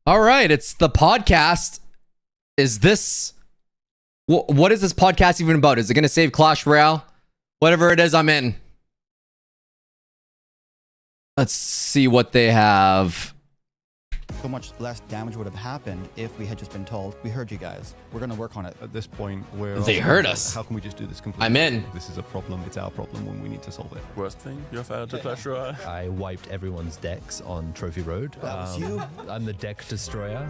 All right, it's the podcast. Is this... What is this podcast even about? Is it going to save Clash Royale? Whatever it is, I'm in. Let's see what they have. So much less damage would have happened if we had just been told, we heard you guys, we're going to work on it. At this point, where They heard us. How can we just do this completely? I'm in. This is a problem. It's our problem when we need to solve it. Worst thing you have had to Clash Royale? I wiped everyone's decks on Trophy Road. That was you? I'm the deck destroyer.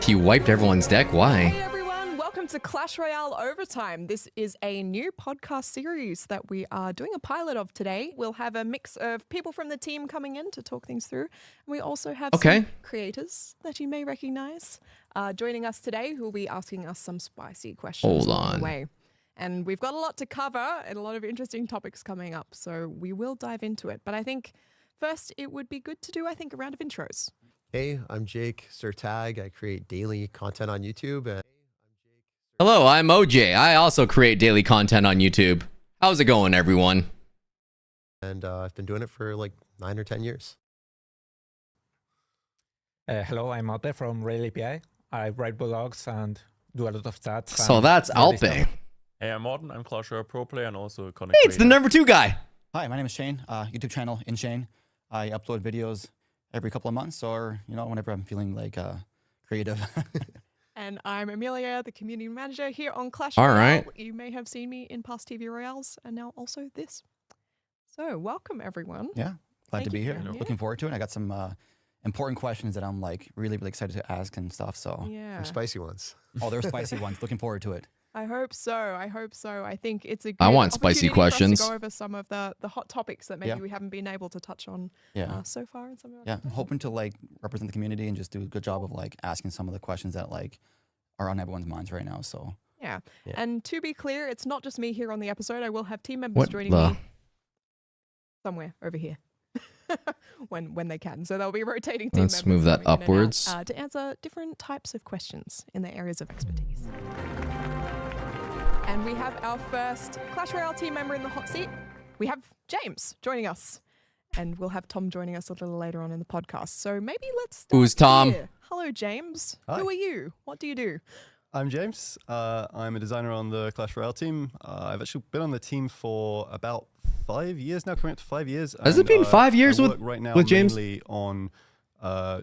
He wiped everyone's deck? Why? Hey everyone, welcome to Clash Royale Overtime. This is a new podcast series that we are doing a pilot of today. We'll have a mix of people from the team coming in to talk things through. And we also have some creators that you may recognize joining us today who will be asking us some spicy questions Hold along on. the way. And we've got a lot to cover and a lot of interesting topics coming up, so we will dive into it. But I think first it would be good to do, a round of intros. Hey, I'm Jake Sirtag. I create daily content on YouTube. And Hello, I'm OJ. I also create daily content on YouTube. How's it going, everyone? I've been doing it for like 9 or 10 years. Hello, I'm Alpe from Royale API. I write blogs and do a lot of stats. So and that's nerdy Alpe. stuff. Hey, I'm Morten. I'm Clash Royale pro player and also a content Hey, it's the creator. number 2 guy. Hi, my name is Shane, YouTube channel in Shane. I upload videos every couple of months or, whenever I'm feeling like creative. And I'm Amelia, the community manager here on Clash All Royale. right. You may have seen me in past TV Royales and now also this. So welcome, everyone. Yeah, glad Thank to be you here. for having me. Looking forward to it. I got some important questions that I'm like really, really excited to ask and stuff. So, Yeah, They're spicy ones. oh, they're spicy ones. Looking forward to it. I hope so. I think it's a good I want spicy opportunity for us questions. to go over some of the hot topics that maybe Yeah. we haven't been able to touch on Yeah. so far in some of our Yeah, I'm hoping to like represent the community and just do a good job of like asking some of the questions that like are on everyone's minds right now. So Yeah. Yeah. And to be clear, it's not just me here on the episode. I will have team members joining the- me somewhere over here when they can. So there'll be rotating team Let's members move that coming in and out, upwards. to answer different types of questions in their areas of expertise. And we have our first Clash Royale team member in the hot seat. We have James joining us. And we'll have Tom joining us a little later on in the podcast. So maybe let's start Who's Tom? here. Hello, James. Hi. Who are you? What do you do? I'm James. I'm a designer on the Clash Royale team. I've actually been on the team for about 5 years now, coming up to 5 years. Has it been 5 years I with- work right now with James? mainly on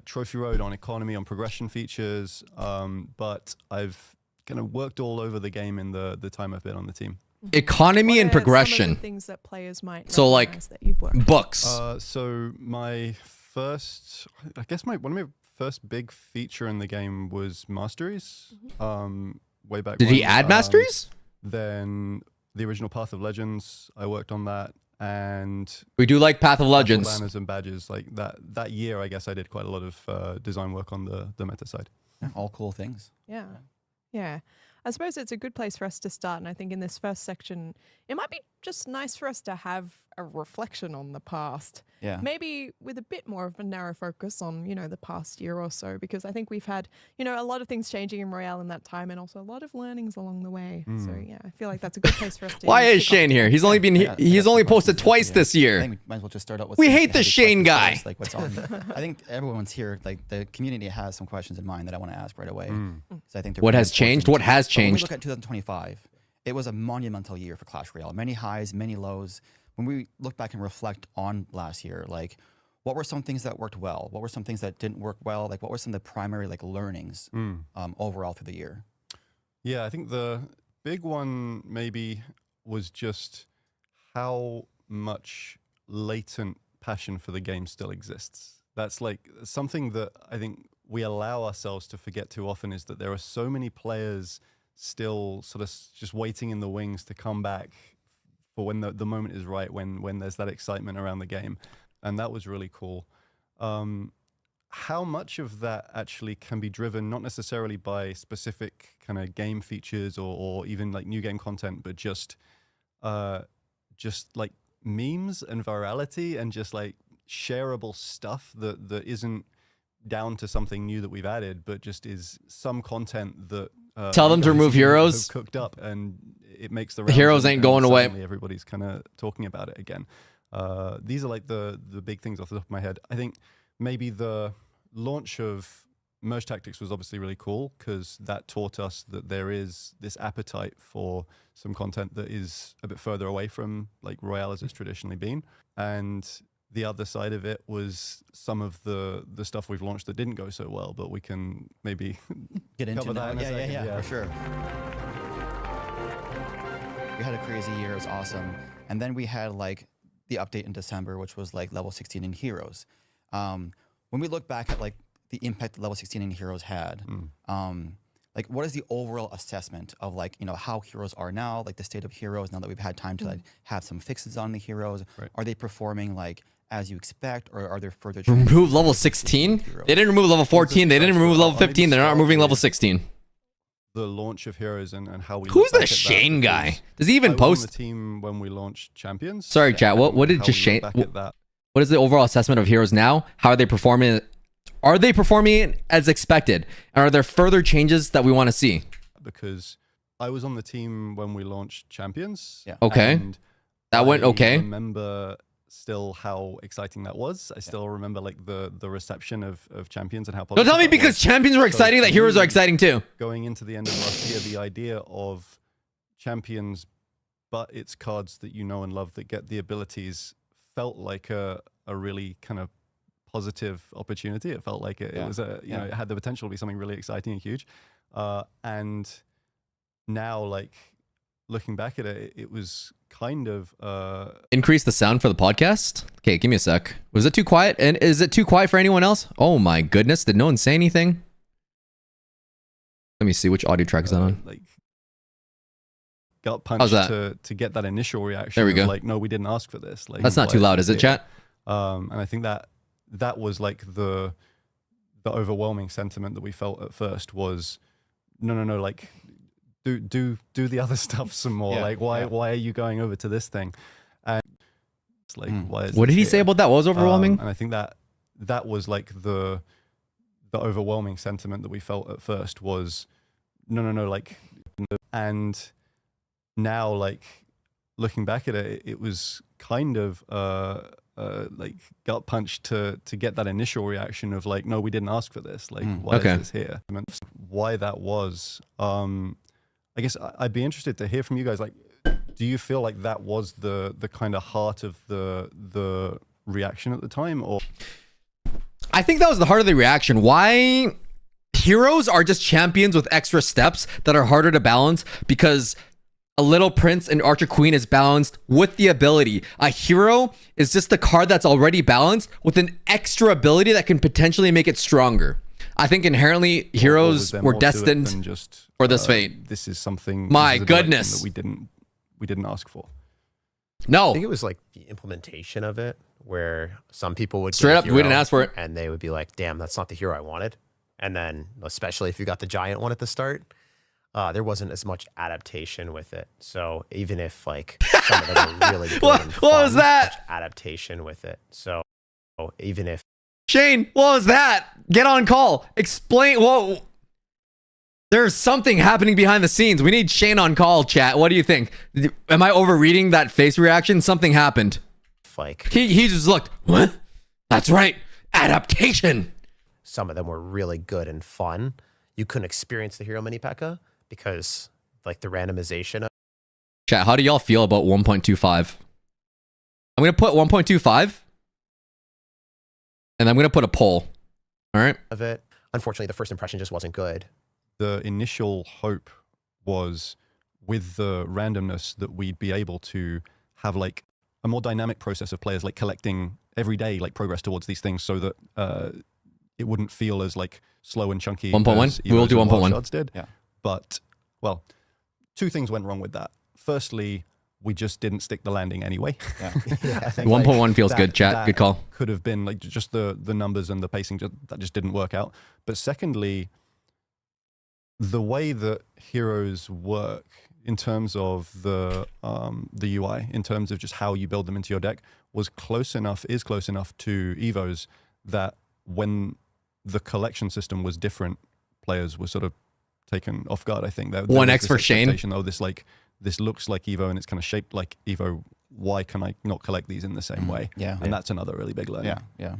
Trophy Road, on economy, on progression features. But I've kind of worked all over the game in the time I've been on the team. Economy What and are some of progression. the things that players might So, like, recognize that you've worked. Books. So my first, I guess one of my first big feature in the game was masteries. Way back. Did he when. add masteries? Then the original Path of Legends, I worked on that, and We do like Path of Legends. banners and badges. Like that year, I guess I did quite a lot of design work on the meta side. all cool things. Yeah. Yeah. I suppose it's a good place for us to start. And I think in this first section, it might be just nice for us to have a reflection on the past. Yeah. Maybe with a bit more of a narrow focus on, the past year or so, because I think we've had, a lot of things changing in Royale in that time and also a lot of learnings along the way. So yeah, I feel like that's a good place for us to Why is kick off. Shane here? He's only been Yeah, here. He's I got only some posted questions twice here. this I year. think we might as well just start out with We some hate the heavy Shane questions guy. first, like what's on. I think everyone's here. Like the community has some questions in mind that I want to ask right away. So I think they're What really has changed? What important. has But when we changed? look at 2025, it was a monumental year for Clash Royale. Many highs, many lows. When we look back and reflect on last year, like what were some things that worked well? What were some things that didn't work well? Like what were some of the primary like learnings overall through the year? Yeah, I think the big one maybe was just how much latent passion for the game still exists. That's like something that I think we allow ourselves to forget too often, is that there are so many players still sort of just waiting in the wings to come back for when the moment is right, when there's that excitement around the game. And that was really cool. How much of that actually can be driven not necessarily by specific kind of game features or even like new game content, but just like memes and virality and just like shareable stuff that isn't down to something new that we've added, but just is some content that Tell them to you guys remove have heroes. cooked up, and it makes the The heroes rounds, ain't and going away. suddenly everybody's kind of talking about it again. These are like the big things off the top of my head. I think maybe the launch of Merge Tactics was obviously really cool because that taught us that there is this appetite for some content that is a bit further away from like Royale as it's traditionally been. And the other side of it was some of the stuff we've launched that didn't go so well, but we can maybe Get into cover that now. in a second. Yeah, for sure. We had a crazy year. It was awesome. And then we had like the update in December, which was like level 16 in Heroes. When we look back at like the impact that level 16 in Heroes had, like what is the overall assessment of like, you know, how Heroes are now, like the state of Heroes now that we've had time to like have some fixes on the Heroes? Right. Are they performing like as you expect, or are there further changes? Remove level 16? They didn't remove level 14. They didn't remove level 15. They're not removing level 16. The launch of Heroes and how we Who's look back the at that, Shane guy? because Does he even I was on post? the team when we launched Champions. Sorry, chat. What did How just we Shane? look back at that. What is the overall assessment of Heroes now? How are they performing? Are they performing as expected? And are there further changes that we want to see? Because I was on the team when we launched Champions. Yeah. Okay. And That went okay. I remember still how exciting that was. I still remember like the reception of Champions and how Don't tell me that because was. champions were exciting So that for Heroes are me, exciting too. Going into the end of last year, the idea of Champions, but it's cards that you know and love that get the abilities felt like a really kind of positive opportunity. It felt like it was you know, it had the potential to be something really exciting and huge. And now, like looking back at it, it was kind of Increase the sound for the podcast. Okay, give me a sec. Was it too quiet? And is it too quiet for anyone else? Oh my goodness! Did no one say anything? Let me see which audio track is that on. like gut How's punch that? to get that initial reaction. There we of go. Like, no, we didn't ask for this. Like, That's not why too loud, this is it, here? chat? And I think that was like the overwhelming sentiment that we felt at first was, no, like do the other stuff some more. Yeah, Like why are you going over to this thing? And it's like why is What did this he say here? about that? What was overwhelming? And I think that was like the overwhelming sentiment that we felt at first was, no, like, and now like looking back at it, it was kind of like gut punch to get that initial reaction of like, no, we didn't ask for this. Like, why Okay. is this here? I mean, why that was, I guess I'd be interested to hear from you guys. Like, do you feel like that was the kind of heart of the reaction at the time, or? I think that was the heart of the reaction. Why Heroes are just champions with extra steps that are harder to balance because a Little Prince and Archer Queen is balanced with the ability. A hero is just a card that's already balanced with an extra ability that can potentially make it stronger. I think inherently Or Heroes was there were more to it destined than just, for this fate. This is something. My this is a direction goodness. that we didn't ask for. I No, think it was like the implementation of it, where some people would Straight get a up, we didn't hero ask for it. and they would be like, "Damn, that's not the hero I wanted." And then, especially if you got the giant one at the start, there wasn't as much adaptation with it. So even if like some of them were really good What- and what was fun, that? much adaptation with it. So even if Shane, what was that? Get on call. Explain. Whoa. There's something happening behind the scenes. We need Shane on call, chat. What do you think? Am I overreading that face reaction? Something happened. like He just looked, what? That's right. Adaptation. some of them were really good and fun, you couldn't experience the hero mini P.E.K.K.A. because like the randomization Chat, how do y'all feel about 1.25? I'm going to put 1.25 and I'm going to put a poll. All right. of it. Unfortunately, the first impression just wasn't good. The initial hope was with the randomness that we'd be able to have like a more dynamic process of players like collecting every day like progress towards these things so that it wouldn't feel as like slow and chunky. 1.1? as We will do Evos and 1.1. Wild Shards did. Yeah. But well, two things went wrong with that. Firstly, we just didn't stick the landing anyway. Yeah. I think, 1.1 feels that- good, chat. that Good call. Could have been like just the numbers and the pacing that just didn't work out. But secondly, the way that heroes work in terms of the UI, in terms of just how you build them into your deck, is close enough to Evos that when the collection system was different, players were sort of taken off guard. I think there 1x was this for Shane. expectation, Oh, this looks like Evo and it's kind of shaped like Evo. Why can I not collect these in the same way? Yeah. And that's another really big learning. Yeah.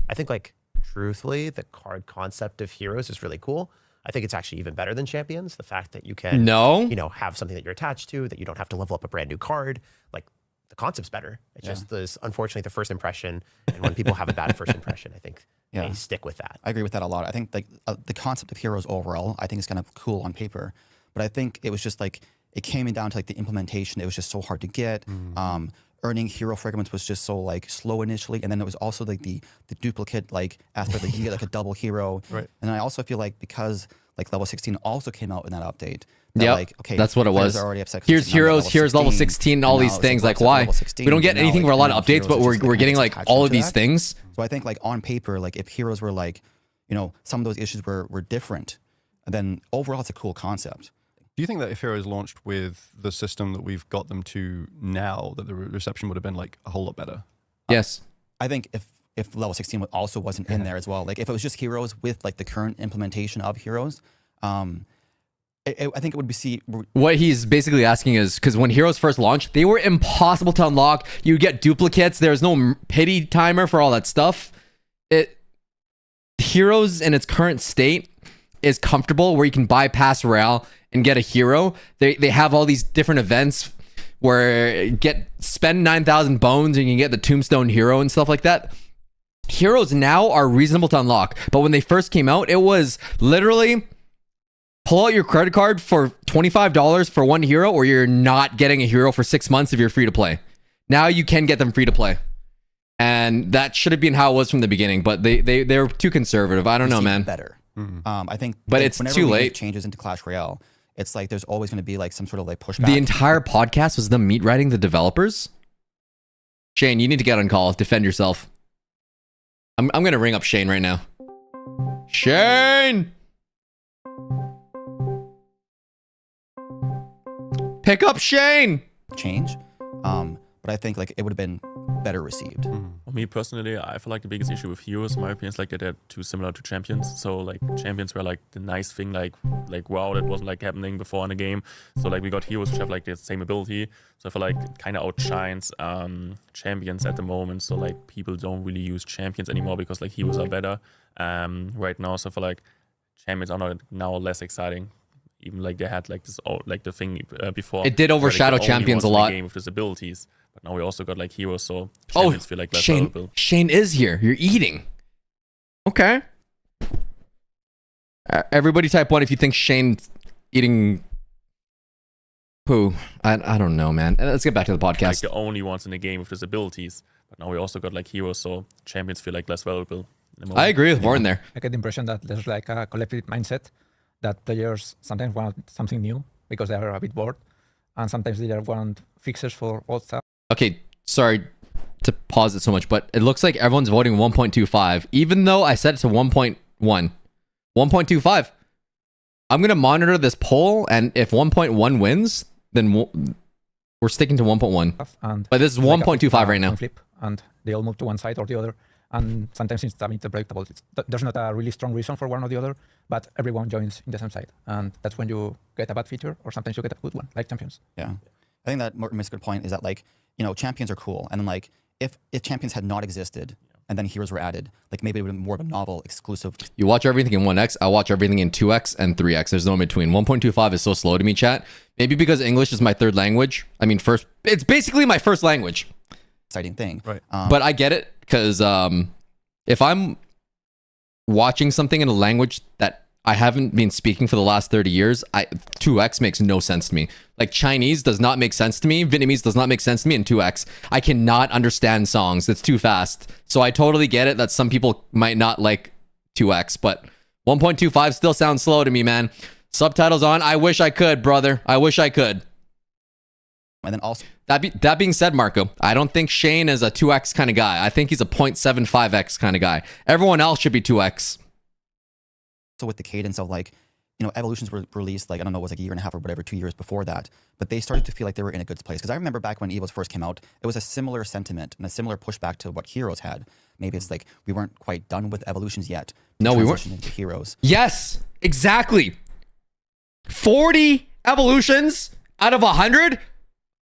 I think like truthfully, the card concept of Heroes is really cool. I think it's actually even better than Champions. The fact that you can, have something that you're attached to, that you don't have to level up a brand new card. Like, the concept's better. It's just this, unfortunately, the first impression. And when people have a bad first impression, I think they stick with that. I agree with that a lot. I think like the concept of Heroes overall, I think is kind of cool on paper, but I think it was just like it came down to like the implementation. It was just so hard to get. Earning hero fragments was just so like slow initially, and then it was also like the duplicate like aspect, like you get like a double hero. Right. And I also feel like because like level 16 also came out in that update. Yeah, like, okay, that's what it was. players are already upset 'cause Here's it's now at heroes, here's level 16, all and these now it's things. Like, what's at why? level 16, We don't get and now, anything like, for a lot now of updates, heroes but are just, we're like, getting like all of attachment to these that. things. So I think like on paper, like if heroes were like, some of those issues were different, then overall it's a cool concept. Do you think that if Heroes launched with the system that we've got them to now, that the reception would have been like a whole lot better? Yes. I think if level 16 also wasn't in there as well, like if it was just heroes with like the current implementation of heroes, I think it would be What he's basically asking is, because when Heroes first launched, they were impossible to unlock. You get duplicates. There's no pity timer for all that stuff. Heroes in its current state is comfortable where you can bypass Royale and get a hero. They have all these different events where spend 9,000 bones and you can get the Tombstone hero and stuff like that. Heroes now are reasonable to unlock, but when they first came out, it was literally pull out your credit card for $25 for one hero, or you're not getting a hero for 6 months if you're free to play. Now you can get them free to play. And that should have been how it was from the beginning, but they're too conservative. I don't know, man. better. I think, but like, it's whenever too we make late. Changes into Clash Royale, it's like there's always going to be like some sort of like pushback. The entire podcast was them meat writing the developers. Shane, you need to get on call. Defend yourself. I'm going to ring up Shane right now. Shane! Pick up Shane! change. But I think like it would have been better received. For me personally, I feel like the biggest issue with heroes, in my opinion, is like that they're too similar to champions. So like champions were like the nice thing, like wow, that wasn't like happening before in the game. So like we got heroes which have like the same ability. So I feel like it kind of outshines champions at the moment. So like people don't really use champions anymore because like heroes are better right now. So I feel like champions are now less exciting. Even like they had like this, like the thing before. It did overshadow champions a lot. Game with disabilities, but now we also got like heroes, so champions feel like less valuable. Shane is here. You're eating. Okay. Everybody type 1 if you think Shane's eating poo. I don't know, man. Let's get back to the podcast. Like the only ones in the game with disabilities, but now we also got like heroes, so champions feel like less valuable. I agree with Warren there. I get the impression that there's like a collective mindset that players sometimes want something new because they are a bit bored, and sometimes they want fixes for old stuff. Okay, sorry to pause it so much, but it looks like everyone's voting 1.25, even though I set it to 1.1. 1.25. I'm going to monitor this poll, and if 1.1 wins, then we're sticking to 1.1. But this is 1.25 right now. Flip, and they all move to one side or the other. And sometimes it's unpredictable. There's not a really strong reason for one or the other, but everyone joins in the same side. And that's when you get a bad feature, or sometimes you get a good one, like champions. Yeah. I think that Morton makes a good point, is that like, champions are cool. And then like, if champions had not existed and then heroes were added, like maybe it would have been more of a novel exclusive. You watch everything in 1x. I watch everything in 2x and 3x. There's no in between. 1.25 is so slow to me, chat. Maybe because English is my third language. I mean, it's basically my first language. Exciting thing. Right. But I get it, because if I'm watching something in a language that I haven't been speaking for the last 30 years, 2x makes no sense to me. Like Chinese does not make sense to me. Vietnamese does not make sense to me in 2x. I cannot understand songs. It's too fast. So I totally get it that some people might not like 2x, but 1.25 still sounds slow to me, man. Subtitles on. I wish I could, brother. I wish I could. And then also, that being said, Marco, I don't think Shane is a 2x kind of guy. I think he's a 0.75x kind of guy. Everyone else should be 2x. So with the cadence of like, evolutions were released, like, I don't know, it was like a year and a half or whatever, 2 years before that. But they started to feel like they were in a good place. Because I remember back when Evos first came out, it was a similar sentiment and a similar pushback to what Heroes had. Maybe it's like we weren't quite done with evolutions yet. No, we weren't. Into Heroes. Yes, exactly. 40 evolutions out of 100?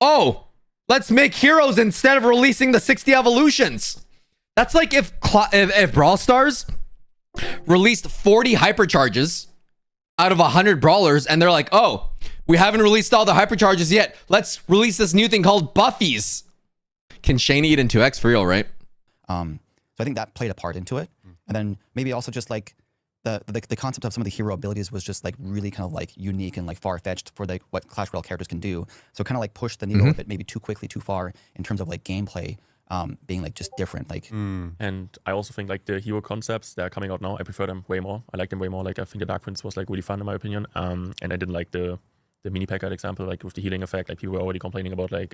Oh, let's make Heroes instead of releasing the 60 evolutions. That's like if Brawl Stars released 40 hypercharges out of 100 brawlers, and they're like, oh, we haven't released all the hypercharges yet. Let's release this new thing called buffies. Can Shane eat in 2x for real, right? So I think that played a part into it. And then maybe also just like the concept of some of the hero abilities was just like really kind of like unique and like far-fetched for like what Clash Royale characters can do. So kind of like pushed the needle a bit, maybe too quickly, too far in terms of like gameplay being like just different. Like, And I also think like the hero concepts that are coming out now, I prefer them way more. I like them way more. Like I think the Dark Prince was like really fun in my opinion. And I didn't like the mini pack example, like with the healing effect. Like people were already complaining about like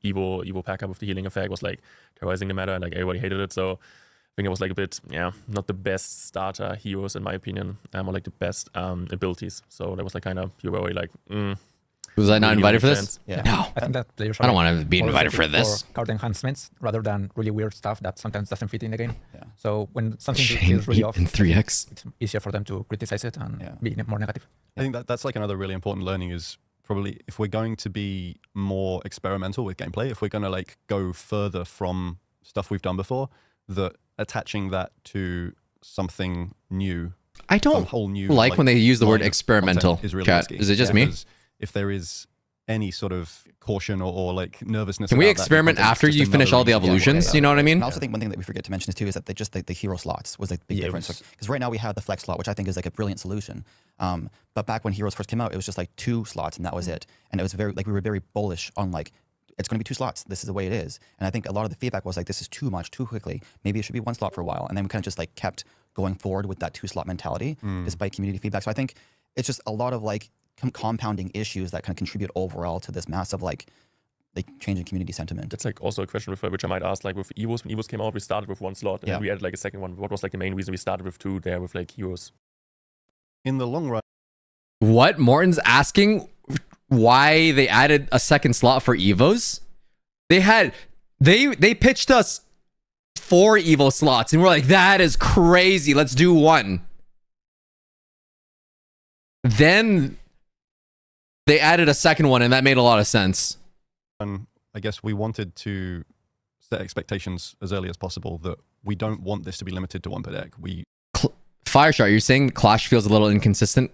Evo pack with the healing effect was like terrorizing the meta, and like everybody hated it. So I think it was like a bit, not the best starter heroes in my opinion, or like the best abilities. So that was like kind of, you were already like, Was I not invited for this? Yeah. No. I think that players I don't are want to be more invited for receptive this. card enhancements rather than really weird stuff that sometimes doesn't fit in the game. Yeah. So when something Shane feels really eat off, in 3x. it's easier for them to criticize it and be more negative. I think that's like another really important learning is probably if we're going to be more experimental with gameplay, if we're going to like go further from stuff we've done before, that attaching that to something new, I don't some whole new like when they use the word line of experimental. content is really Chat. risky. Is it just me? Because if there is any sort of caution or like nervousness, Can we about that, experiment because it's after just you finish another all the reason. evolutions? You know what I mean? And I also think one thing that we forget to mention is too is that just the hero slots was like the big difference. Because right now we have the flex slot, which I think is like a brilliant solution. But back when heroes first came out, it was just like 2 slots and that was it. And it was very like we were very bullish on like it's going to be 2 slots. This is the way it is. And I think a lot of the feedback was like this is too much, too quickly. Maybe it should be 1 slot for a while. And then we kind of just like kept going forward with that 2 slot mentality despite community feedback. So I think it's just a lot of like compounding issues that kind of contribute overall to this massive like change in community sentiment. It's like also a question with which I might ask, like with Evos, when Evos came out, we started with 1 slot and then we added like a second one. What was like the main reason we started with 2 there with like heroes? In the long run, What? Morton's asking why they added a second slot for Evos? They pitched us 4 Evo slots and we're like, that is crazy. Let's do 1. Then they added a second one and that made a lot of sense. and I guess we wanted to set expectations as early as possible that we don't want this to be limited to 1 per deck. Fireshot, you're saying Clash feels a little inconsistent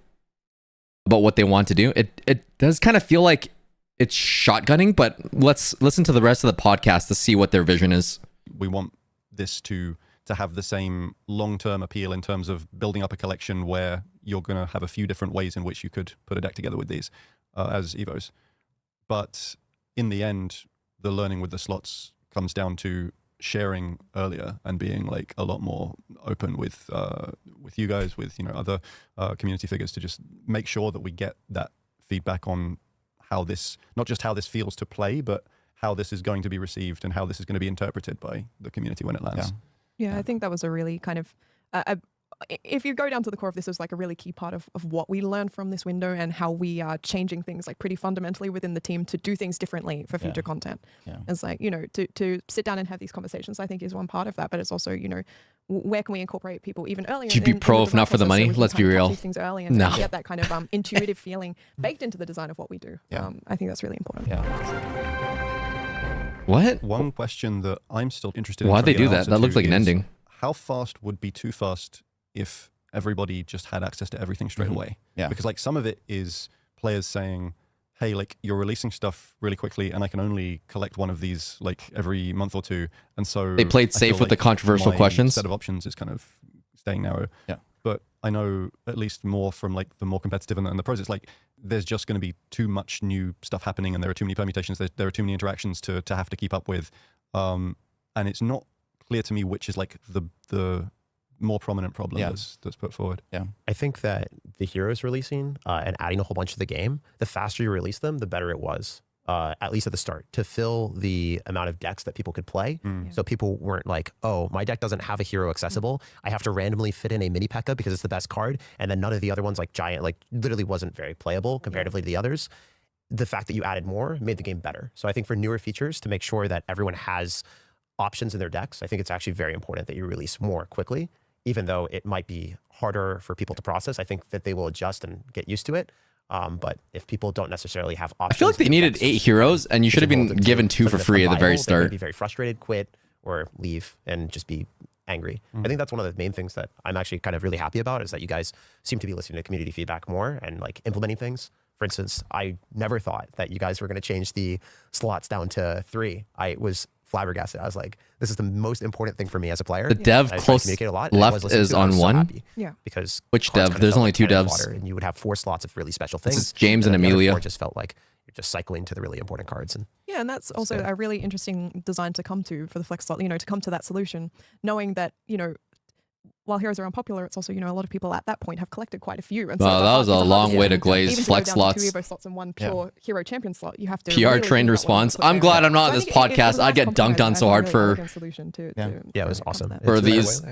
about what they want to do? It does kind of feel like it's shotgunning, but let's listen to the rest of the podcast to see what their vision is. We want this to have the same long-term appeal in terms of building up a collection where you're going to have a few different ways in which you could put a deck together with these as Evos. But in the end, the learning with the slots comes down to sharing earlier and being like a lot more open with you guys, with other community figures, to just make sure that we get that feedback on how this, not just how this feels to play, but how this is going to be received and how this is going to be interpreted by the community when it lands. Yeah, I think that was a really kind of, if you go down to the core of this, is like a really key part of what we learned from this window and how we are changing things like pretty fundamentally within the team to do things differently for future content. Yeah. It's like, to sit down and have these conversations, I think is one part of that, but it's also, where can we incorporate people even earlier? You'd be pro if not for the money. Let's be real. These things early and get that kind of intuitive feeling baked into the design of what we do. Yeah. I think that's really important. Yeah. What? One question that I'm still interested in. Why'd they trying to do get that? answer That looks to like an is ending. How fast would be too fast if everybody just had access to everything straight away? Yeah. Because like some of it is players saying, hey, like you're releasing stuff really quickly and I can only collect one of these like every month or 2. And so They played I safe feel with the like controversial my questions. set of options is kind of staying narrow. Yeah. But I know at least more from like the more competitive and the pros, it's like there's just going to be too much new stuff happening and there are too many permutations, there are too many interactions to have to keep up with. And it's not clear to me which is like the more prominent problem that's put forward. Yeah. I think that the heroes releasing and adding a whole bunch to the game, the faster you release them, the better it was, at least at the start, to fill the amount of decks that people could play. So people weren't like, oh, my deck doesn't have a hero accessible. I have to randomly fit in a mini P.E.K.K.A because it's the best card. And then none of the other ones, like Giant, like literally wasn't very playable comparatively to the others. The fact that you added more made the game better. So I think for newer features, to make sure that everyone has options in their decks, I think it's actually very important that you release more quickly, even though it might be harder for people to process. I think that they will adjust and get used to it. But if people don't necessarily have options, I feel like they needed 8 heroes and you should have been given 2 for free at the very They're start. be very frustrated, quit, or leave and just be angry. I think that's one of the main things that I'm actually kind of really happy about is that you guys seem to be listening to community feedback more and like implementing things. For instance, I never thought that you guys were going to change the slots down to 3. I was flabbergasted. I was like, this is the most important thing for me as a player. The dev close left is on 1. Yeah. Because which dev? There's only 2 devs. And you would have 4 slots of really special things. This is James and Amelia. It just felt like you're just cycling to the really important cards. And yeah, and that's also a really interesting design to come to for the flex slot, to come to that solution, knowing that, while heroes are unpopular, it's also, a lot of people at that point have collected quite a few. And so that was a long way to glaze flex slots. Even to go down to 2 Evo slots and 1 pure hero champion slot, you have to PR trained response. I'm glad I'm not on this podcast. I'd get dunked on so hard for. It was awesome. For these.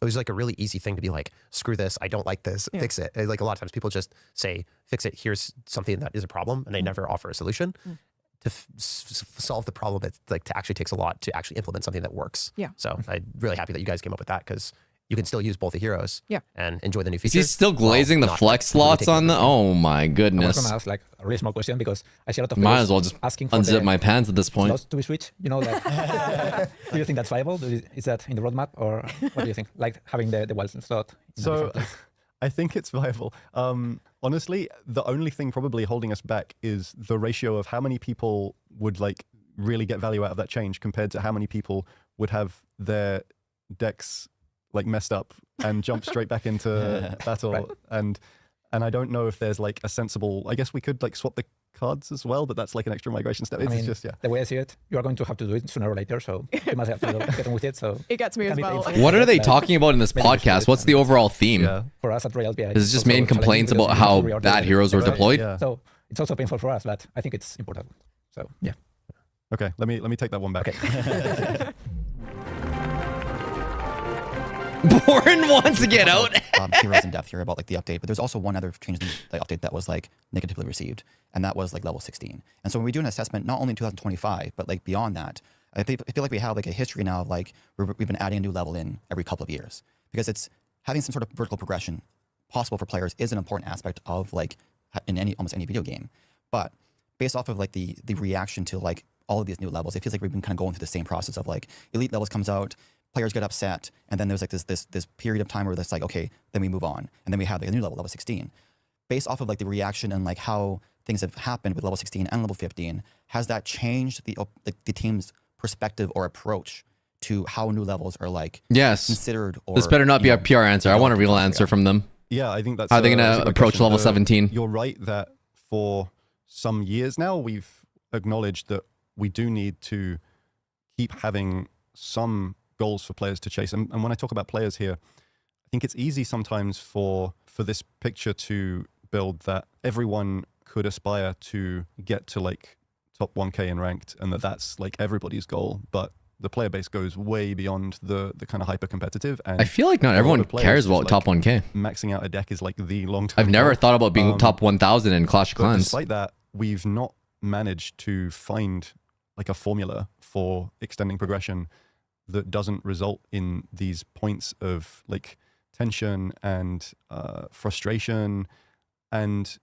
It was like a really easy thing to be like, screw this, I don't like this, fix it. Like a lot of times people just say, fix it, here's something that is a problem, and they never offer a solution. To solve the problem, it actually takes a lot to actually implement something that works. Yeah. So I'm really happy that you guys came up with that because you can still use both the heroes. Yeah. And enjoy the new features. He's still glazing the flex slots on the. Oh my goodness. I was gonna ask like a really small question because I see a lot of might players as well just asking for unzip my pants at this point. slots to be switched. Like, do you think that's viable? Is that in the roadmap, or what do you think? Like having the wild slot. So I think it's viable. Honestly, the only thing probably holding us back is the ratio of how many people would like really get value out of that change compared to how many people would have their decks like messed up and jump straight back into battle. Right. And I don't know if there's like a sensible, I guess we could like swap the cards as well, but that's like an extra migration step. It's just, the way I see it, you are going to have to do it sooner or later, so you must have to get on with it. So it gets me as well. What are they talking about in this podcast? What's the overall theme? Yeah. For us at Royale, Is it just main complaints about how bad heroes were deployed? Yeah. So it's also painful for us, but I think it's important. So yeah. Okay, let me take that one back. Okay. Bourne wants to get out. Heroes in depth here about like the update, but there's also one other change in the update that was like negatively received, and that was like level 16. And so when we do an assessment, not only in 2025, but like beyond that, I feel like we have like a history now of like we've been adding a new level in every couple of years because it's having some sort of vertical progression possible for players is an important aspect of like in almost any video game. But based off of like the reaction to like all of these new levels, it feels like we've been kind of going through the same process of like elite levels comes out, players get upset, and then there's like this period of time where it's like, okay, then we move on, and then we have like a new level 16. Based off of like the reaction and like how things have happened with level 16 and level 15, has that changed the team's perspective or approach to how new levels are like considered? Or this better not be a PR answer. I want a real answer from them. Yeah, I think that's how are they going to approach level 17? You're right that for some years now, we've acknowledged that we do need to keep having some goals for players to chase. And when I talk about players here, I think it's easy sometimes for this picture to build that everyone could aspire to get to like top 1K in ranked, and that's like everybody's goal. But the player base goes way beyond the kind of hyper competitive. And I feel like not everyone cares about like top 1K. Maxing out a deck is like the long-term I've never goal. thought about being top 1,000 in Clash of Clans. Despite that, we've not managed to find like a formula for extending progression that doesn't result in these points of like tension and frustration. And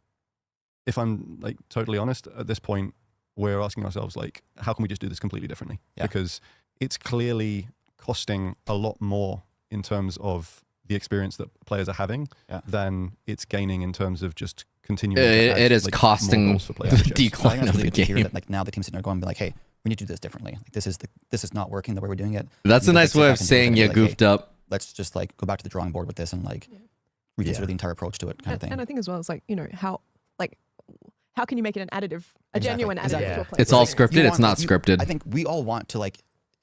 if I'm like totally honest, at this point, we're asking ourselves like, how can we just do this completely differently? Because it's clearly costing a lot more in terms of the experience that players are having than it's gaining in terms of just continuing. It is like, costing the decline of the game. That, like now the team's sitting there going, be like, hey, we need to do this differently. Like this is not working the way we're doing it. That's a nice way of saying you goofed up. Let's just like go back to the drawing board with this and like reconsider the entire approach to it, kind of thing. And I think as well, it's like how can you make it an additive, genuine additive to a player? It's all scripted. It's not scripted. I think we all want to like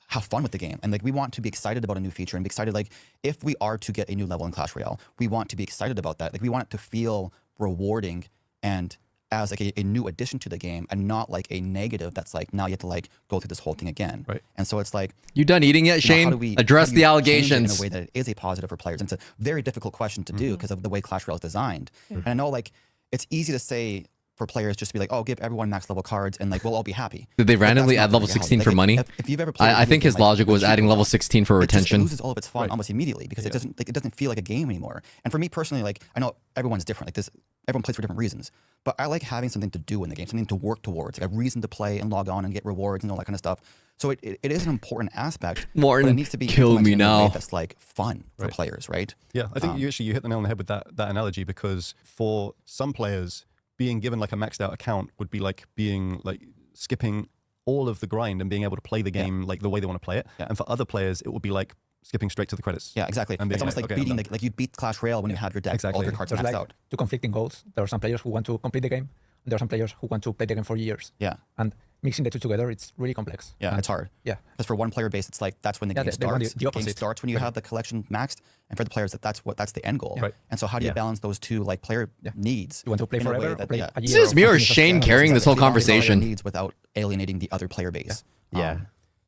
have fun with the game, and like we want to be excited about a new feature and be excited. Like if we are to get a new level in Clash Royale, we want to be excited about that. Like we want it to feel rewarding and as like a new addition to the game, and not like a negative that's like now you have to like go through this whole thing again. Right. And so it's like, you done eating yet, Shane? Address the allegations in a way that it is a positive for players. And it's a very difficult question to do because of the way Clash Royale is designed. And I know like it's easy to say for players just to be like, oh, give everyone max level cards and like we'll all be happy. Did they randomly add level 16 for money? If you've ever played, I think his logic was adding level 16 for retention. It loses all of its fun almost immediately because it doesn't feel like a game anymore. And for me personally, like I know everyone's different. Like this, everyone plays for different reasons. But I like having something to do in the game, something to work towards, like a reason to play and log on and get rewards and all that kind of stuff. So it is an important aspect. Morton, but it needs to be kill me implemented in a way now. that's like fun for players, right? Yeah, I think you hit the nail on the head with that analogy, because for some players, being given like a maxed out account would be like being like skipping all of the grind and being able to play the game like the way they want to play it. Yeah. And for other players, it would be like skipping straight to the credits. Yeah, exactly. And being It's almost like okay, beating, I'm done. like you beat Clash Royale when you have your deck, all Exactly. your cards There's maxed like out. two conflicting goals. There are some players who want to complete the game, and there are some players who want to play the game for years. Yeah, And mixing the two together, it's really complex. yeah, And it's hard. Yeah. Because for one player base, it's like that's when the Yeah, game they want starts. the The game opposite. starts when you have the collection maxed, and for the players, that's the end goal. Right. And so how do you Yeah. balance those two like player needs? You want to play in a way forever, that- or play yeah. a year. This is me or something such Shane that. carrying this whole You balance all your conversation. needs without alienating the other player base. Yeah.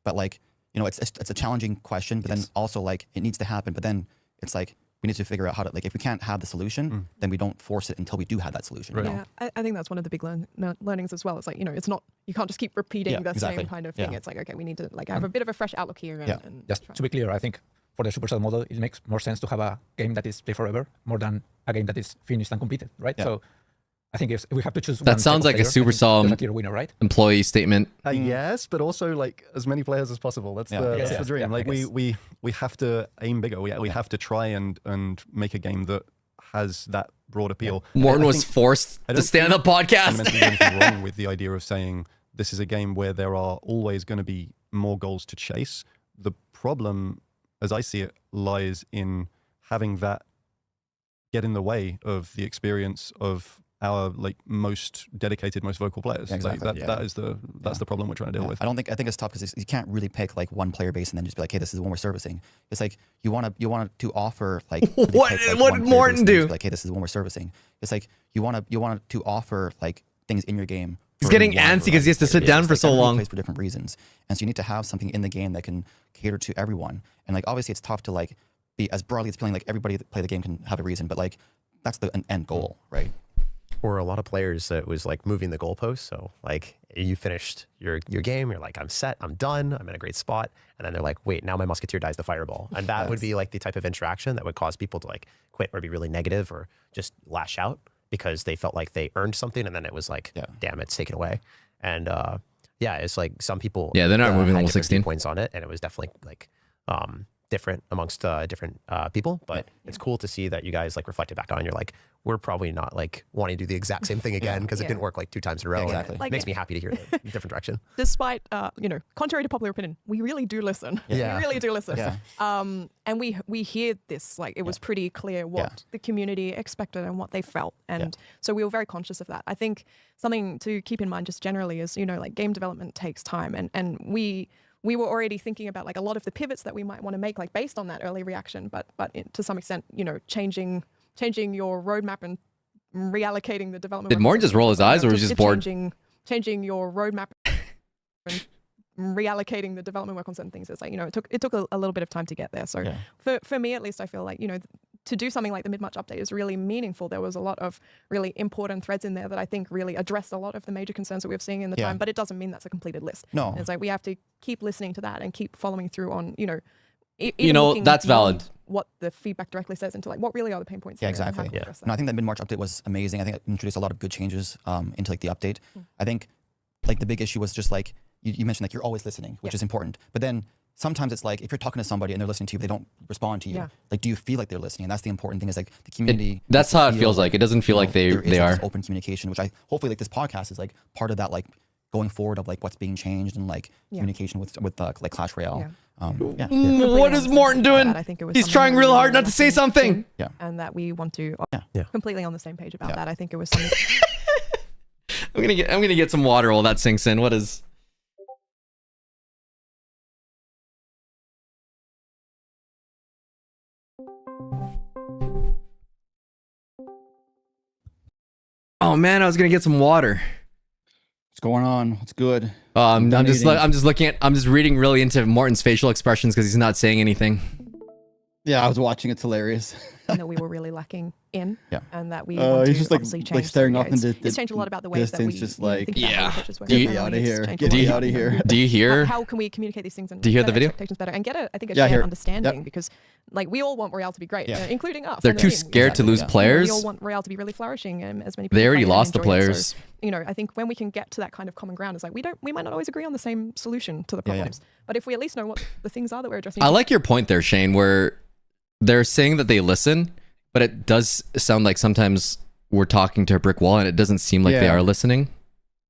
But like, you know, it's a challenging question, but then also like it needs to happen. But then it's like we need to figure out how to, like, if we can't have the solution, then we don't force it until we do have that solution. Right. You know? Yeah, I think that's one of the big learnings as well. It's like, you know, it's not, you can't just keep repeating Yeah, the exactly. same kind of thing. Yeah. It's like, okay, we need to like have a bit of a fresh outlook here. And, Yeah. and Just try. to be clear, I think for the Supercell model, it makes more sense to have a game that is play forever more than a game that is finished and completed, right? Yeah. So I think if we have to choose That one sounds type like a of player, I think Supercell there's a clear winner, right? employee statement. Yes, but also like as many players as possible. That's Yeah. the I that's guess, the dream. yeah, Like I guess. we have to aim bigger. We have to try and make a game that has that broad appeal. Morton I was think forced I to don't stay on the podcast. fundamentally there's anything wrong with the idea of saying this is a game where there are always going to be more goals to chase. The problem, as I see it, lies in having that get in the way of the experience of our like most dedicated, most vocal players. Yeah, exactly. Like, that's the problem we're trying to deal with. I think it's tough because you can't really pick like one player base and then just be like, hey, this is the one we're servicing. It's like you want to offer like really What- pick, like, what one did player Morton base and do? just be like, hey, this is the one we're servicing. It's like you want to offer like things in your game. He's for getting one antsy because he has to sit variety. down It's for like so everybody long. plays for different reasons, and so you need to have something in the game that can cater to everyone. And like obviously, it's tough to like be as broadly as appealing. Like everybody that play the game can have a reason, but like that's the end goal, right? For a lot of players, it was like moving the goalposts. So like you finished your game, you're like, I'm set, I'm done, I'm in a great spot. And then they're like, wait, now my musketeer dies the fireball. And that would be like the type of interaction that would cause people to like quit or be really negative or just lash out because they felt like they earned something. And then it was like, damn, it's taken away. And yeah, it's like some people Yeah, they're not moving had level different 16. points on it. And it was definitely like different amongst different people. But it's cool to see that you guys like reflected back on. You're like, we're probably not like wanting to do the exact same thing again because it didn't work like 2 times in a row. exactly. And Like- it makes me happy to hear the different direction. Despite, you know, contrary to popular opinion, we really do listen. Yeah. We really do listen. Yeah. And we hear this, like it was pretty clear what the community expected and what they felt. And so we were very conscious of that. I think something to keep in mind just generally is, you know, like game development takes time. And we were already thinking about like a lot of the pivots that we might want to make, like based on that early reaction, but to some extent, you know, changing your roadmap and reallocating the development. Did Morton just roll his eyes or was he just bored? Changing your roadmap and reallocating the development work on certain things. It's like, you know, it took a little bit of time to get there. So for me, at least, I feel like, you know, to do something like the mid-March update is really meaningful. There was a lot of really important threads in there that I think really addressed a lot of the major concerns that we've seen in the time, but it doesn't mean that's a completed list. No. And it's like we have to keep listening to that and keep following through on, you know, You know, looking that's beyond valid. what the feedback directly says into like what really are the pain points. Yeah, here and how exactly. can we address that. No, I think that mid-March update was amazing. I think it introduced a lot of good changes into like the update. I think like the big issue was just like you mentioned like you're always listening, which is important. But then sometimes it's like if you're talking to somebody and they're listening to you, but they don't respond to you. Yeah. Like, do you feel like they're listening? And that's the important thing is like the community. That's how it feels like. It doesn't feel like there is, they like, are. this open communication, which I hopefully like this podcast is like part of that, like going forward of like what's being changed and like communication with like Clash Royale. What is Morton doing? I think it was He's something trying that real we hard were not to say lacking something. in, Yeah. And that we want to completely on the same page about Yeah. that. I think it was something. I'm gonna get some water while that sinks in. What is? Oh man, I was gonna get some water. What's going on? What's good? I'm just Donating. I'm just reading really into Morton's facial expressions because he's not saying anything. Yeah, I was watching. It's hilarious. that we were really lacking in, and that we He's want to just like obviously change. staring So, off into it's changed a lot about the ways that we distance, just like, think about how Yeah. the pitches work. Do you- Get me And out of it's here. changed Get a me lot. out of here. Do you hear? How can we communicate these things and Do you hear the set video? expectations better and get a Yeah, I hear shared it. understanding? Yep. Because Like we all want Royale to be great, including us. They're on the too team. scared to lose You know, players. we all want Royale to be really flourishing, and as many people. They already play it and lost the enjoy it. players. So, you know, I think when we can get to that kind of common ground, it's like we might not always agree on the same solution to the problems, but if we at least know what the things are that we're addressing. I like your point there, Shane, where they're saying that they listen, but it does sound like sometimes we're talking to a brick wall, and it doesn't seem like they are listening.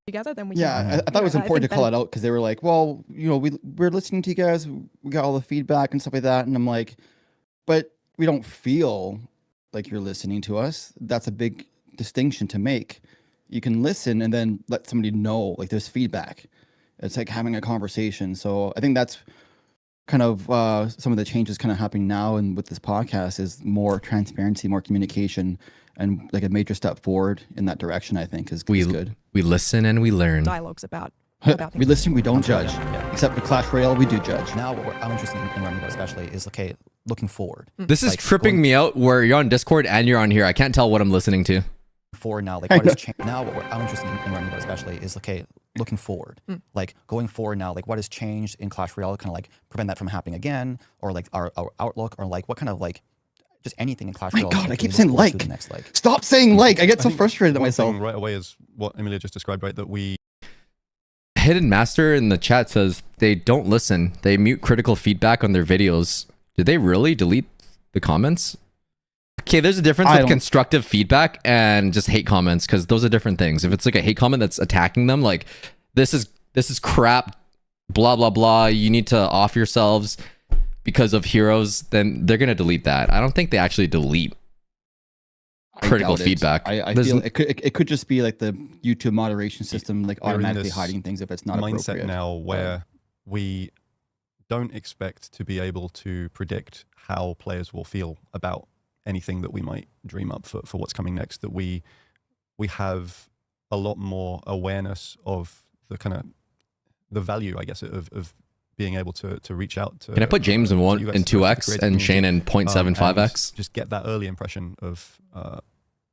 Together, then we I thought it was important to call it out because they were like, well, you know, we're listening to you guys, we got all the feedback and stuff like that, and I'm like, but we don't feel like you're listening to us. That's a big distinction to make. You can listen and then let somebody know, like there's feedback. It's like having a conversation. So I think that's kind of some of the changes kind of happening now, and with this podcast is more transparency, more communication, and like a major step forward in that direction. I think is good. We listen and we learn. Dialogues about we listen, we don't judge. Except with Clash Royale, we do judge. Now, what I'm interested in learning about especially is, okay, looking forward. This is tripping me out where you're on Discord and you're on here. I can't tell what I'm listening to. Forward now, like what has changed now? What I'm interested in learning about especially is, okay, looking forward. Like going forward now, like what has changed in Clash Royale, kind of like prevent that from happening again, or like our outlook, or like what kind of like just anything in Clash Royale. My God, I keep saying like. Stop saying like. I get so frustrated at myself. Right away is what Emilia just described, right? That we Hidden Master in the chat says they don't listen. They mute critical feedback on their videos. Did they really delete the comments? Okay, there's a difference with constructive feedback and just hate comments, because those are different things. If it's like a hate comment that's attacking them, like this is crap, blah blah blah, you need to off yourselves because of heroes, then they're gonna delete that. I don't think they actually delete critical feedback. I feel it could just be like the YouTube moderation system, like automatically hiding things if it's not mindset appropriate. Now where we don't expect to be able to predict how players will feel about anything that we might dream up for what's coming next, that we have a lot more awareness of the kind of the value, I guess, of being able to reach out to. Can I put James in 2x and Shane in 0.75x? Just get that early impression of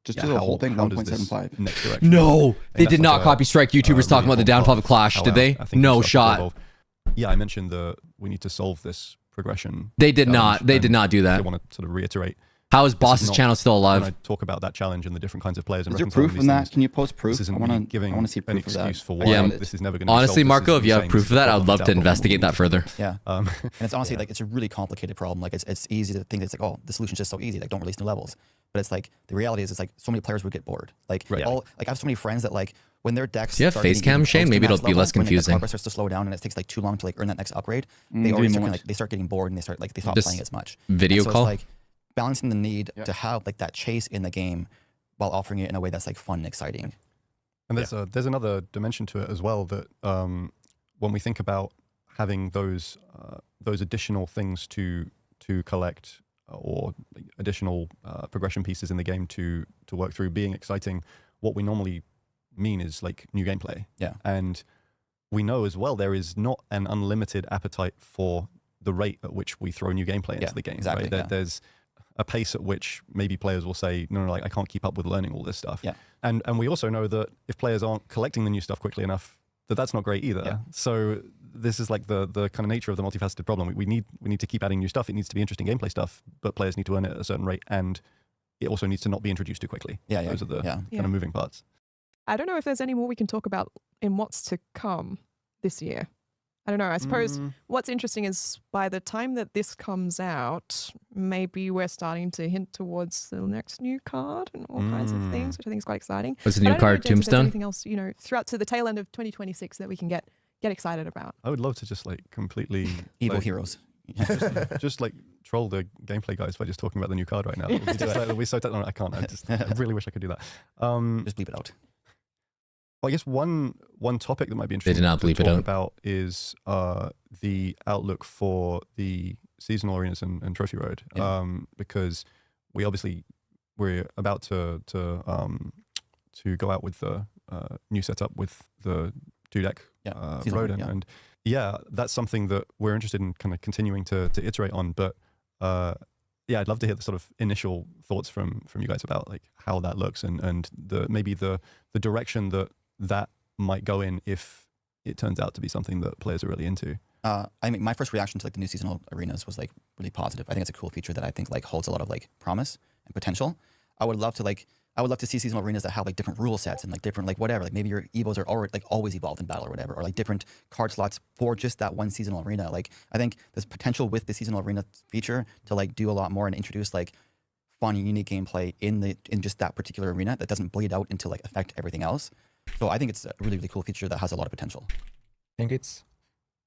just do the whole thing 1.75. Next direction. No, they did not copy strike YouTubers talking about the downfall of Clash, did they? No shot. Yeah, I mentioned we need to solve this progression. They did not. They did not do that. I want to sort of reiterate. How is Boss's channel still alive? When I talk about that challenge and the different kinds of players. Is there proof in that? Can you post proof? This I want to see proof of that. For why this is never going to honestly, be solved. Marco, if you have proof of that, I would love to investigate that further. Yeah, and it's honestly like it's a really complicated problem. Like it's easy to think it's like, oh, the solution's just so easy. Like don't release new levels. But it's like the reality is it's like so many players would get bored. Like I have so many friends that like when their decks. Do you have face cam, Shane? Maybe it'll be less confusing. When the progress starts to slow down and it takes like too long to like earn that next upgrade, they already start, they start getting bored and they start like they stop playing as much. Video call. It's like balancing the need to have like that chase in the game while offering it in a way that's like fun and exciting. And there's another dimension to it as well, that when we think about having those additional things to collect or additional progression pieces in the game to work through being exciting, what we normally mean is like new gameplay. Yeah. And we know as well there is not an unlimited appetite for the rate at which we throw new gameplay into the game. Exactly. Right? There's a pace at which maybe players will say, no, like I can't keep up with learning all this stuff. Yeah. And we also know that if players aren't collecting the new stuff quickly enough, that's not great either. Yeah. So this is like the kind of nature of the multifaceted problem. We need to keep adding new stuff. It needs to be interesting gameplay stuff, but players need to earn it at a certain rate, and it also needs to not be introduced too quickly. Yeah, Those are the kind of moving parts. I don't know if there's any more we can talk about in what's to come this year. I don't know. I suppose what's interesting is by the time that this comes out, maybe we're starting to hint towards the next new card and all kinds of things, which I think is quite exciting. What's the new card? Tombstone? Anything else, throughout to the tail end of 2026 that we can get excited about? I would love to just like completely evil heroes. just like troll the gameplay guys by just talking about the new card right now. I can't. I really wish I could do that. Just bleep it out. Well, I guess one topic that might be interesting to talk about is the outlook for the seasonal arenas and Trophy Road, because we're about to go out with the new setup with the Dudek road, and that's something that we're interested in kind of continuing to iterate on. But I'd love to hear the sort of initial thoughts from you guys about like how that looks and maybe the direction that might go in if it turns out to be something that players are really into. I mean, my first reaction to like the new seasonal arenas was like really positive. I think it's a cool feature that I think like holds a lot of like promise and potential. I would love to see seasonal arenas that have like different rule sets and like different like whatever. Like maybe your evos are already like always evolved in battle or whatever, or like different card slots for just that one seasonal arena. Like I think there's potential with the seasonal arena feature to like do a lot more and introduce like fun and unique gameplay in just that particular arena that doesn't bleed out into like affect everything else. So I think it's a really, really cool feature that has a lot of potential. I think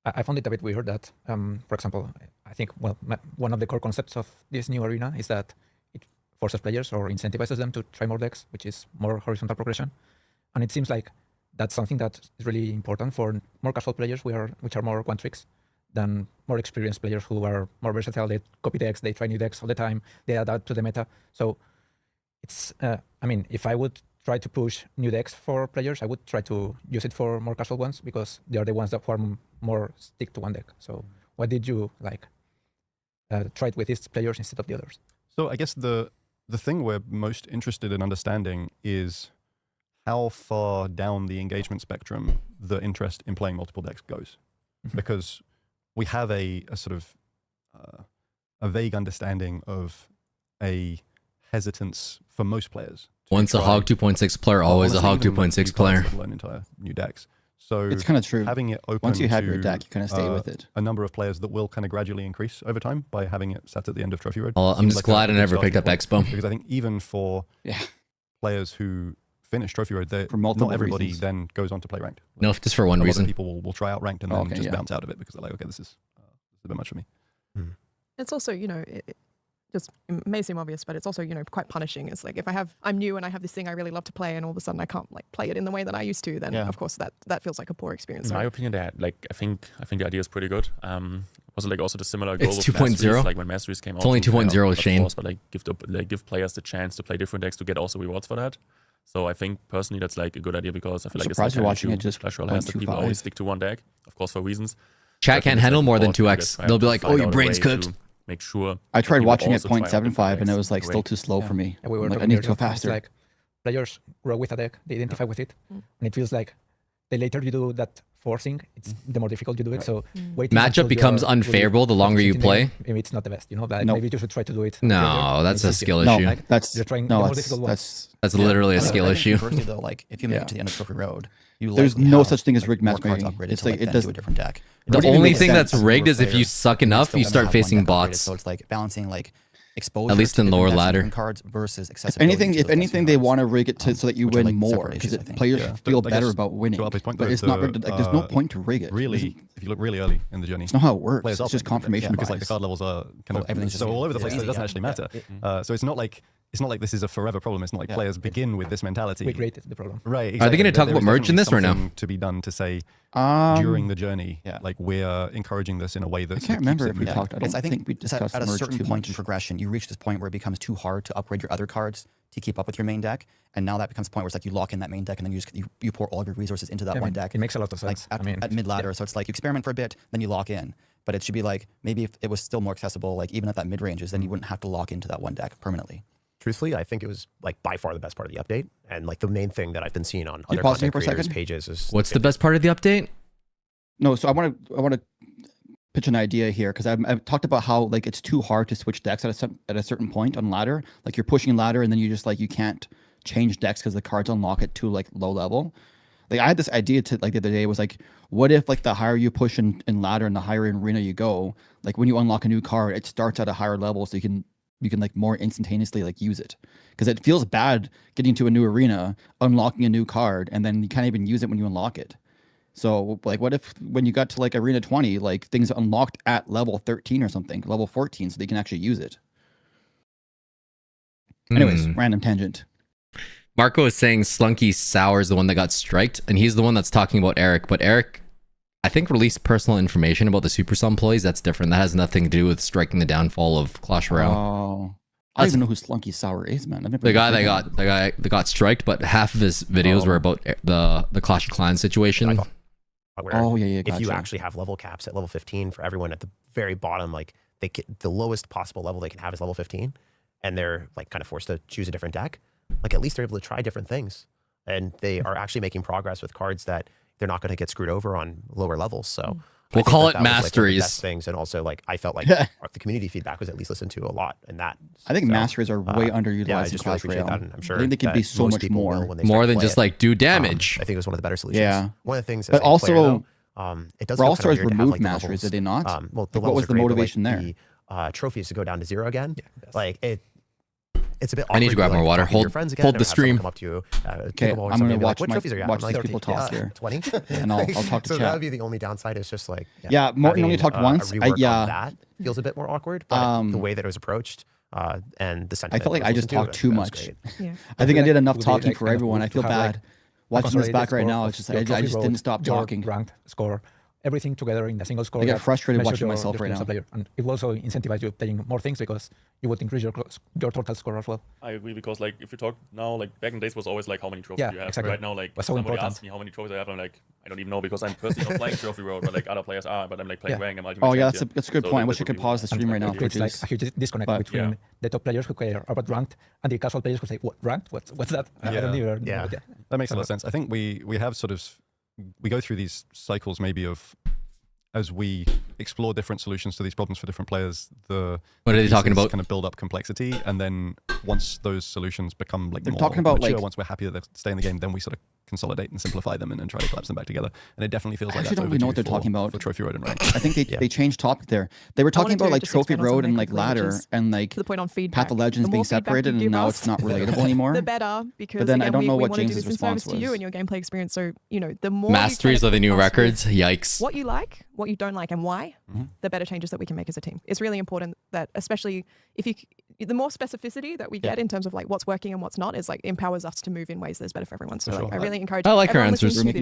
I found it a bit weird that, for example, I think one of the core concepts of this new arena is that it forces players or incentivizes them to try more decks, which is more horizontal progression. And it seems like that's something that is really important for more casual players which are more one tricks than more experienced players who are more versatile. They copy decks, they try new decks all the time, they adapt to the meta. So it's, I mean, if I would try to push new decks for players, I would try to use it for more casual ones because they are the ones that form more stick to one deck. So why did you like try it with these players instead of the others? So I guess the thing we're most interested in understanding is how far down the engagement spectrum the interest in playing multiple decks goes. Because we have a sort of a vague understanding of a hesitance for most players. Once a Hog 2.6 player, always a Hog 2.6 player. Learn entire new decks. So It's kind of true. having it open Once you have your to, deck, you kind of stay with it. a number of players that will kind of gradually increase over time by having it set at the end of Trophy Road. Well, I'm seems just like glad a I good never picked up starting point, Expo. because I think even for Yeah. players who finish Trophy Road, For multiple not everybody reasons. then goes on to play ranked. No, just for one a lot of reason. people will try out ranked and Oh, then okay, just yeah. bounce out of it because they're like, okay, this is a bit much for me. It's also, you know, it just it may seem obvious, but it's also, you know, quite punishing. It's like if I'm new and I have this thing I really love to play, and all of a sudden I can't like play it in the way that I used to, then Yeah. of course that feels like a poor experience. In my opinion, that like I think the idea is pretty good. Was it like also the similar goal It's of 2.0. Masteries, like when Masteries came out? It's only to kind of 2.0, not Shane. force, but like give players the chance to play different decks to get also rewards for that. So I think personally that's like a good idea because I feel like it's like surprised you're an watching issue it just Clash Royale has that people 0.25. always stick to one deck, of course for reasons. Chat But I can't think it's, handle like, more than important 2x. to try They'll be to like, find oh, your out a brain's way cooked. to Make sure. I tried people watching it also try out different 0.75 and it decks was like in a still way. too slow for me. Yeah, we were I'm like, I talking need to go earlier, it's faster. like players grow with a deck, they identify with it, and it feels like the later you do that forcing, it's the more difficult you do it. So waiting Matchup until you becomes are really unfavorable the longer you proficient in the play. game, maybe it's not the best, you know. Like No. maybe you should try to do it. No, earlier, that's and a it's skill easier. No, issue. Like, that's you're trying the no, more that's difficult ones. That's literally a I think- skill I think issue. Conversely, though, like if you make Yeah. it to the end of Trophy Road, you There's likely no have, such thing as like, rigged more cards matchmaking. upgraded It's to, like, it then does- do a different deck. It The doesn't even only make thing sense that's as a rigged is if player. you suck You enough, still you wanna start have one facing deck upgraded, bots. So it's like balancing like exposure At least to in different lower decks and ladder. different cards versus If accessibility. anything, to if those decks anything, and they cards. want to rig it so that you which are, win like, more separate because issues, I think. players Yeah. feel But I better guess about winning. Alpe's point, But though, it's not the, rigged. Like, there's no point to rig it. Really, if you look really early in the journey, It's not how it works. players It's are just playing confirmation because like the bias. card levels are kind of everything's just so all over the place. So it easy, doesn't yeah. actually matter. Yeah. So it's not like this is a forever problem. It's not like Yeah. players begin with this mentality. We created the problem. Right. Are they Exactly. gonna talk There about is merge in definitely this or no? something to be done to say during the journey, Yeah. like we're encouraging this in a way that I can't remember if we Yeah. talked. I don't I think we it's at discussed a merge certain too point in much. progression, you reach this point where it becomes too hard to upgrade your other cards to keep up with your main deck, and now that becomes a point where it's like you lock in that main deck and then you pour all of your resources into that Yeah, I one mean, deck. it makes a lot of Like sense. at, I mean, at mid ladder, so it's like you experiment for a bit, then you lock in. But it should be like maybe if it was still more accessible, like even at that mid ranges, then you wouldn't have to lock into that one deck permanently. Truthfully, I think it was like by far the best part of the update, and like the main thing that I've been seeing on other pause here content for a creators' second? pages is What's the best part of the update? No, so I want to pitch an idea here because I've talked about how like it's too hard to switch decks at a certain point on ladder. Like you're pushing ladder and then you just like you can't change decks because the cards unlock at too like low level. Like I had this idea to like the other day was like, what if like the higher you push in ladder and the higher in arena you go, like when you unlock a new card, it starts at a higher level so you can like more instantaneously like use it, because it feels bad getting to a new arena, unlocking a new card, and then you can't even use it when you unlock it. So like what if when you got to like arena 20, like things unlocked at level 13 or something, level 14, so they can actually use it. Anyways, random tangent. Marco is saying Slunky Sour is the one that got striked, and he's the one that's talking about Eric. But Eric, I think, released personal information about the Supercell employees. That's different. That has nothing to do with striking the downfall of Clash Royale. Oh, I don't even know who Slunky Sour is, man. I've never The guy even that heard of him. got striked, but half of his videos were about the Clash of Clans situation. where Oh yeah, if you gotcha. actually have level caps at level 15 for everyone at the very bottom, like they get the lowest possible level they can have is level 15, and they're like kind of forced to choose a different deck. Like at least they're able to try different things, and they are actually making progress with cards that they're not going to get screwed over on lower levels. So we'll call it masteries. Best things, and also like I felt like the community feedback was at least listened to a lot, and that I think masteries are way underutilized. Yeah, I just really Clash appreciate Royale. that, and I'm sure I think they could be so much more than just like do damage. I think it was one of the better solutions. Yeah, one of the things. But also, it does. Brawl Stars removed removed masteries, did they not? Well, what was the motivation there? The trophies to go down to 0 again. Like it's a bit. I need to grab more water. Hold the stream. Come up to you. Okay, I'm gonna watch what trophies are you at? watch I'm these like, people talk here, 20, and I'll talk to so chat. that would be the only downside. Is just like Morton only talked once. That feels a bit more awkward, but the way that it was approached. And the sentiment. I felt like I just talked too much. Yeah. I think I did enough would be, talking like, for kind of everyone. I cool feel to have, bad watching this back right now. It's just I just didn't stop your talking. Ranked score, everything together in a single score. I get that frustrated measures watching your myself right skills as now. a player. And it will also incentivize you playing more things because you would increase your total score as well. I agree, because like if you talk now, like back in days was always like how many trophies Yeah, you have. exactly. Right now, like Was so somebody important. asks me how many trophies I have, I'm like, I don't even know, because I'm personally not playing Trophy Road, but like other players are. But I'm like playing rank and ultimate. Oh yeah, champion. that's a good So point. I that wish I would could be pause the stream right now for It's like juice. a huge disconnect But- between the top players who care about ranked and the casual players who say, "What ranked? What's that?" I don't even know. Yeah. That makes a lot of sense. I think we have sort of we go through these cycles maybe of as we explore different solutions to these problems for different players. What are they talking about? Kind of build up complexity, and then once those solutions become like They're more talking about, mature, like- once we're happy that they stay in the game, then we sort of consolidate and simplify them and try to collapse them back together. And it definitely feels I like actually that's don't really know what overdue they're talking about. for Trophy Road and rank. I think they changed topic there. They were talking wanted about to like just Trophy expand on Road and something like quickly, Ladder which is and like To the point on feedback. Path of Legends The being more feedback separated, you and give now us, it's not relatable anymore. the better, because then I again, don't know we what want to do James's this in service response to you was. and your gameplay experience. So the more Masteries you are the new us with records. Yikes. what you like, what you don't like, and why, the better changes that we can make as a team. It's really important that, especially if the more specificity that we get in terms of like what's working and what's not, is like empowers us to move in ways that's better for everyone. So like, I really encourage I like her everyone listening answers. to We're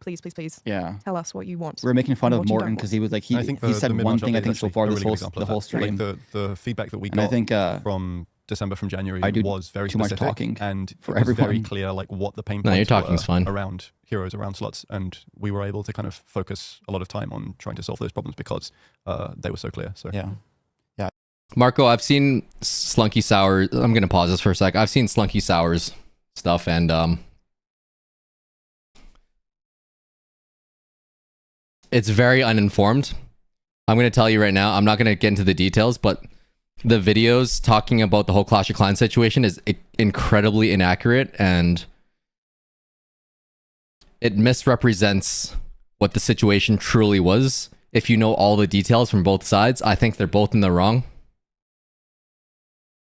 this to please Yeah. tell us what you want. We were making fun and of what you Morton don't because he was like he I think said the one mid-March thing I update think is so actually far a this really good whole example of the whole that. Like stream. the feedback that we And I got think from December, from January, I do was very too much specific, talking and for it was very everyone. clear like what the pain No, points your talking's were fine. around heroes, around slots, and we were able to kind of focus a lot of time on trying to solve those problems because they were so clear. So Yeah. Marco, I've seen Slunky Sour. I'm gonna pause this for a sec. I've seen Slunky Sour's stuff, and it's very uninformed. I'm gonna tell you right now. I'm not gonna get into the details, but the videos talking about the whole Clash of Clans situation is incredibly inaccurate, and it misrepresents what the situation truly was. If you know all the details from both sides, I think they're both in the wrong.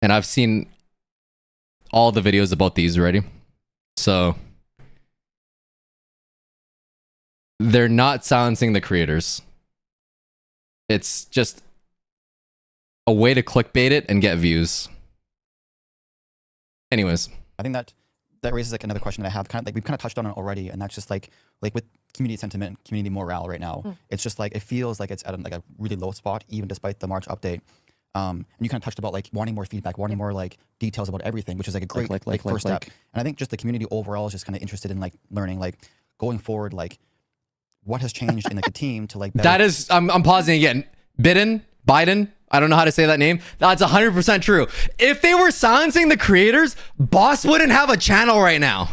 And I've seen all the videos about these already. So they're not silencing the creators. It's just a way to clickbait it and get views. Anyways. I think that raises like another question that I have. Kind of like we've kind of touched on it already, and that's just like with community sentiment, community morale right now. It's just like it feels like it's at like a really low spot, even despite the March update. And you kind of touched about like wanting more feedback, wanting more like details about everything, which is like a great first step. And I think just the community overall is just kind of interested in like learning, like going forward, like what has changed in like the team to like. That is, I'm pausing again. Biden. I don't know how to say that name. That's 100% true. If they were silencing the creators, Boss wouldn't have a channel right now.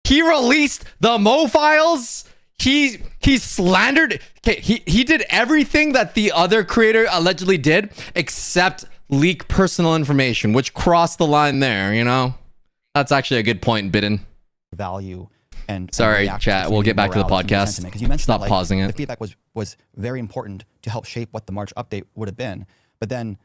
He released the Mo files. He slandered. Okay, he did everything that the other creator allegedly did, except leak personal information, which crossed the line there. You know, that's actually a good point, Bidden. Value and sorry, react chat. to We'll get back to the morale and community podcast. sentiment. 'Cause you mentioned Stop that, like, pausing it. The feedback was very important to help shape what the March update would have been, but then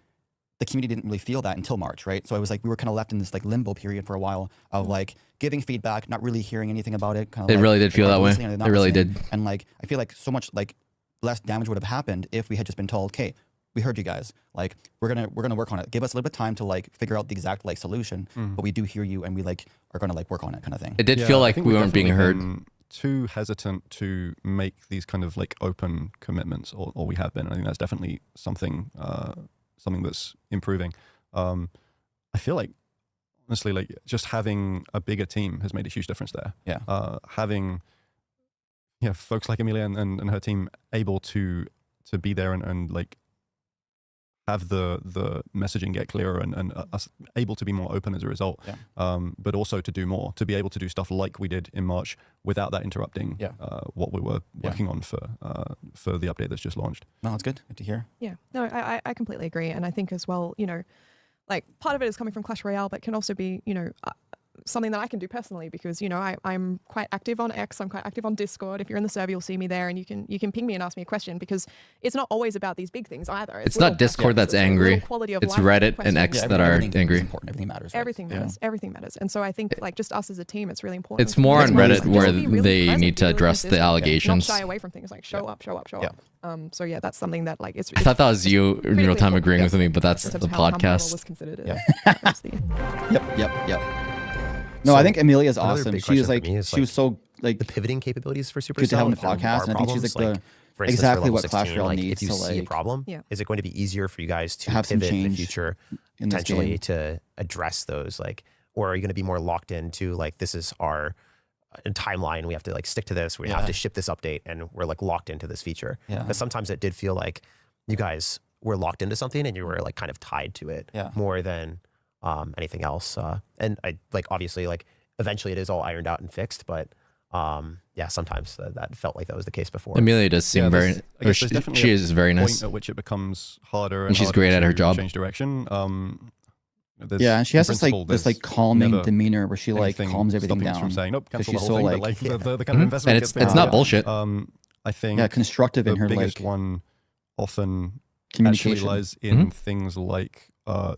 the community didn't really feel that until March, right? So it was like we were kind of left in this like limbo period for a while of like giving feedback, not really hearing anything about it. Kind of It really did feel that way. listening or not It really listening. did. And like I feel like so much like less damage would have happened if we had just been told, okay, we heard you guys. Like we're gonna work on it. Give us a little bit of time to like figure out the exact like solution, but we do hear you and we like are gonna like work on it, kind of thing. It did Yeah, feel I like think we we've weren't being definitely heard. been too hesitant to make these kind of like open commitments, or we have been. I think that's definitely something that's improving. I feel like honestly, like just having a bigger team has made a huge difference there. Yeah. Having folks like Amelia and her team able to be there and like have the messaging get clearer and us able to be more open as a result. But also to do more, to be able to do stuff like we did in March without that interrupting what we were working on for the update that's just launched. No, it's good. Good to hear. Yeah, no, I completely agree. And I think as well, you know, like part of it is coming from Clash Royale, but can also be, you know, something that I can do personally because, you know, I'm quite active on X. I'm quite active on Discord. If you're in the server, you'll see me there and you can ping me and ask me a question because it's not always about these big things either. It's not Discord that's angry. It's Reddit and X that are angry. Important. Everything matters. Right? Everything matters. Everything matters. And so I think like just us as a team, it's really important. It's more on Reddit where they need to address the allegations. Not shy away from things like show up. So yeah, that's something that like it's. I thought that was you in real time agreeing with me, but that's the podcast. Was considered Yep. No, I think Amelia's another awesome. big She was question like, for me is, she was so like the pivoting capabilities for Supercell. good to have on the if there are podcast, and I think she's like the for instance, exactly for level what Clash 16, Royale like, needs if you to see a like problem, is it going to be easier for you guys to have some pivot in the change future in this potentially game. to address those, like, or are you going to be more locked into like this is our timeline, we have to like stick to this, we have to ship this update, and we're like locked into this feature? Because sometimes it did feel like you guys were locked into something and you were like kind of tied to it more than anything else. And I like obviously like eventually it is all ironed out and fixed, but sometimes that felt like that was the case before. Amelia does seem very, she is very nice. Point at which it becomes harder and she's great at her job. Change direction. And she has this like calming demeanor where she like anything calms everything stopping us down. from saying, nope, cancel the she's whole so thing, like, but like the kind of investment and it's not bullshit. I think constructive in her biggest like one often actually communication. lies in things like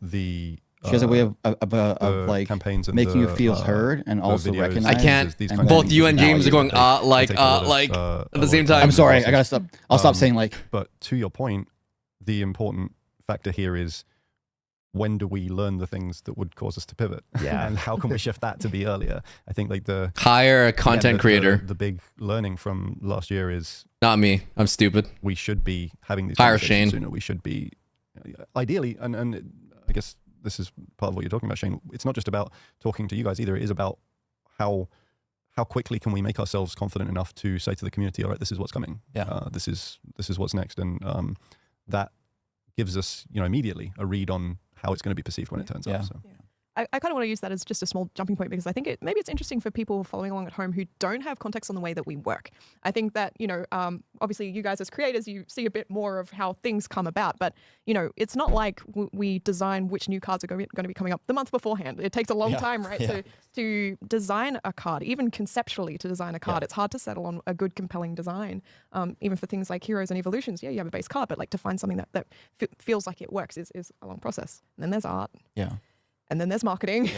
the She has a way of like campaigns and making you feel heard and also videos. recognize. I can't. These kind of Both things you that and they James are value, going they take a lot of, at the same time. I'm sorry, I gotta stop. I'll stop saying like. But to your point, the important factor here is, when do we learn the things that would cause us to pivot? And how can we shift that to be earlier? I think like hire a content creator. The big learning from last year is not me. I'm stupid. We should be having these hire conversations Shane sooner. We should be ideally, and I guess this is part of what you're talking about, Shane. It's not just about talking to you guys either. It is about how quickly can we make ourselves confident enough to say to the community, all right, this is what's coming. This is what's next, and that gives us immediately a read on how it's going to be perceived when it turns up. So. I kind of want to use that as just a small jumping point because I think maybe it's interesting for people following along at home who don't have context on the way that we work. I think that, obviously you guys as creators, you see a bit more of how things come about, but, it's not like we design which new cards are going to be coming up the month beforehand. It takes a long time, right, to design a card, even conceptually to design a card. It's hard to settle on a good, compelling design, even for things like heroes and evolutions. Yeah, you have a base card, but like to find something that feels like it works is a long process. And then there's art. And then there's marketing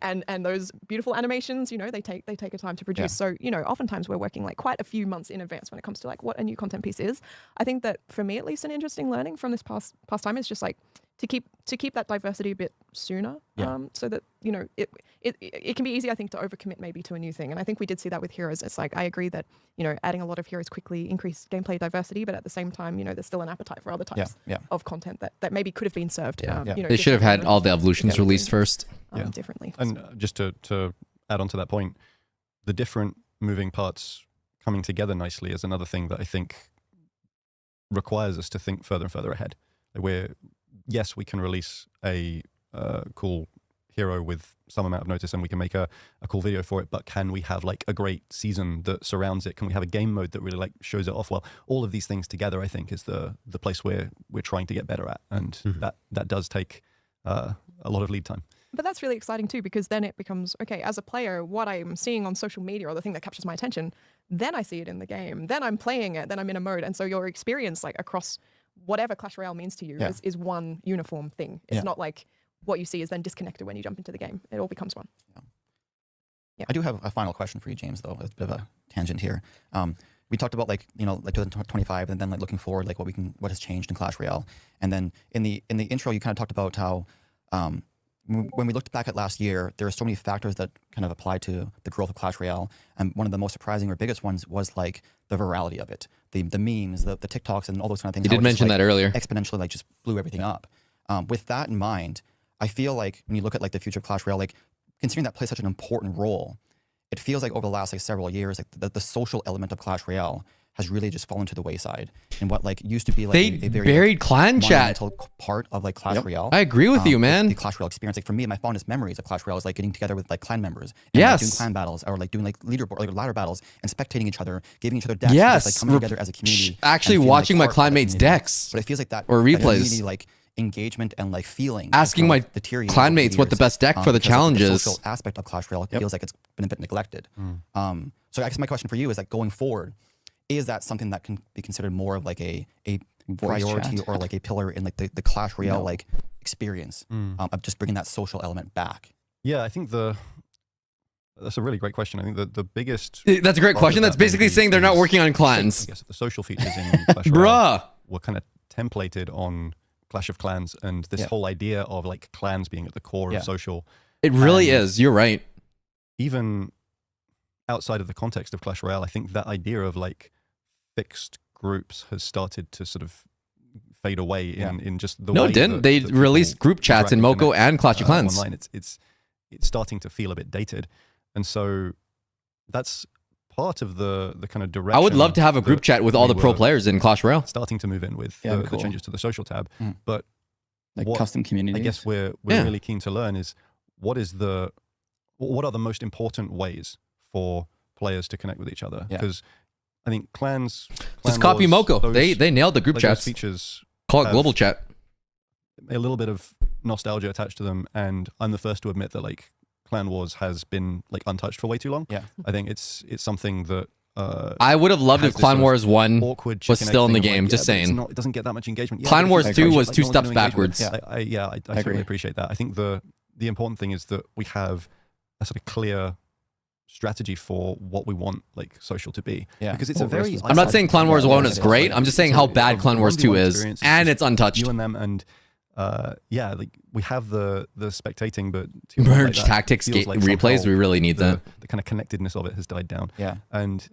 and those beautiful animations, they take a time to produce. So, oftentimes we're working like quite a few months in advance when it comes to like what a new content piece is. I think that for me, at least, an interesting learning from this past time is just like to keep that diversity a bit sooner. So that, it can be easy, I think, to overcommit maybe to a new thing. And I think we did see that with heroes. It's like, I agree that, adding a lot of heroes quickly increased gameplay diversity, but at the same time, there's still an appetite for other types of content that maybe could have been served. They should have had all the evolutions released first. Differently. And just to add on to that point, the different moving parts coming together nicely is another thing that I think requires us to think further and further ahead. Yes, we can release a cool hero with some amount of notice and we can make a cool video for it, but can we have like a great season that surrounds it? Can we have a game mode that really like shows it off well? All of these things together, I think, is the place where we're trying to get better at, and that does take a lot of lead time. But that's really exciting too, because then it becomes, okay, as a player, what I'm seeing on social media or the thing that captures my attention, then I see it in the game, then I'm playing it, then I'm in a mode. And so your experience like across whatever Clash Royale means to you is one uniform thing. It's not like what you see is then disconnected when you jump into the game. It all becomes one. I do have a final question for you, James, though. It's a bit of a tangent here. We talked about like 2025 and then like looking forward, like what has changed in Clash Royale. And then in the intro, you kind of talked about how when we looked back at last year, there are so many factors that kind of apply to the growth of Clash Royale. And one of the most surprising or biggest ones was like the virality of it, the memes, the TikToks and all those kind of things. You did mention that earlier. Exponentially, like just blew everything up. With that in mind, I feel like when you look at like the future of Clash Royale, like considering that plays such an important role, it feels like over the last like several years, like the social element of Clash Royale has really just fallen to the wayside. And what like used to be like They a very buried clan chat. monumental part of like Clash Royale. I agree with you, man. The Clash Royale experience. Like for me, my fondest memories of Clash Royale is like getting together with like clan members. And, Yes. like, doing clan battles or like doing like leaderboard, like ladder battles and spectating each other, giving each other decks. Yes. And just, like coming together as a community. Actually and feeling, watching my part of that clanmates' community. decks But it feels like that or that replays. community, like engagement and like feeling. Asking my the tier clanmates what the best deck for the because, challenge like, the is. social aspect of Clash Royale feels like it's been a bit neglected. So I guess my question for you is like going forward, is that something that can be considered more of like a Voice priority chat. or like a pillar in like the Clash Royale like experience of just bringing that social element back? Yeah, I think that's a really great question. I think the biggest That's a great part of question. that That's basically maybe saying they're not is- working on I clans. guess the social features in Clash Royale Bruh. were kind of templated on Clash of Clans and this whole idea of like clans being at the core of social. It really And- is. You're right. Even outside of the context of Clash Royale, I think that idea of like fixed groups has started to sort of fade away in just the No, way it didn't. that- They that people released group chats in interact Moko connect, and Clash of Clans. Online, it's starting to feel a bit dated, and so that's part of the kind of direction. I would love to have a group that chat with all we the pro were players in Clash Royale. starting to move in with Yeah, the cool. changes to the social tab. But Like what custom communities. I guess we're Yeah. really keen to learn is what are the most important ways for players to connect with each other? Yeah. Because I think clans Just copy wars, Moko. those- They nailed the group like those chats. features Call it have global chat. a little bit of nostalgia attached to them, and I'm the first to admit that like Clan Wars has been like untouched for way too long. Yeah. I think it's something that I would have loved has if this Clan sort of Wars 1 awkward was chicken egg still in the thing of, game. like, Just yeah, but it's saying. not- it doesn't get that much engagement. Clan but Wars it's 2 engagement, was like, two no one's gonna steps engage with it. backwards. I totally agree. appreciate that. I think the important thing is that we have a sort of clear strategy for what we want like social to be. Yeah. Because it's a Well, very versus- I'm not saying Clan Wars 1 is yeah, great. yeah. I'm just saying It's how a- bad a Clan Wars 2 1v1 is. experience. It's And just it's untouched. you and them, and like we have the spectating, but to your point, Merge like, that tactics feels like replays. somehow We really need that. the kind of connectedness of it has died down. Yeah. And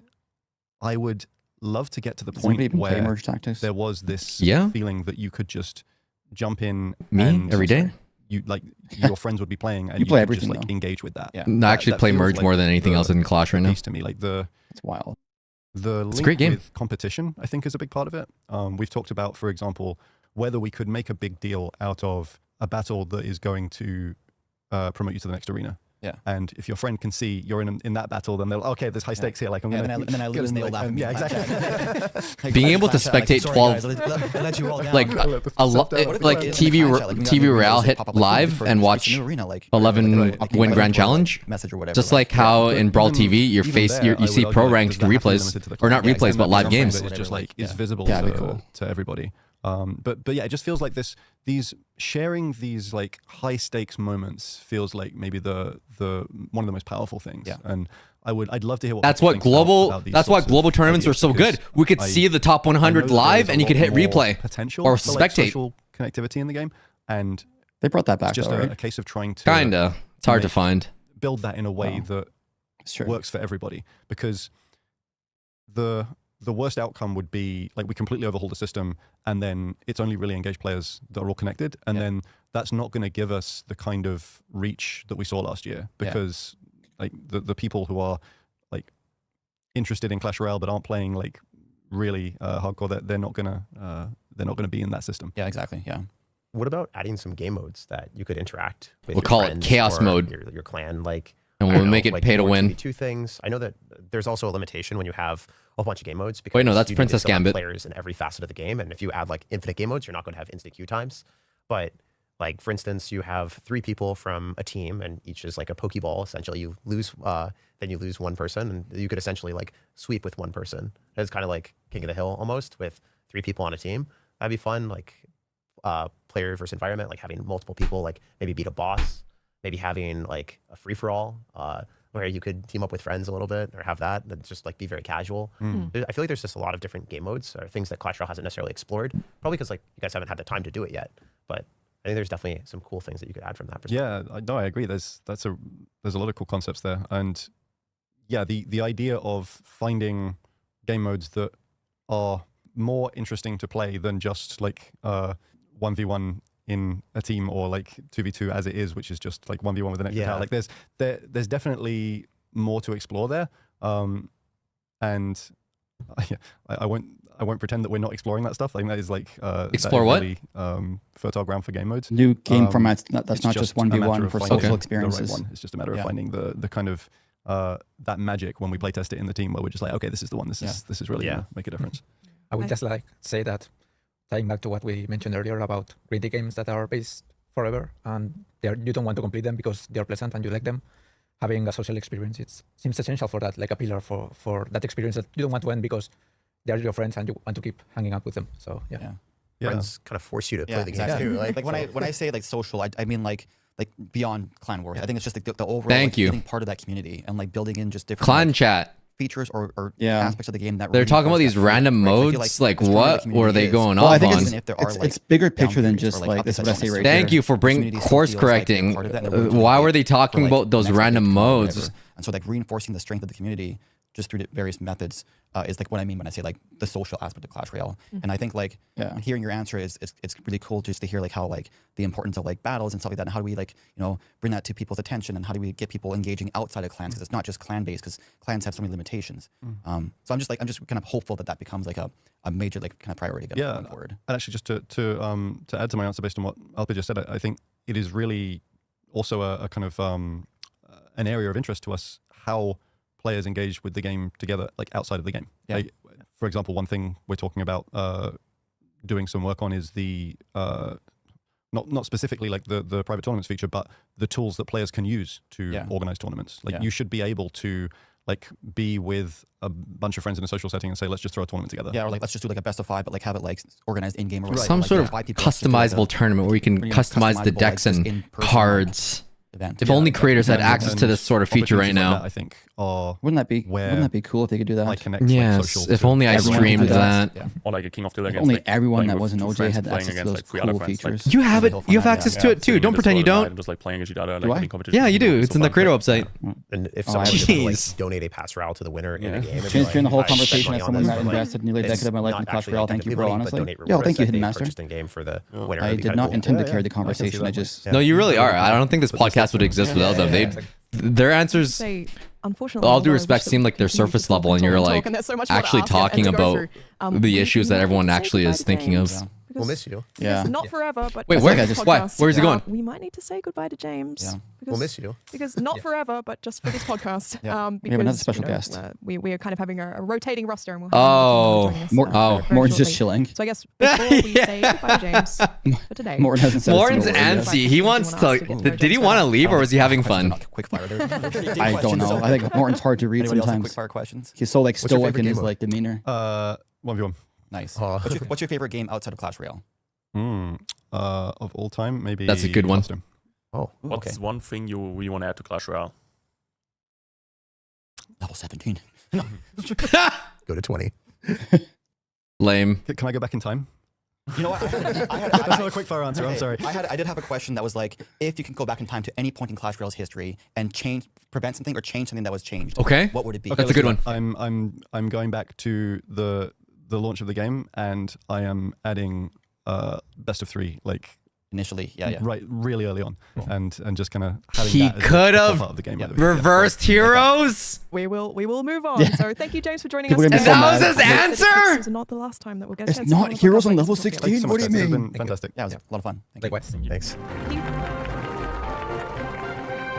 I would love to get to the Does anybody point even play where merge tactics? there was this Yeah. feeling that you could just jump in Me and every day. you like your friends would be playing and You you, play could just everything, like though. engage with that. Yeah. I actually that play feels Merge like more than anything the- else in Clash right now. piece to me, like the It's wild. link a great game. with competition, I think, is a big part of it. We've talked about, for example, whether we could make a big deal out of a battle that is going to promote you to the next arena. Yeah. And if your friend can see you're in that battle, then they'll okay, there's high stakes here. Like I'm Yeah, gonna and then I lose and they all laugh at me. Yeah, exactly. Being able to spectate 12 let you all down. like What if like it's TV like, TV Royale hit live and watch new arena, like 11 like, win like, Grand like, Challenge. message or whatever. Just like how but in Brawl even- TV, your even face, there, I you would see argue pro that ranked that has to be replays, limited to the or not content. replays, but live games. It's just like is Yeah. visible Yeah, to, that'd be cool. to everybody. But yeah, it just feels like these sharing these like high stakes moments feels like maybe the one of the most powerful things. Yeah. And I'd love to hear what That's people what think global. about these That's why sorts of global tournaments are ideas, so good. because We could I- see the top I know 100 that there live, is a and you could lot hit more replay potential or for, like, spectate. social connectivity in the game, and They brought that back, it's just though, a right? case of trying to Kinda. It's hard to make- find. build that in a way Wow. that It's true. works for everybody, because the worst outcome would be like we completely overhaul the system and then it's only really engaged players that are all connected, and then that's not going to give us the kind of reach that we saw last year, because like the people who are like interested in Clash Royale but aren't playing like really hardcore, they're not gonna be in that system. Yeah, exactly. Yeah. What about adding some game modes that you could interact with? We'll your call it friends chaos or mode. Your clan, like, And I we'll don't make know, it like pay to more win. 2v2 things. I know that there's also a limitation when you have a bunch of game modes. Because Wait, no, that's you need to Princess still have Gambit. Players in every facet of the game, and if you add like infinite game modes, you're not going to have instant queue times. But like for instance, you have 3 people from a team, and each is like a Pokeball. Essentially, you lose, then you lose one person, and you could essentially like sweep with one person. It's kind of like King of the Hill almost, with 3 people on a team. That'd be fun. Like player versus environment, like having multiple people, like maybe beat a boss, maybe having like a free for all. Where you could team up with friends a little bit, or have that just like be very casual. I feel like there's just a lot of different game modes or things that Clash Royale hasn't necessarily explored, probably because like you guys haven't had the time to do it yet. But I think there's definitely some cool things that you could add from that perspective. Yeah, I agree. There's a lot of cool concepts there, and yeah, the idea of finding game modes that are more interesting to play than just like 1v1 in a team, or like 2v2 as it is, which is just like 1v1 with an extra tower. Like there's definitely more to explore there, and I won't pretend that we're not exploring that stuff. I think that is like Explore that what? is really, fertile ground for game modes. New game formats. That's It's not just a matter 1v1 of for finding social the experiences. right one. It's just a matter of Yeah. finding the kind of that magic when we play test it in the team, where we're just like, okay, this is the one. This is really gonna make a difference. I would just like say that, tying back to what we mentioned earlier about greedy games that are based forever and you don't want to complete them because they're pleasant and you like them. Having a social experience, it seems essential for that, like a pillar for that experience that you don't want to end because they're your friends and you want to keep hanging out with them. So yeah. Friends kind of force you to play the games exactly. too. Like when I say like social, I mean like beyond clan wars. I think it's just like the overall Thank you. feeling part of that community and like building in just different Clan like, chat. features or aspects of the game that They're talking about reinforce these that random feeling, right? So I feel modes. Like the stronger the what community were they is, going Well, I off think on? even if there are, it's bigger down picture than periods or, just like this. What I say right Thank there. you for bringing community still course feels like they're correcting. part of that and they're willing to Why engage were they for, talking like, about those next random update or whatever. modes? And so like reinforcing the strength of the community just through the various methods is like what I mean when I say like the social aspect of Clash Royale. And I think like hearing your answer is it's really cool just to hear like how like the importance of like battles and stuff like that and how do we like bring that to people's attention and how do we get people engaging outside of clans because it's not just clan based because clans have so many limitations. So I'm just kind of hopeful that becomes like a major like kind of priority going forward. And actually, just to add to my answer based on what Alpe just said, I think it is really also a kind of an area of interest to us how players engage with the game together, like outside of the game. Yeah. Like, for example, one thing we're talking about doing some work on is the not specifically like the private tournaments feature, but the tools that players can use to organize tournaments. Like you should be able to like be with a bunch of friends in a social setting and say, let's just throw a tournament together. Yeah, or like let's just do like a best of 5, but like have it like organized in game or Some like, sort of 5 people just do, customizable like, tournament where we can customize the customizable, decks like, just and in-person cards. event. If only creators had And- access to and this sort of feature right opportunities like now. that, I think are Wouldn't that be where cool if they could do that? I connect like, Yes, social if to only I everyone streamed could do that. Yeah. Or like a King of Deal If against only like, everyone playing that with wasn't 2 OJ friends had playing access to against, those like 3 other cool friends, like, features. You have it. Hill You have format, access yeah. to it too. Don't pretend you don't. Just like playing against each other, Do like I? having competition. Yeah, you do. It's in the creator website. And if Oh, someone I was able to like Jeez. donate a pass route to the winner in a game, it'd be Change during the whole I spent conversation money as on someone this, that but, like, invested nearly a it's decade of my life in not Clash actually, Royale. like, Thank you, actively bro. winning, but Honestly, donate yo, rewards thank you, that Hidden they Master. purchased in game for the winner. I That'd be did kinda not cool. intend to Yeah, carry the I can see conversation. that I point. just No, you really are. I don't think this podcast would exist without them. Yeah. Their answers, Say, unfortunately, with all although due I respect, wish that seem we like they're could continue to surface talk level, and talk you're talk, like and there's so much more to actually ask and talking to go about through. the We issues that might everyone need to say actually goodbye is to thinking of. James, We'll because- miss you. Yeah. because not forever, but Wait, just where? for this Just why? podcast, Where's he going? We might need to say goodbye to James. Yeah. Because, We'll miss you. because not forever, but just for this podcast. Yeah. Because, We have another special guest. We are kind of having a rotating roster, and we'll have Oh. joining us, very Morton's just shortly. chilling. So I guess before we say goodbye to James for today, Morton hasn't said a Morton's single word yet. antsy. He wants to. Did he want to leave or was he having fun? Quick fire there. I don't know. I think Morton's hard to read Anybody else have quick sometimes. fire questions? He's so like What's your stoic favorite in his game like demeanor. 1v1. Nice. Oh. What's your favorite game outside of Clash Royale? Of all time, maybe That's a good one. Hearthstone. Oh, What's Okay. one thing you want to add to Clash Royale? Level 17. go to 20. Lame. Can I go back in time? You know what? That's not a quick fire answer. I'm sorry. I did have a question that was like, if you can go back in time to any point in Clash Royale's history and prevent something or change something that was changed, Okay. what would it be? That's a good one. I'm going back to the launch of the game, and I am adding best of 3, like Initially, yeah. right really early on, and just kind of having He that as a could core have part of the game. reversed heroes. we will move on. So thank you, James, for joining People us. are gonna be today. so That was mad. his answer? This is not the last time that we'll get a It's chance to not come on heroes the on podcast level and talk about 16. games. What do you It's mean? been fantastic. Yeah, it was a lot of fun. Thank you. Likewise. Thanks.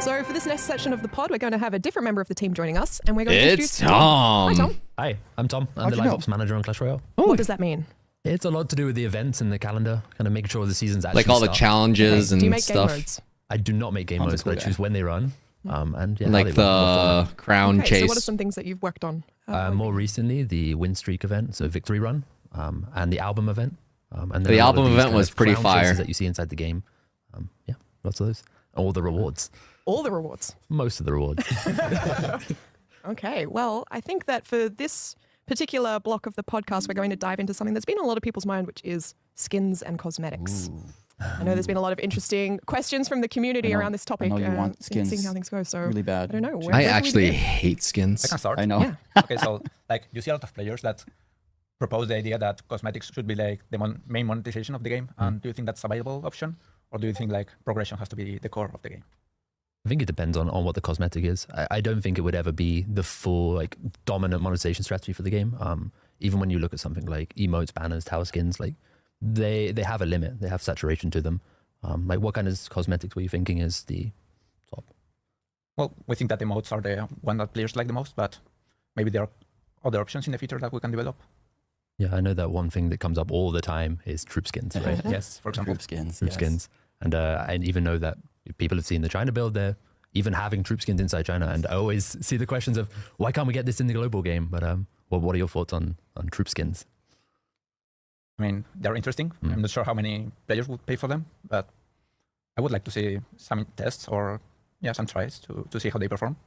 So for this next section of the pod, we're going to have a different member of the team joining us, and we're going to It's introduce Hi, Tom. Tom. Hi, I'm Tom. I'm How'd the you live know? ops manager on Clash Royale. What does that mean? It's a lot to do with the events and the calendar, kind of making sure the season's actually Like all the start. challenges Do you and make stuff. game modes? I do not make game Tom's a modes, cool but I guy. choose when they run. And yeah, how Like they run. the crown Okay, chase. so what are some things that you've worked on? More recently, the win streak event, so victory run, and the album event. And then The a lot album of these event kind was of pretty crown fire. chases that you see inside the game. Yeah, lots of those. All the rewards. All the rewards. Most of the rewards. Okay, well, I think that for this particular block of the podcast, we're going to dive into something that's been on a lot of people's mind, which is skins and cosmetics. I know there's been a lot of interesting questions from the community I know- around this topic. I know you want seeing skins how things go. So really bad. I don't know. I actually hate I skins. can start. I know. Yeah. Okay, so like you see a lot of players that propose the idea that cosmetics should be like the main monetization of the game. And do you think that's a viable option, or do you think like progression has to be the core of the game? I think it depends on what the cosmetic is. I don't think it would ever be the full like dominant monetization strategy for the game. Even when you look at something like emotes, banners, tower skins, like they have a limit. They have saturation to them. Like what kind of cosmetics were you thinking is the top? Well, we think that emotes are the one that players like the most, but maybe there are other options in the future that we can develop. Yeah, I know that one thing that comes up all the time is troop skins, right? Yes, for example. Troop skins. Troop skins. And I even know that people have seen the China build there, even having troop skins inside China. And I always see the questions of, why can't we get this in the global game? But what are your thoughts on troop skins? I mean, they're interesting. I'm not sure how many players would pay for them, but I would like to see some tests or some tries to see how they perform.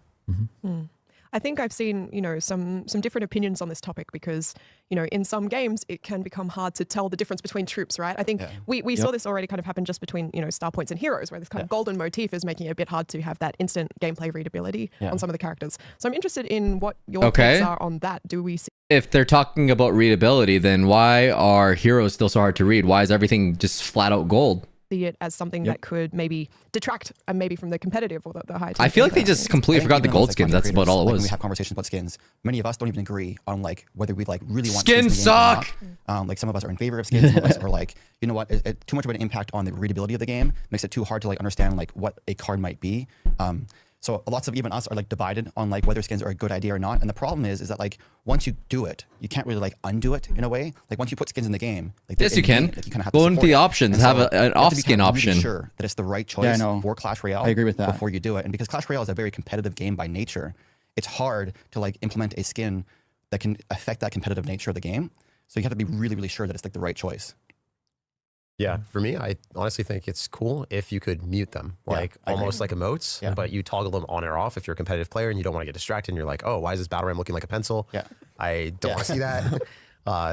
I think I've seen, some different opinions on this topic because, in some games it can become hard to tell the difference between troops, right? I think we saw this already kind of happen just between, star points and heroes, where this kind of golden motif is making it a bit hard to have that instant gameplay readability on some of the characters. So I'm interested in what your takes are on that. Do we see? If they're talking about readability, then why are heroes still so hard to read? Why is everything just flat out gold? See it as something that could maybe detract maybe from the competitive or the high. I feel like they just completely forgot the gold skins. That's about all it was. When we have conversations about skins, many of us don't even agree on like whether we like really want skins suck. Like some of us are in favor of skins, some of us are like, you know what, too much of an impact on the readability of the game makes it too hard to like understand like what a card might be. So lots of even us are like divided on like whether skins are a good idea or not. And the problem is that like once you do it, you can't really like undo it in a way. Like once you put skins in the game, like yes, you can. Like, you kind of have go to into the options, have an off skin option. Really sure that it's the right choice for Clash Royale. I agree with that. Before you do it, and because Clash Royale is a very competitive game by nature, it's hard to like implement a skin that can affect that competitive nature of the game. So you have to be really, really sure that it's like the right choice. Yeah, for me, I honestly think it's cool if you could mute them, like almost like emotes, but you toggle them on or off if you're a competitive player and you don't want to get distracted and you're like, oh, why is this battle ram looking like a pencil? Yeah. I don't want to see that.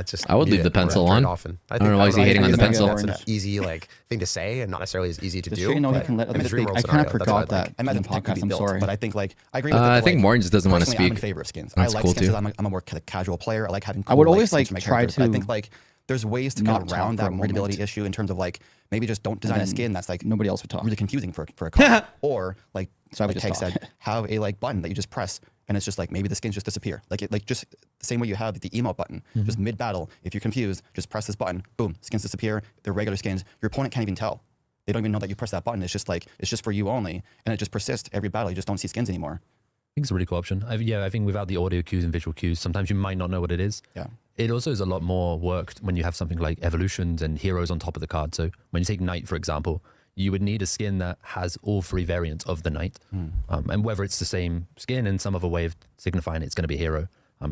Just I would leave the pencil on. Often. I don't know why he's hating on the pencil. That's an easy like thing to say and not necessarily as easy to do. You know, he can let other speak. I kind of forgot that. I imagine the podcast. I'm sorry, but I think like I agree with I think Morton just doesn't want to speak. I'm in favor of skins. That's I like cool skins. too. I'm a more casual player. I like having. I would always like try to. I think like there's ways to kind of round that readability issue in terms of like maybe just don't design a skin that's like nobody else would talk. Really confusing for a card, or like Tag said, have a like button that you just press and it's just like maybe the skins just disappear. Like just the same way you have the emote button, just mid battle. If you're confused, just press this button. Boom, skins disappear. They're regular skins. Your opponent can't even tell. They don't even know that you press that button. It's just like it's just for you only, and it just persists every battle. You just don't see skins anymore. I think it's a really cool option. I think without the audio cues and visual cues, sometimes you might not know what it is. Yeah. It also is a lot more worked when you have something like evolutions and heroes on top of the card. So when you take Knight, for example, you would need a skin that has all three variants of the Knight. And whether it's the same skin and some other way of signifying it's going to be a hero,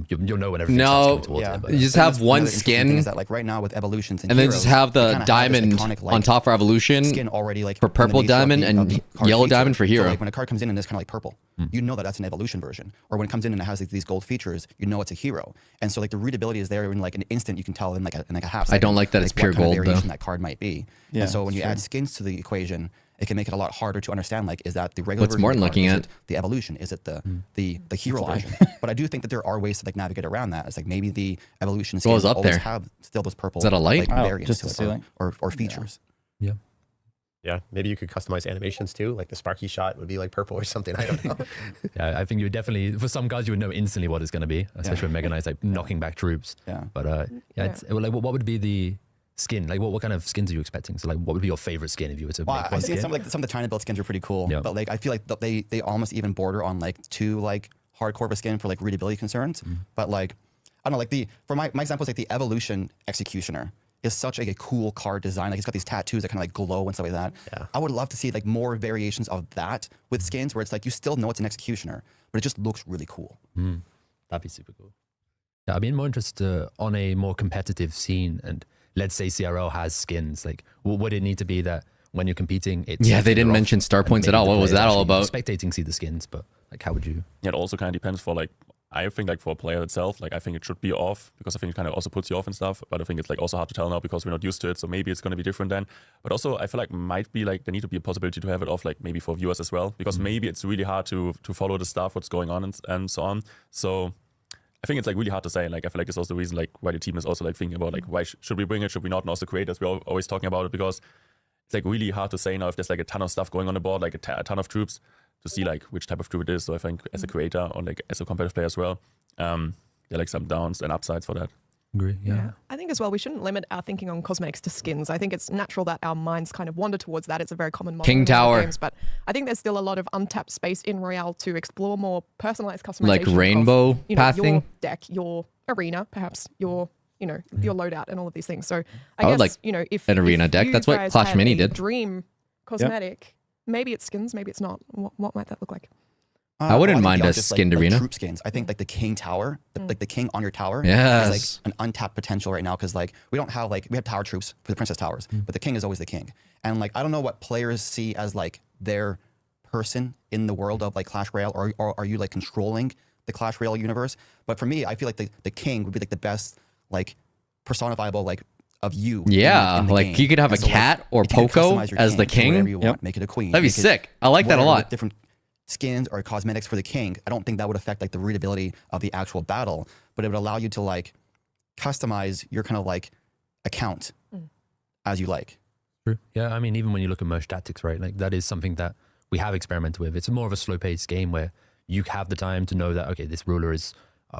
you'll know when everything starts going towards it. You just have one skin. Is that like right now with evolutions and then just have the diamond on top for evolution, skin already like for purple diamond and yellow diamond for hero. So like when a card comes in and it's kind of like purple, you know that that's an evolution version. Or when it comes in and it has like these gold features, you know it's a hero. And so like the readability is there in like an instant. You can tell in like a half second. I don't like that it's pure what kind gold of variation though. That card might be. Yeah, and so when you add skins to the equation, it can make it a lot harder to understand. Like, is that the regular version? Morton looking at? Is it the evolution? Is it the hero version? But I do think that there are ways to like navigate around that. It's like maybe the evolution skins up always there. have still those purple. Is that a light? Like, variants just to it, or features. Yeah. Yeah, maybe you could customize animations too. Like the Sparky shot would be like purple or something. I don't know. Yeah, I think you would definitely, for some guys, you would know instantly what it's going to be, especially when Mega Knight's like knocking back troops. Yeah. But like, what would be the skin? Like, what kind of skins are you expecting? So, like, what would be your favorite skin if you were to make one I see skin? some of the China build skins are pretty cool, but like I feel like they almost even border on like too like hardcore of a skin for like readability concerns. But like I don't know, like for my example is like the evolution executioner is such a cool card design. Like it's got these tattoos that kind of like glow and stuff like that. Yeah. I would love to see like more variations of that with skins where it's like you still know it's an executioner, but it just looks really cool. That'd be super cool. Yeah, I'd be more interested on a more competitive scene, and let's say CRL has skins. Like, would it need to be that when you're competing, it's they didn't mention star points at all. What was that all about? Spectating see the skins, but like, how would you? Yeah, it also kind of depends for like. I think like for a player itself, like I think it should be off because I think it kind of also puts you off and stuff. But I think it's like also hard to tell now because we're not used to it. So maybe it's going to be different then. But also I feel like might be like there need to be a possibility to have it off like maybe for viewers as well because maybe it's really hard to follow the stuff, what's going on and so on. So I think it's like really hard to say. And like I feel like it's also the reason like why the team is also like thinking about like why should we bring it, should we not? And also creators, we're always talking about it because it's like really hard to say now if there's like a ton of stuff going on the board, like a ton of troops. to see like which type of troop it is. So I think as a creator or like as a competitive player as well, there are like some downs and upsides for that. Agree. Yeah. I think as well, we shouldn't limit our thinking on cosmetics to skins. I think it's natural that our minds kind of wander towards that. It's a very common model King in video Tower. games, but I think there's still a lot of untapped space in Royale to explore more personalized customization. Like of, rainbow your pathing. deck, your arena, perhaps your your loadout and all of these things. So I I would guess like if an arena if deck. you That's what guys Clash had Mini a did. Dream cosmetic. Maybe it's skins, maybe it's not. What might that look like? I wouldn't think mind beyond a just, skinned like arena. troop skins. I think like the King Tower, like the King on your tower, Yes. is like an untapped potential right now because like we don't have we have tower troops for the Princess Towers, but the King is always the King. And like I don't know what players see as like their person in the world of like Clash Royale, or are you like controlling the Clash Royale universe? But for me, I feel like the King would be like the best like personifiable like of you. Yeah, in the like game. you could have And a so, like, cat or if you could Poco customize your as the to whatever king. you want, make it a queen. That'd be make it sick. I like that a whatever lot. with different skins or cosmetics for the King. I don't think that would affect like the readability of the actual battle, but it would allow you to like customize your kind of like account as you like. True. Yeah, I mean, even when you look at merge tactics, right? Like that is something that we have experimented with. It's more of a slow-paced game where you have the time to know that okay, this ruler is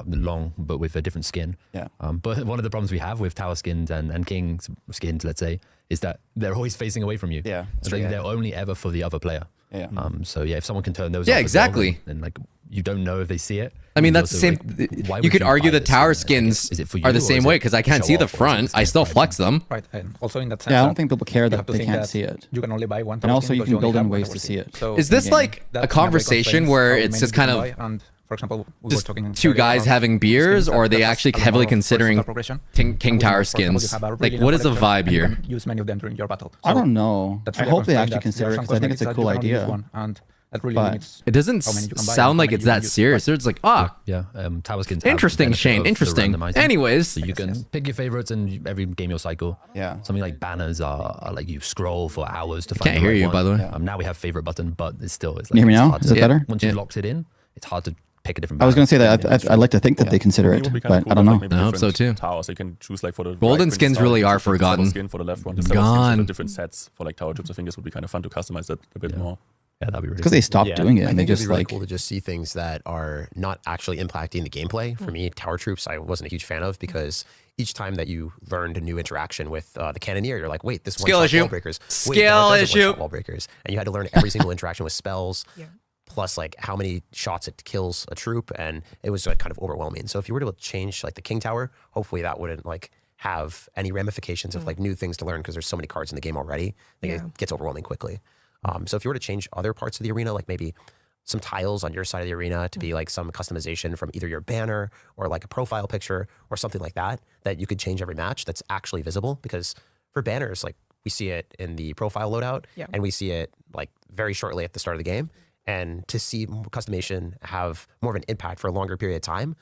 long, but with a different skin. Yeah. But one of the problems we have with tower skins and king skins, let's say, is that they're always facing away from you. Yeah. So they're only ever for the other player. Yeah. So yeah, if someone can turn those Yeah, off as well, exactly. then like you don't know if they see it. I mean, And that's the also, same. like, why You would could argue buy the this tower skin? Like, skins is it for you are the or same is way it because I can't show see the off or is it front. I still pride? flex them. Right, and also in that sense, Yeah, I don't think people care you that have to they think can't that see it. you can only buy one. And tower also skin you because can only build have in one ways tower to skin. see it. So Is this in-game. like that a conversation constrains where how it's many just you kind can of buy, and for example, we just were talking two earlier guys about having beers, skins or are that they has actually a lot heavily of considering horizontal progression. King And Tower for example, you skins? have a Like, regional what is the collector, vibe and you here? can use many of them during your battle. I So don't know. that's I really a hope they constraint actually that consider there it are because I think it's a some cool cosmetics that you can only use idea. one, and that really But limits It doesn't how many you can buy and sound how like many it's you can that use. serious. It's like, ah, Yeah, tower skins. have the interesting, benefit Shane. of the Interesting. randomizing. Anyways, So you can pick your favorites, and every game you'll cycle. Yeah. Something like banners are like you scroll for hours to find. can't the hear right you, one. by the way. Yeah. Now we have favorite button, but it's still it's Can you hear me it's now? hard Is to- it better? Once you've locked it in, it's hard to pick a different. I was banner. going to say that I'd like to think that they consider It it, would be kind of but cool I don't to know. have, like, maybe I hope so, different too. Towers, so you can choose like for the Golden right skins style, really you are choose the tower forgotten. Skin for the left one, the silver skins for Gone. the different sets for like tower troops. I think this would be kind of fun to customize that a bit more. Yeah, that'd be really Because they stopped doing it I and they think it'd just be really like cool to just see things that are not actually impacting the gameplay. For me, tower troops, I wasn't a huge fan of because each time that you learned a new interaction with the cannoneer, you're like, wait, this Skill one issue. wall breakers. Wait, Skill no, it doesn't issue. one-shot wall breakers, and you had to learn every single interaction with spells. Yeah. Plus, like how many shots it kills a troop, and it was like kind of overwhelming. So if you were to change like the King Tower, hopefully that wouldn't like have any ramifications of like new things to learn because there's so many cards in the game already. Like, Yeah. it gets overwhelming quickly. So if you were to change other parts of the arena, like maybe some tiles on your side of the arena to be like some customization from either your banner or like a profile picture or something like that, that you could change every match that's actually visible. Because for banners, like we see it in the profile loadout Yeah. and we see it like very shortly at the start of the game. And to see customization have more of an impact for a longer period of time,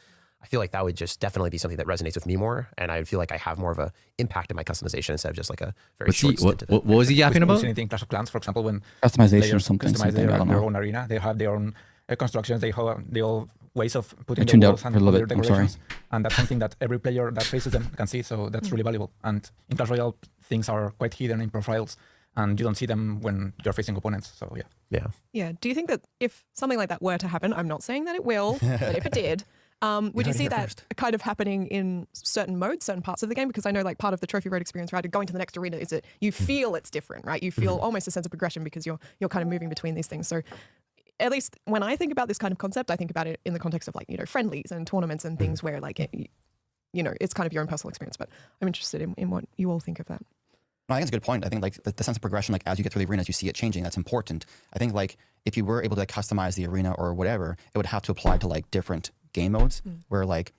I feel like that would just definitely be something that resonates with me more. And I feel like I have more of a impact in my customization instead of just like a very what's he, short stint of it. what was he yapping We've about? seen it in Clash of Clans, for example, when customization or players something. customize I don't their know. own arena. They have their own constructions. They have their own ways of putting I their tuned out walls for and a little their bit. I'm sorry. decorations. And that's something that every player that faces them can see. So that's really valuable. And in Clash Royale, things are quite hidden in profiles, and you don't see them when you're facing opponents. So yeah. Yeah. Yeah. Do you think that if something like that were to happen, I'm not saying that it will, but if it did, would you heard it see here that first. kind of happening in certain modes, certain parts of the game? Because I know like part of the trophy road experience, right, going to the next arena is that you feel it's different, right? You feel almost a sense of progression because you're kind of moving between these things. So at least when I think about this kind of concept, I think about it in the context of like, friendlies and tournaments and things where like, it's kind of your own personal experience. But I'm interested in what you all think of that. No, I think it's a good point. I think like the sense of progression, like as you get through the arenas, you see it changing. That's important. I think like if you were able to like, customize the arena or whatever, it would have to apply to like different game modes where like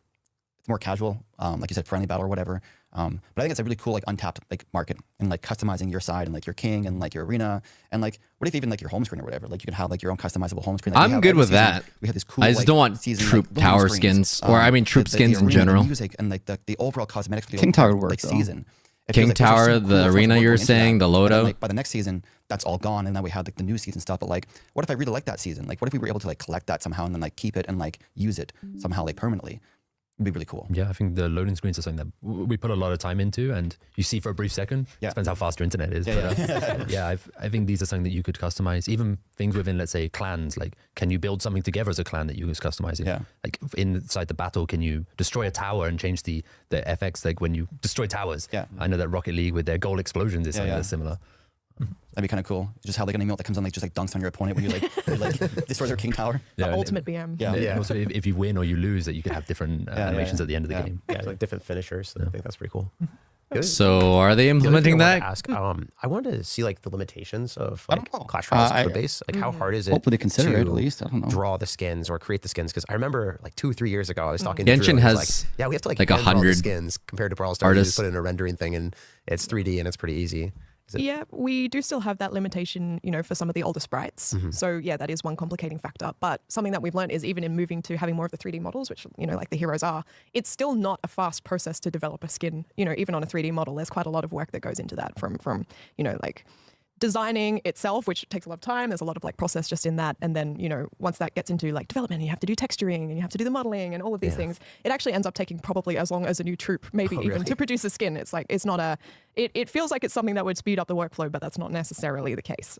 it's more casual, like you said, friendly battle or whatever. But I think it's a really cool like untapped like market and like customizing your side and like your king and like your arena and like what if even like your home screen or whatever, like you can have like your own customizable home screen. Like, we I'm have good every with season, that. We have this cool. I just like, don't want season, troop like, tower loading screens, skins, or I mean troop skins in arena, general. the music and like the overall cosmetics for the King Tower would work, like though. season. It King feels like those are Tower, so the cool, so much arena work you're going into saying, that. the And then, loadout. like, by the next season, that's all gone, and then we had like the new season stuff. But like, what if I really like that season? Like, what if we were able to like collect that somehow and then like keep it and like use it somehow like permanently? It'd be really cool. Yeah, I think the loading screens are something that we put a lot of time into, and you see for a brief second. Yeah. Depends how fast your internet is. I think these are something that you could customize. Even things within, let's say, clans. Like, can you build something together as a clan that you is customizing? Yeah. Like inside the battle, can you destroy a tower and change the FX? Like when you destroy towers. Yeah. I know that Rocket League with their goal explosions is something yeah. that's similar. That'd be kind of cool. Just have like an emote that comes on, like just like dunks on your opponent when you like destroy their king tower. The and- ultimate BM. Yeah. And also, if you win or you lose, that you could have different animations at the end of the game. Yeah, like different finishers. So I think that's pretty cool. The other- So are they the other thing implementing I wanted that? to ask, I wanted to see like the limitations of I like don't know. Clash Royale's I- code base. Like how hard is it? Hopefully consider it at to least. I don't know. draw the skins or create the skins? Because I remember like 2-3 years ago, I was talking to Genshin Drew, and he was has, like, yeah, we have to like like, hand draw the 100 skins compared to Brawl Stars. You just artists. put in a rendering thing and it's 3D and it's pretty easy. Yeah, we do still have that limitation, for some of the older sprites. So yeah, that is one complicating factor. But something that we've learned is even in moving to having more of the 3D models, which, like the heroes are, it's still not a fast process to develop a skin. Even on a 3D model, there's quite a lot of work that goes into that from like designing itself, which takes a lot of time. There's a lot of like process just in that. And then, once that gets into like development, you have to do texturing and you have to do the modeling and all of these things. It actually ends up taking probably as long as a new troop, maybe even to produce a skin. It's like, it's not it feels like it's something that would speed up the workflow, but that's not necessarily the case.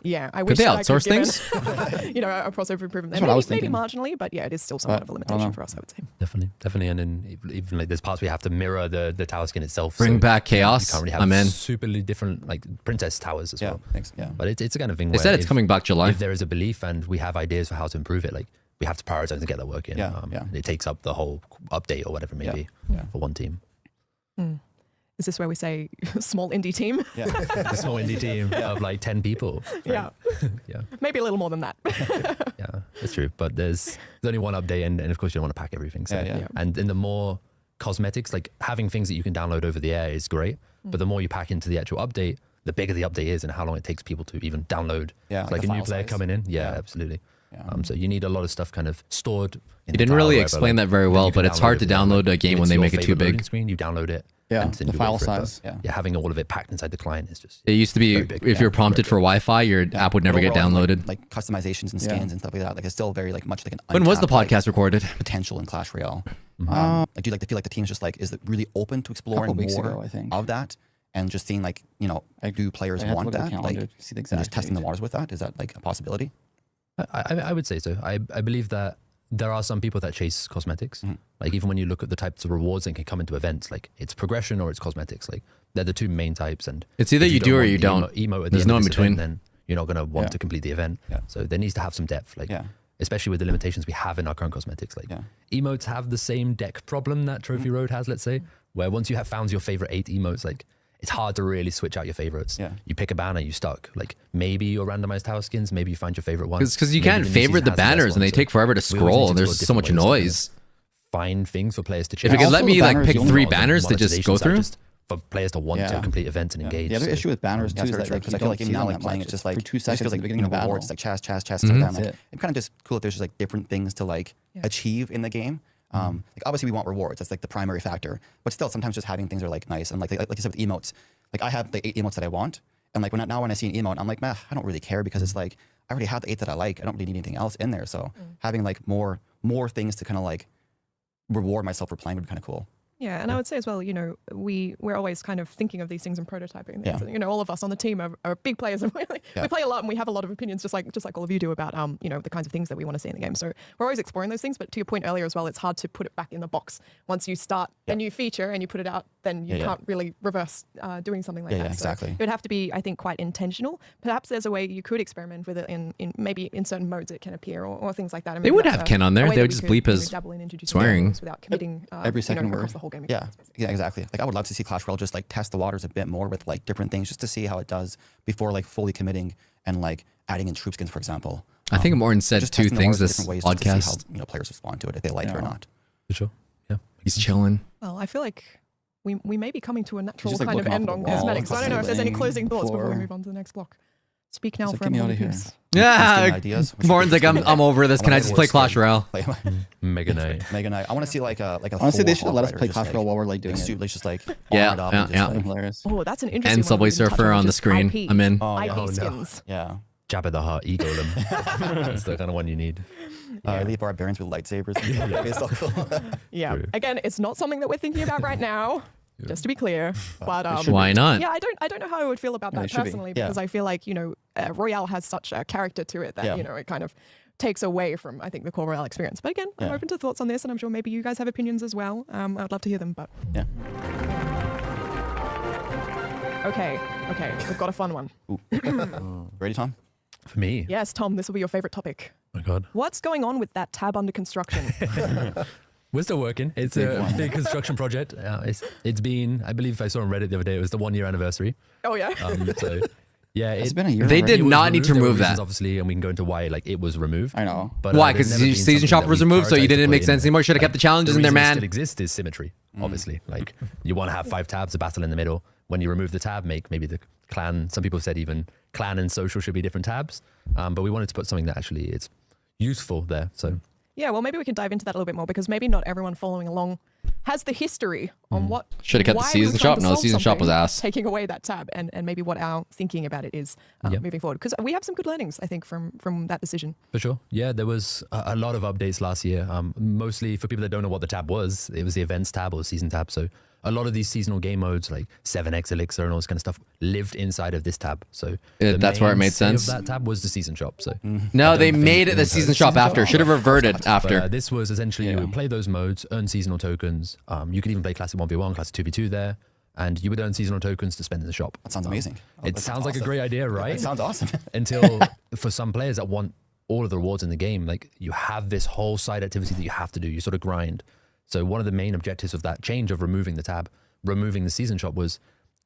Yeah, I wish they that outsource I could things? give a crossover improvement. That's what I was Maybe thinking. marginally, but yeah, it is still somewhat of a limitation for us, I would say. Definitely. And then even like there's parts we have to mirror the tower skin itself. Bring back You chaos. can't really have I'm in. superly different like princess towers as Yeah. well. Thanks. Yeah. But it's a kind of thing They where said it's if- coming back July. If there is a belief and we have ideas for how to improve it, like we have to prioritize and get that work in. Yeah, yeah. It takes up the whole update or whatever it may be for one team. Is this where we say small indie team? Yeah. A small indie team of like 10 people. Yeah. Yeah. Maybe a little more than that. Yeah, that's true. But there's only one update, and of course you don't want to pack everything. So. Yeah. And in the more cosmetics, like having things that you can download over the air is great. But the more you pack into the actual update, the bigger the update is and how long it takes people to even download. Yeah, It's like like the a new file player size. coming in. Yeah, Yeah. absolutely. Yeah. So you need a lot of stuff kind of stored. You didn't really explain that very well, but it's hard to download a game when they make it too big. Screen, you download it. Yeah, and then the you wait file for it. But, size. Yeah. having all of it packed inside the client is just. It used to be Very big. if you're prompted for Wi-Fi, your app would never get Overall, downloaded. Like customizations and skins and stuff like that. Like it's still very like much like an When was the untapped, podcast recorded? potential in Clash Royale. Uh, I do like to feel like the team's just like is it really open to exploring Couple weeks more ago, I think. of that and just seeing like do players I have to want look at the that like calendar to see the and exact just testing the date. waters with that. Is that like a possibility? I would say so. I believe that there are some people that chase cosmetics. Like even when you look at the types of rewards that can come into events, like it's progression or it's cosmetics. Like they're the two main types. And It's either if you do or want you the don't. Emote at There's the no end in of this event, between. then you're not going to want Yeah. to complete the event. Yeah. So there needs to have some depth. Like Yeah. especially with the limitations we have in our current cosmetics. Like Yeah. emotes have the same deck problem that Trophy Road has, let's say, where once you have found your favorite 8 emotes, like it's hard to really switch out your favorites. Yeah. You pick a banner, you stuck. Like maybe your randomized tower skins, maybe you find your favorite one. Because you Maybe can't the new favorite season the has best banners and one, they so take forever to we always scroll need and to there's explore so much different ways to kind of noise. Find things for players to If choose. it could Also, let me the like banners, pick the only 3 ones banners to just go through. Just for players to want to Yeah. complete events and Yeah. engage. The other so- issue with banners Yeah, too is that's that very like, true. you I feel don't like see even now them like that playing much. it's just For like 2 it just feels seconds like at the beginning of the rewards, battle. like chast stuff down. That's Like, it. it's kind of just cool if there's just like different things to like achieve in the game. Like obviously we want rewards. That's like the primary factor. But still, sometimes just having things are like nice. And like you said with emotes, like I have the 8 emotes that I want. And like when I see an emote, I'm like, man, I don't really care because it's like I already have the 8 that I like. I don't really need anything else in there. So having like more things to kind of like reward myself for playing would be kind of cool. Yeah, and I would say as well, we're always kind of thinking of these things and prototyping things. Yeah. And, all of us on the team are big players, and we play a lot, and we have a lot of opinions, just like all of you do about the kinds of things that we want to see in the game. So we're always exploring those things. But to your point earlier as well, it's hard to put it back in the box. Once you start a new feature and you put it out, then you can't really reverse doing something like that. Yeah, exactly. So it would have to be, I think, quite intentional. Perhaps there's a way you could experiment with it in maybe in certain modes it can appear or things like that. And They maybe would that's have Ken on a there. way They that would we just could, bleep his dabble in introducing swearing. things without committing every second across word. the whole game. Yeah, exactly. Like I would love to see Clash Royale just like test the waters a bit more with like different things just to see how it does before like fully committing and like adding in troop skins, for example. I think Morton said just 2 testing the things waters this in different ways just to see podcast. how players respond to it if they like it or not. For sure. Yeah. He's chilling. Well, I feel like we may be coming to a natural just, like, kind of looking end off on the wall, cosmetics. I don't know if there's any ceiling, closing thoughts before we floor. move on to the next block. Speak now It's like, for get me a out moment, of here. please. Yeah. Ideas. Morton's like, I'm over this. Can I just play Clash Royale? Play Mega Knight. Mega Knight. I want to see like a Honestly, they full should have let us Hog play Rider, Clash just, Royale like, while we're like doing like, it. let's just like Yeah, arm it up yeah, and just, yeah. like, Hilarious. Oh, that's an interesting And one Subway we didn't touch Surfer on the just screen. IP. I'm in. Oh, IP yeah. skins. Yeah. jab at the heart ego golem. That's the kind of one you need. Elite barbarians with lightsabers. It's so cool. Yeah. True. Again, it's not something that we're thinking about right now. Just to be clear, but Why not? yeah, I don't know how I would feel about Yeah, that it should be. personally Yeah. because I feel like Royale has such a character to it that Yeah. it kind of takes away from I think the core Royale experience. But again, I'm Yeah. open to thoughts on this, and I'm sure maybe you guys have opinions as well. I'd love to hear them. But Yeah. okay, we've got a fun one. Ready, Tom? For me, Yes, Tom, this will be your favorite topic. oh my God. What's going on with that tab under construction? We're still working. It's a big construction project. It's been, I believe I saw on Reddit the other day, it was the 1 year anniversary. Oh yeah. So yeah, It's been a year. They already. did it was not need to There were remove reasons, that. obviously, and we can go into why it was removed. I know. But Why? there's Because never been season something shop that was we removed, so you prioritized to didn't put make in sense there. anymore. Should have kept the challenges The in there, reason it man. still exists is symmetry, obviously. Like you want to have 5 tabs, a battle in the middle. When you remove the tab, make maybe the clan. Some people said even clan and social should be different tabs. But we wanted to put something that actually is useful there. So Yeah, well, maybe we can dive into that a little bit more because maybe not everyone following along has the history on what Should have kept the why we were season trying shop. to No, the solve season shop was something, ass. Taking away that tab and maybe what our thinking about it is Yep. moving forward because we have some good learnings I think from that decision. for sure. Yeah, there was a lot of updates last year. Mostly for people that don't know what the tab was, it was the events tab or season tab. So a lot of these seasonal game modes like 7x Elixir and all this kind of stuff lived inside of this tab. So the That's where it made mainstay of sense. that tab was the season shop. So No, they think made it it the was season a shop season after. shop. Should have reverted But, after. this was essentially you would play those modes, earn seasonal tokens. You could even play classic 1v1, classic 2v2 there, and you would earn seasonal tokens to spend in the shop. That sounds amazing. It That sounds like a awesome. great idea, right? It sounds awesome. Until for some players that want all of the rewards in the game, like you have this whole side activity that you have to do. You sort of grind. So one of the main objectives of that change of removing the tab, removing the season shop was,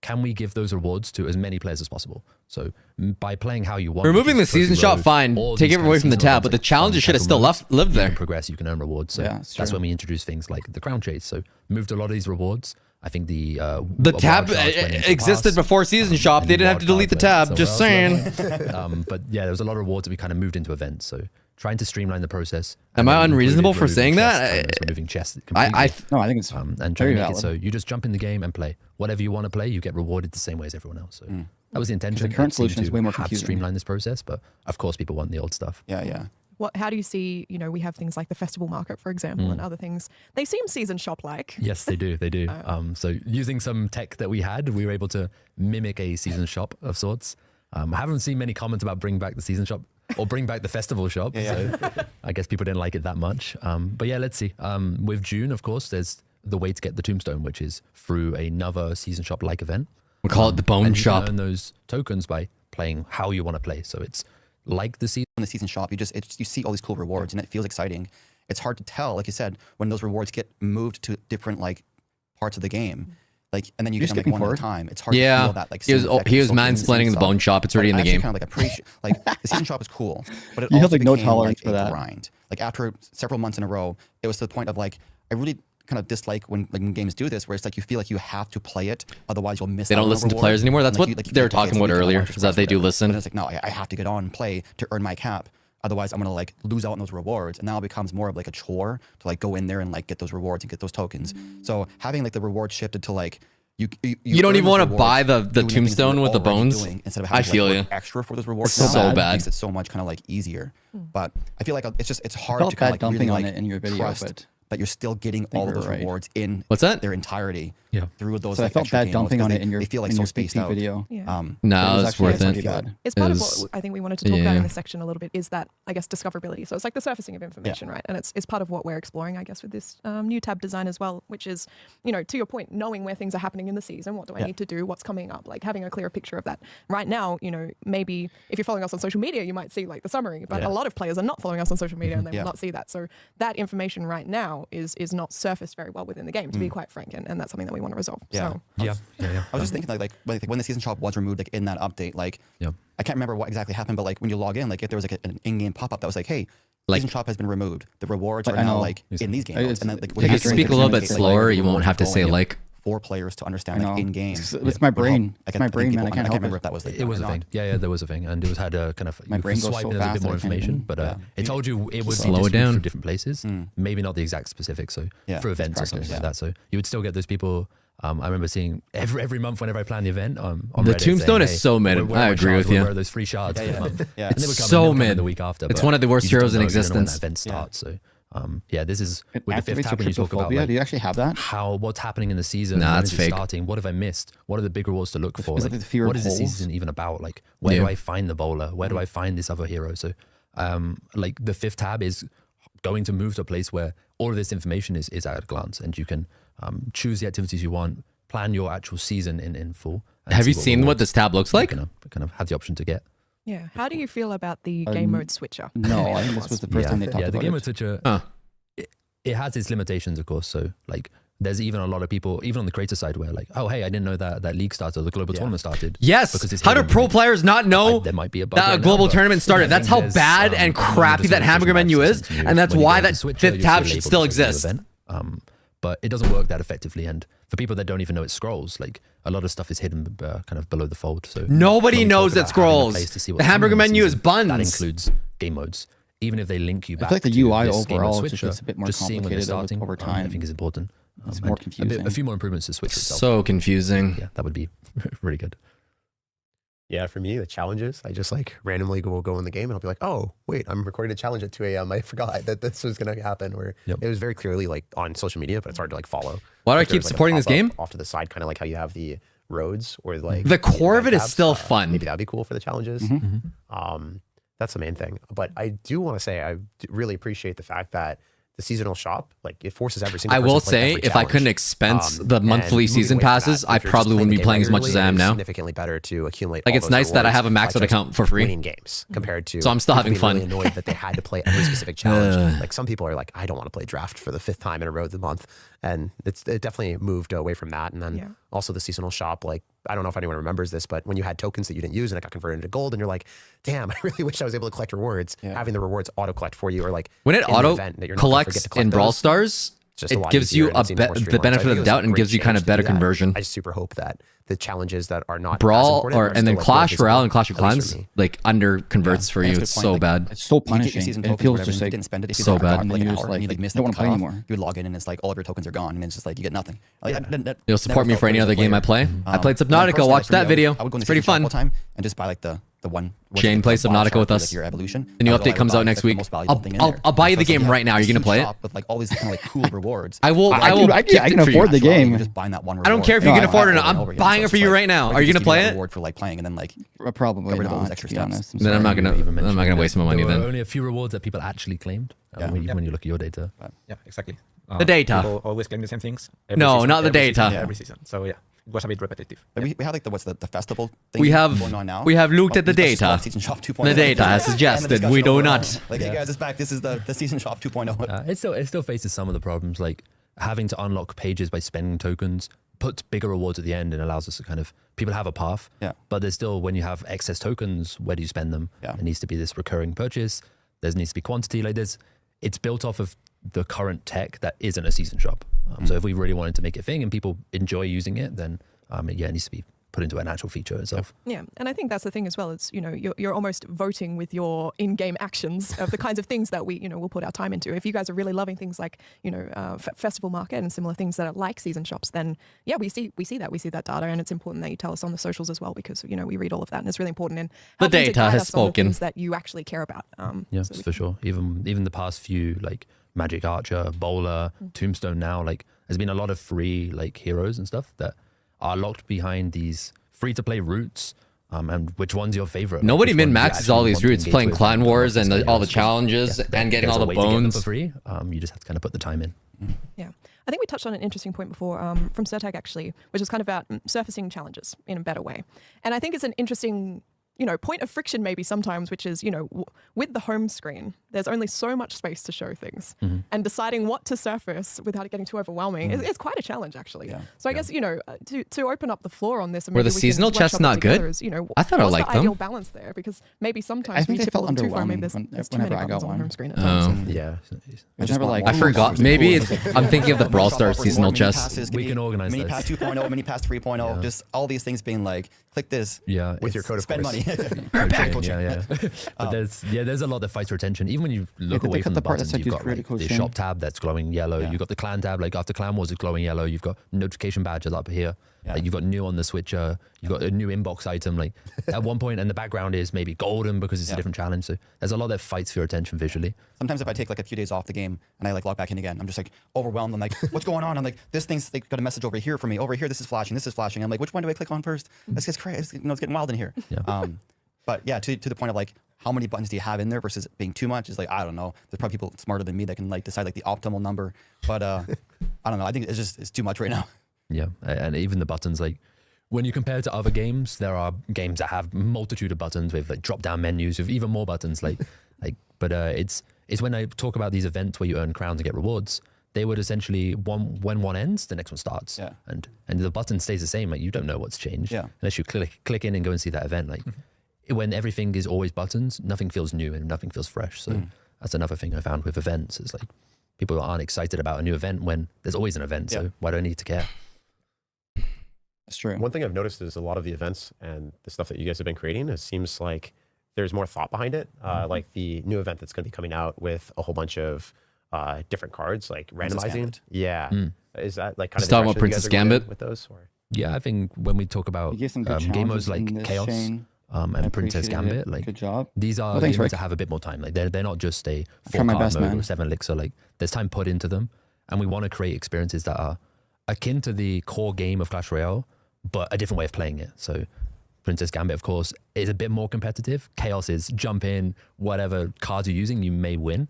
can we give those rewards to as many players as possible? So by playing how you want, Removing the which is season Trophy shop, Road, fine. all Take these it kind away of from the seasonal tab, but the events, challenges should have still lived you there. can progress, you can earn rewards. So Yeah, it's that's true. when we introduced things like the crown chase. So moved a lot of these rewards. I think the tab wild cards went into existed pass. before season shop. They And didn't have to wild delete the cards tab. went Just somewhere saying. else. But yeah, there was a lot of rewards that we kind of moved into events. So trying to streamline the process. Am and I then unreasonable included for saying removing that? chests, removing chests I completely. No, I think it's And trying very to make it valid. so you just jump in the game and play whatever you want to play. You get rewarded the same way as everyone else. So that was the intention. current It seemed solution is to way more have confusing. streamlined this process, but of course people want the old stuff. Yeah. How do you see, we have things like the festival market, for example, and other things. They seem season shop-like. Yes, they do. They do. So using some tech that we had, we were able to mimic a season shop of sorts. I haven't seen many comments about bring back the season shop or bring back the festival shop. So I guess people didn't like it that much. But yeah, let's see. With June, of course, there's the way to get the tombstone, which is through another season shop like event. We call it the bone And you shop. can earn those tokens by playing how you want to play. So it's like the season. In the season shop, you see all these cool rewards and it feels exciting. It's hard to tell, like you said, when those rewards get moved to different parts of the game. And then you get them skipping one at a forward. time. It's hard to Yeah, feel that he was effect he was soaking in the mansplaining the season bone shop. shop. It's already in the I actually game. kind of appreciate the season shop is cool, but it You have, also no became, tolerance a for that. grind. After several months in a row, it was to the point of I really kind of dislike when games do this, where it's you feel like you have to play it, otherwise you'll miss. They out don't on a listen to reward. players anymore. That's And, what you they feel were like, okay, talking it's a about weekend, I earlier, wanna just is that rest they do whatever. listen. But it's no, I have to get on and play to earn my cap. Otherwise, I'm gonna lose out on those rewards, and now it becomes more of a chore to go in there and get those rewards and get those tokens. So having the rewards shifted to You don't earn even those want to rewards buy the doing things that tombstone you're with the already bones. doing instead of I having feel work you. extra for those rewards. It's so now, bad. Makes it so much kind of easier. But I feel like it's hard felt to kind bad of dumping really on it in your video, trust but that you're still getting all you of those were right. rewards in What's that? their entirety Yeah. through those. So I felt extra bad game modes, dumping 'cause on they, it in your they feel in so your spaced PP out. video. Yeah. No, was it's actually worth pretty it. bad. It's part of Is- what I think we wanted to talk about yeah. in this section a little bit is that, I guess, discoverability. So it's like the surfacing of information, right? And it's part of what we're exploring, I guess, with this new tab design as well, which is, to your point, knowing where things are happening in the season. What do I need to do? What's coming up? Having a clearer picture of that. Right now, maybe if you're following us on social media, you might see the summary, but a lot of players are not following us on social media and they will not see that. So that information right now is not surfaced very well within the game, to be quite frank, and that's something that we want to resolve. Yeah. So Yeah. I was just thinking when the season shop was removed in that update, Yeah. I can't remember what exactly happened, but when you log in, if there was an in-game pop-up that was hey, season shop has been removed. The rewards are I now know. in these game It's- modes. And then If If you you speak a little bit slower, you won't have to say for players to I understand know. in game. It's my brain. It's my brain, man. I can't help remember it. if that was It was a thing. Yeah, there was a thing, and it was had a kind of My you brain could goes swipe so in, there's a fast bit more that I can't information, even- but it told you it would Slow be it distributed down. through different places, maybe not the exact specifics, so Yeah, for events or something practice. like that. So you would still get those people I remember seeing every month whenever I plan the event. On The Reddit tombstone saying, is so mid. where are I my agree shards? with you. Where are those free shards for the month? Yeah. And they would It's come, so and they would come mid. the week after. It's but one of the worst you just heroes don't in know, you don't know when existence. that event starts. So yeah, this is It with the fifth activates tab when you your talk about cryptophobia. like, Do you actually have that? what's happening in the season, Nah, when it's is it fake. starting, what have I missed, what are the big rewards to look for, Is it like, the fear of what is the holes? season even about, like where Yeah. do I find the bowler, where do I find this other hero? So like the fifth tab is going to move to a place where all of this information is at a glance, and you can choose the activities you want, plan your actual season in full. and Have see you seen what rewards this tab looks you like? kind of have the option to get. Yeah. How do you feel about the game mode switcher? No, I think this was the first time they talked the about game it. of Twitcher, Huh. it has its limitations, of course. So like there's even a lot of people, even on the creator side, where like, oh hey, I didn't know that league started, or the global tournament started. Yes. because it's How do hidden. pro players not know There might be a bug that a right now, global but tournament started? I That's think how there's, bad and more crappy that notification hamburger menu bugs is, sent to you and that's when you why go to that Switcher, fifth you'll tab see a should label still that says new exist. event. But it doesn't work that effectively, and for people that don't even know it scrolls, like a lot of stuff is hidden kind of below the fold. So Nobody when we knows talk it about having a scrolls. place to see The what's coming hamburger in the menu is season, buns. That includes game modes. Even if they link you I back feel like the to UI this game mode overall just Switcher, gets a bit more just seeing when they're complicated starting over I time. think is important. It's And more a confusing. few more improvements to Switch itself. So confusing. Yeah, that would be really good. Yeah, for me, the challenges, I just like randomly will go in the game and I'll be like, oh, wait, I'm recording a challenge at 2 a.m. I forgot that this was going to happen. Where Yep. it was very clearly like on social media, but it's hard to like follow. Why do I Like, keep there's, like, a supporting this pop-up game? Off to the side, kind of like how you have the roads or like The core of it is tabs. still fun. Maybe that'd be cool for the challenges. That's the main thing. But I do want to say I really appreciate the fact that the seasonal shop, like it forces every single I person will to play say, every if I couldn't challenge. expense the And monthly moving season away from passes, that, I if you're just probably wouldn't the be game playing as much as I am regularly, it is now. Significantly better to accumulate. Like, all it's those nice that I rewards have a maxed by out just account for free. winning games compared to. So I'm still having people fun. being really annoyed that they had to play every specific challenge. Like some people are like, I don't want to play draft for the 5th time in a row the month, and it definitely moved away from that. And then Yeah. also the seasonal shop, like I don't know if anyone remembers this, but when you had tokens that you didn't use and it got converted into gold, and you're like, damn, I really wish I was able to collect rewards. Having the rewards auto collect for you, or like When it in the auto event that you're not gonna forget collects to collect in Brawl those, Stars, just a it lot gives easier you and a it seems more the streamlined. benefit So I of think the it was a doubt and great gives you kind change of to do better that. conversion. I just super hope that the challenges that are not as Brawl important are and then still, like, Clash visible, Royale and Clash of at least Clans for me. like under converts for Yeah, you. that's It's a good so point. bad. It's so You get your punishing. season It tokens, feels whatever, just and you like didn't spend it. If you so didn't bad. forgot for, like And an you hour, just, and you like, missed don't the wanna play cutoff, anymore. you would log in and it's like all of your tokens are gone, and it's just like you get nothing. Like, Yeah. I You'll support me for any other game I play. I played and then Subnautica. personally, Watch for me, that video. I would go in It's the pretty season shop fun. all the time and just buy like the one. Shane plays Subnautica with us. Your evolution. The new That's all update I comes would out buy. next It's, like, the week. most valuable thing in there. I'll buy you So the it's like, game yeah, right now. Are you this gonna play it? shop with like all these kind of like cool rewards. I will. I I will. can gift it for you. afford the Naturally, game. you're just buying that one I don't reward. care if you No, can I- afford it or over not. and I'm over again. buying So it for it's you like, right now. like, Are you just gonna give me play a it? reward for like playing, and then like Probably Get rid of all those not, extra to be steps. honest. Then I'm not gonna. Even I'm not mentioning gonna that waste my money there were then. only a few rewards that people actually claimed when you look at your data. Yeah, exactly. The data. People always claim the same things. every No, season, not the every season, data. yeah, every season. So yeah, it was a bit repetitive. But we have like the festival thing We have going on now. we have looked at the We just data. launched Season Shop 2.0. The data has And the suggested discussion we do overall. not. Like, hey guys, it's back. This is the Season Shop 2.0. It still faces some of the problems, like having to unlock pages by spending tokens, puts bigger rewards at the end and allows us to kind of, people have a path, Yeah. but there's still, when you have excess tokens, where do you spend them? Yeah. There needs to be this recurring purchase. There needs to be quantity. Like it's built off of the current tech that isn't a season shop. So if we really wanted to make it a thing and people enjoy using it, then it needs to be put into an actual feature itself. Yeah, and I think that's the thing as well. It's, you're almost voting with your in-game actions of the kinds of things that we'll put our time into. If you guys are really loving things like, festival market and similar things that are like season shops, then yeah, we see that data, and it's important that you tell us on the socials as well, because we read all of that, and it's really important. And The data has spoken. things that you actually care about. Yes, so we for sure. Even the past few, like Magic Archer, Bowler, Tombstone now, like there's been a lot of free like heroes and stuff that are locked behind these free-to-play routes. And which one's your favorite? Nobody Which one do you min-maxes actually all these want to routes, engage playing with Clan and Wars come up and with all the heroes? challenges and getting there's all a the way to get them bones. for free. You just have to kind of put the time in. Yeah. I think we touched on an interesting point before from Surtag actually, which is kind of about surfacing challenges in a better way. And I think it's an interesting, point of friction maybe sometimes, which is, with the home screen, there's only so much space to show things. And deciding what to surface without it getting too overwhelming is quite a challenge actually. Yeah. So I guess, to open up the floor on this. And Were the maybe we can seasonal workshop chests it not good? together Is, I thought I what's liked the them. ideal balance there? Because maybe sometimes I think we they tip a felt little too far. Maybe underwhelming there's too many whenever I got buttons on the one. home screen at times. Oh. And- Yeah. It's never like I forgot. Maybe I'm thinking of the Brawl Stars seasonal chests. We can organize Mini those. Pass 2.0, Mini Pass 3.0, just all these things being like click this. Yeah, With your code, of Spend course. money. Back coaching. Yeah. But there's a lot that fights for attention. Even when you look they away cut from the the part that buttons, said you've use got creative like, the coaching. shop tab that's glowing yellow. Yeah. You've got the clan tab, like after Clan Wars, it's glowing yellow. You've got notification badges up here. Yeah. Like you've got new on the switcher. You've got a new inbox item. Like at one point, and the background is maybe golden because it's a different challenge. So there's a lot that fights for your attention visually. Sometimes if I take like a few days off the game and I like log back in again, I'm just like overwhelmed. I'm like, what's going on? I'm like, this thing's like, got a message over here for me. Over here, this is flashing. This is flashing. I'm like, which one do I click on first? This gets crazy. You know, it's getting wild in here. Yeah. But yeah, to the point of like, how many buttons do you have in there versus being too much? Is like, I don't know. There's probably people smarter than me that can like decide like the optimal number. But I don't know. I think it's too much right now. Yeah, and even the buttons, like when you compare to other games, there are games that have multitude of buttons with like drop-down menus with even more buttons. But it's when I talk about these events where you earn crowns and get rewards, they would essentially when one ends, the next one starts. Yeah. And the button stays the same. Like you don't know what's changed unless you click in and go and see that event. Like when everything is always buttons, nothing feels new and nothing feels fresh. So that's another thing I found with events is like people aren't excited about a new event when there's always an event. So why do I need to care? That's true. One thing I've noticed is a lot of the events and the stuff that you guys have been creating, it seems like there's more thought behind it. Like the new event that's going to be coming out with a whole bunch of different cards, like Princess randomizing. Gambit. Yeah. Is that like kind of Just talking about the direction Princess that you guys are going Gambit? with those? Or? Yeah, I think when we talk about You gave some good game modes challenges in like this, Chaos Shane. I and Princess appreciated it. Gambit, like Good job. these are Well, thanks, games Rick. that have a bit more time. Like they're not just a try my 4-card best, mode man. or 7 elixir. Like there's time put into them, and we want to create experiences that are akin to the core game of Clash Royale, but a different way of playing it. So Princess Gambit, of course, is a bit more competitive. Chaos is jump in, whatever cards you're using, you may win.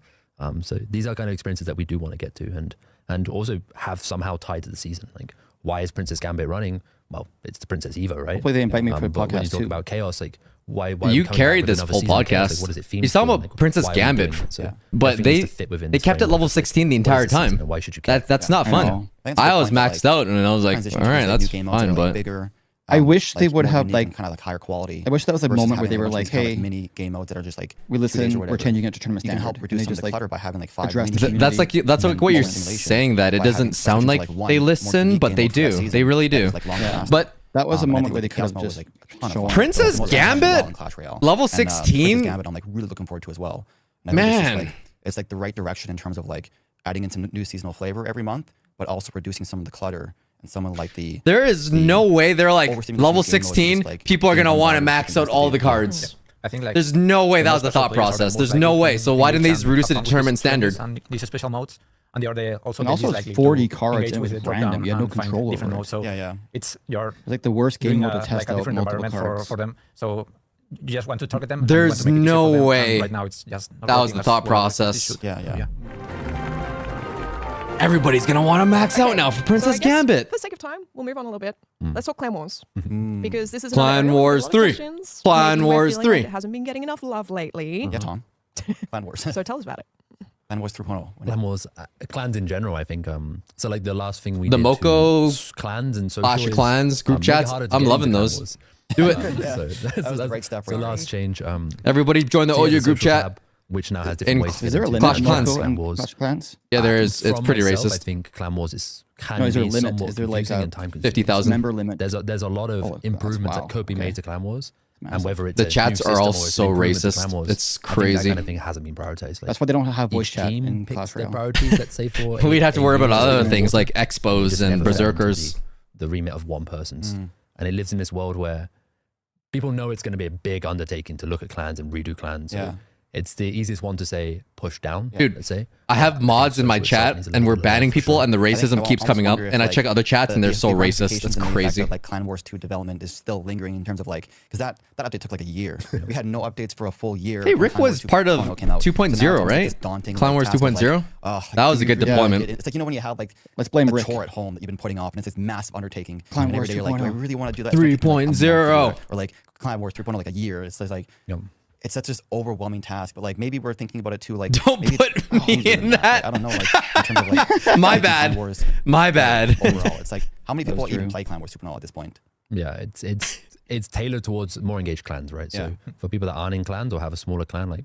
So these are kind of experiences that we do want to get to and also have somehow tied to the season. Like, why is Princess Gambit running? Well, it's the Princess Eva, right? Hopefully they invite me for a but when you podcast talk too. about Chaos, like why You are we coming back carried with this another whole season of Chaos? podcast. Like, what does it theme He's talking for? about Like, Princess why are we Gambit. doing it? So But everything they needs to fit within they this kept it framework. level It's like, 16 the what is entire the season time. and why should you care? That's not I fun. know. I was maxed out and I was like, all right, that's fine, but bigger. I wish they would more have, unique like- and kind of like higher quality. I wish that was a versus moment where having they a were bunch of like, these kind of, hey, mini game modes that are just like we 2 days or listen, whatever. we're changing it to tournament You can standard. help And reduce they some of just the like, clutter by having like 5 address mini the games that's like and that's then like what you're more simulation saying, that it by doesn't having sound essentially, like one they more listen, unique but game they mode for that do. season They really that do. is, like, longer lasting. But that was a And I moment think where they the could have Chaos mode was, just like, a ton of shown. fun. Princess It was the most fun Gambit? in Clash Royale. Level And, 16? Princess Gambit, I'm like really looking forward to as well. And I think Man. it's like the right direction in terms of like adding in some new seasonal flavor every month, but also reducing some of the clutter and some of like the there is no way they're like overstimulation level of game mode is just, 16. like, People are being gonna want to bombarded max with out things all that the they- cards. I think like There's no way that was the most thought special players are the process. most There's likely no to way. win So why games didn't they and reduce it have to fun with tournament these tournaments standard? and these special modes, and the other also And the also is it's likely 40 to cards, engage and it with was the random. drop-down You had no and find control different over it. modes. So Yeah. it's you're It's like the worst game doing mode to like test a out different multiple environment cards. for them. So you just want to target them. and you want There's to make it easy no for them, and way right now it's just not that was working the as thought well as it process. should. Yeah. Everybody's gonna want to max out now for So I Princess guess Gambit. For the sake of time, we'll move on a little bit. Let's talk Clan Wars. Mm. Because this is Clan another area with a Wars lot of 3. questions. Clan Maybe we're Wars feeling 3. like it hasn't been getting enough love lately. Yeah, Tom. Clan Wars. So tell us about it. Clan Wars 3.0. Clan Wars, clans in general, I think. So like the last thing we The did Moko, to clans and social Clash of is, Clans, group make it chats. harder to I'm get loving into Clan those. Wars. Do it. So That was the right step the right last change. Everybody join the so yeah, audio group social chat. tab, which now has different In- ways to Is get there a into limit Clash in Clans. Moko Clan and Wars. Clash Clans? Yeah, there is. It's From pretty myself, I racist. think Clan Wars can No, is there a be limit? somewhat Is there like confusing a and time consuming. 50,000. Member limit. There's a lot of Oh, that's- improvements wow. that could be Okay. made to Clan Wars, and massive. whether it's The a chats new are all system or it's an so improvement to racist. Clan Wars, It's I think crazy. that kind of thing hasn't been prioritized. Like, That's why they don't have voice each chat team in picks Clash their Royale. priorities. Let's say for We'd have to worry about other user. things like It expos just and never fell into berserkers. the remit of one person's, and it lives in this world where people know it's going to be a big undertaking to look at clans and redo clans. So Yeah. it's the easiest one to say push down. Dude, let's say. I have mods in my social itself chat needs a and we're little bit of banning love for people sure. and the I think racism I keeps almost coming up. wonder if, And I like, check other chats and they're so racist. It's the fact crazy. that, like Clan Wars 2 development is still lingering in terms of like, because that update took like a year. We had no updates for a full year. Hey, when Rick Clan Wars was part of 2.0 came out. So now 2.0, it's almost like right? this daunting, Clan like, Wars task of, like, 2.0? like, That was a even good for- deployment. It's like, you know, when you have like Let's blame a Rick. chore at home that you've been putting off and it's this massive undertaking. Clan and every Wars day you're like, do I 2.0. really want to do that? It's taking, like, a month to do 3.0. it. Or like Clan Wars 3.0 like a year. It's just like, Yep. it's such this overwhelming task, but like maybe we're thinking about it too. Like, Don't maybe put it's me easier than in that. Like, I don't know, like in terms of like My making bad. Clan Wars, My bad. overall, it's like how many That people was even true. play Clan Wars 2.0 at this point? Yeah, it's tailored towards more engaged clans, right? So for people that aren't in clans or have a smaller clan, like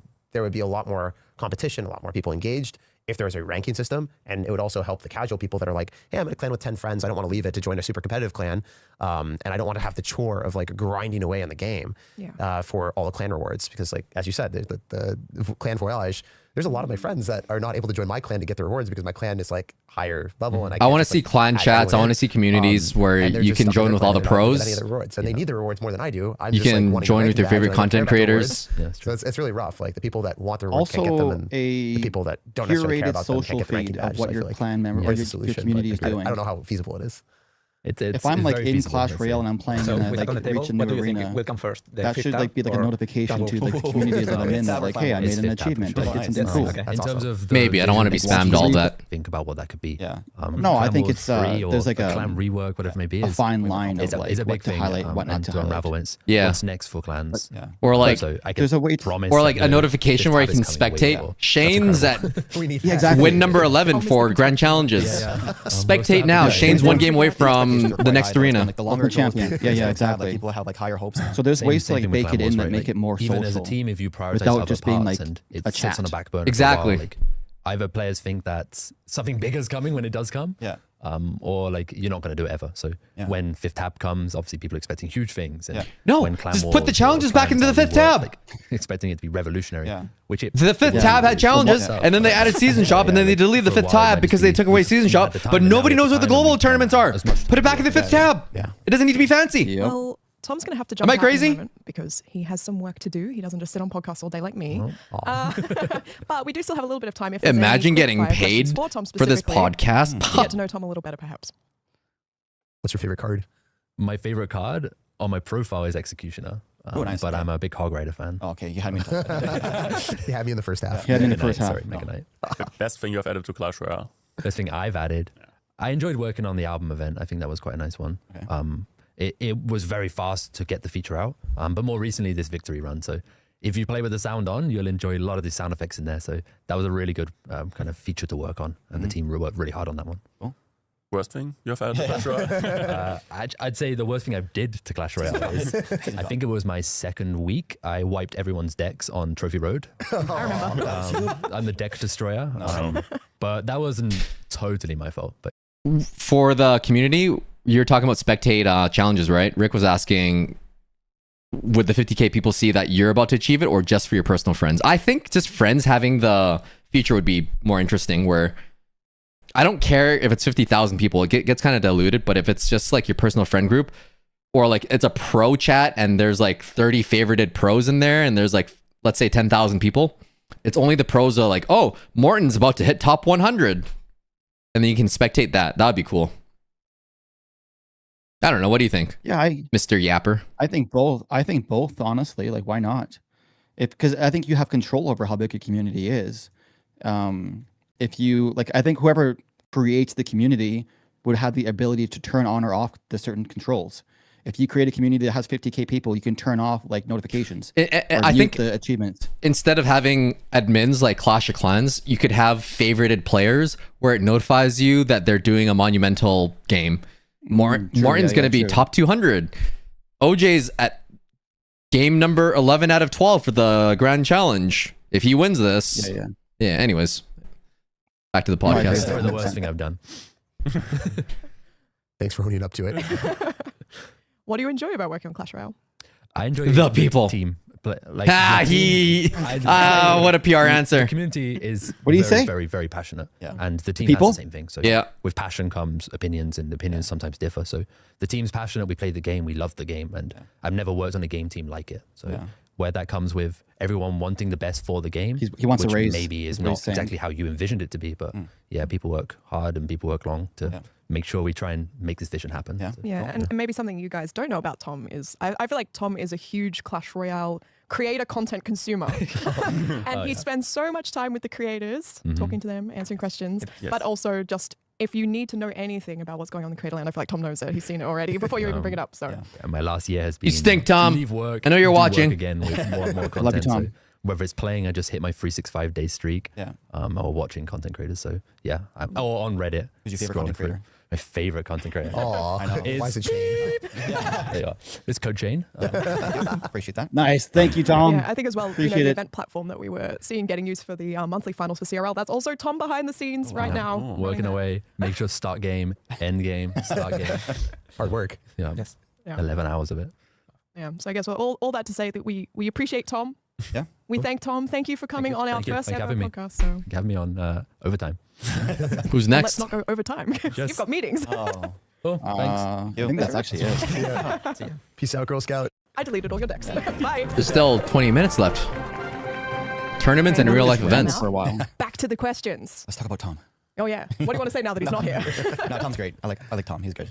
there would be a lot more competition, a lot more people engaged if there was a ranking system. And it would also help the casual people that are like, hey, I'm in a clan with 10 friends. I don't want to leave it to join a super competitive clan. And I don't want to have the chore of like grinding away in the game for all the clan rewards. Because like, as you said, the clan voyage, there's a lot of my friends that are not able to join my clan to get the rewards because my clan is like higher level. And I want to see clan chats. I want to see communities where you can join with all the pros. And they need the rewards more than I do. I'm you just can like join with your favorite content creators. So it's really rough. Like the people that want the rewards can't get them, and the people that don't necessarily care about them can't get the ranking badge. Of what your like clan member or your community is doing. I don't know how feasible it is. If I'm like in Clash Royale and I'm playing in a, like reaching the arena, will come first? That should like be like a notification to like the communities that I'm in. That like, hey, I made an achievement. I did something cool. In terms of maybe I don't want to be spammed all that. Think about what that could be. Yeah. No, I think it's there's like a clan rework, whatever it may be. A fine line of like is a big what to thing. highlight, what not to unravel. highlight. What's next for clans? Or like there's a way to promise. Or like a notification where I can spectate. Shane's at win number 11 for grand challenges. Spectate now. Shane's one game away from the next arena. Like the longer champion. Yeah, exactly. People have like higher hopes. So there's ways to like bake it in that make it more social. Even as a team, if you prioritize without other just being parts like and it a sits chat. on the back burner. Exactly. Like either players think that something bigger is coming when it does come. Yeah. Or like you're not going to do it ever. So when fifth tab comes, obviously people are expecting huge things. And No, when clan just wars put the challenges or back into the clans fifth are tab. like, expecting it to be revolutionary. Yeah. Which it The fifth tab had challenges, and then they added season shop, and then they deleted the For a fifth while, tab it because might they just took be away because season at shop. the time, But and now nobody at the knows what the time, global we tournaments don't are. have as much Put it back in the fifth tab. Yeah. It doesn't need to be fancy. Well, Tom's going to have to jump I out in a crazy? moment because he has some work to do. He doesn't just sit on podcasts all day like me. But we do still have a little bit of time. If there's any Imagine quick getting fire paid questions Tom for this specifically, podcast. to get to know Tom a little better, perhaps. What's your favorite card? My favorite card on my profile is Executioner. Nice. But I'm a big Hog Rider fan. Oh, okay, you had me. You had me in the first half. Yeah, in the Mega first Knight, half. Sorry, Mega Knight. The best thing you have added to Clash Royale. Best thing I've added. I enjoyed working on the album event. I think that was quite a nice one. Okay. It was very fast to get the feature out, but more recently this victory run. So if you play with the sound on, you'll enjoy a lot of the sound effects in there. So that was a really good kind of feature to work on, and the team worked really hard on that one. Worst thing you have added to Clash Royale? I'd say the worst thing I did to Clash Royale is I think it was my second week. I wiped everyone's decks on Trophy Road. I remember. I'm the deck destroyer, but that wasn't totally my fault. But For the community, you're talking about spectate challenges, right? Rick was asking, would the 50K people see that you're about to achieve it or just for your personal friends? I think just friends having the feature would be more interesting, where I don't care if it's 50,000 people. It gets kind of diluted, but if it's just like your personal friend group, or like it's a pro chat and there's like 30 favorited pros in there and there's like, let's say 10,000 people, it's only the pros are like, oh, Morton's about to hit top 100. And then you can spectate that. That would be cool. I don't know. What do you think? Yeah, Mr. Yapper? I think both. Honestly, like why not? Because I think you have control over how big your community is. If you like, I think whoever creates the community would have the ability to turn on or off the certain controls. If you create a community that has 50K people, you can turn off like notifications. I think the achievements. Instead of having admins like Clash of Clans, you could have favorited players where it notifies you that they're doing a monumental game. Martin's going to be top 200. OJ's at game number 11 out of 12 for the Grand Challenge. If he wins this. Yeah, anyways. Back to the podcast. It's probably the worst thing I've done. Thanks for owning up to it. What do you enjoy about working on Clash Royale? I enjoy the people. Team. Like what a PR answer. The community is what do you say? Very, very passionate. Yeah. And the team People? has the same thing. So with passion comes opinions, and opinions sometimes differ. So the team's passionate. We play the game. We love the game. And I've never worked on a game team like it. So where that comes with everyone wanting the best for the game. He wants which a raise. Maybe is not exactly how you envisioned it to be. But yeah, people work hard and people work long to make sure we try and make this vision happen. Yeah. So, And maybe something you guys don't know about Tom is I feel like Tom is a huge Clash Royale creator content consumer. And he spends so much time with the creators, talking to them, answering questions, but also just if you need to know anything about what's going on in the creator land, I feel like Tom knows it. He's seen it already before you even bring it up. So and my last year has been You stink, Tom. Leave work, I know you're do watching. work again with more and more content. Love you, Tom. So whether it's playing, I just hit my 365-day streak. Yeah. Or watching content creators. So yeah, or on Reddit. Who's your favorite scrolling content through. creator? my favorite content creator. Oh, why is it Shane? There you are. It's Code Chain. Appreciate that. Nice. Thank you, Tom. Yeah, I think as well, Appreciate the it. event platform that we were seeing getting used for the monthly finals for CRL, that's also Tom behind the scenes right now. Working away, make sure start game, end game, start game. Hard work. Yeah. Yes. Yeah. 11 hours of it. Yeah. So I guess all that to say that we appreciate Tom. Yeah. We thank Tom. Thank you for coming on our Thank you. first Thank you ever for having me. podcast. So Have me on overtime. Who's well, next? let's not go over time. You've got meetings. Oh, Oh, thanks. I think that's actually it. Peace out, Girl Scout. I deleted all your decks. Bye. There's still 20 minutes left. Tournaments and Okay, real we'll life just events. For a while. Back to the questions. let's talk about Tom. Oh yeah. What do you want to say now that he's not here? No, Tom's great. I like Tom. He's good.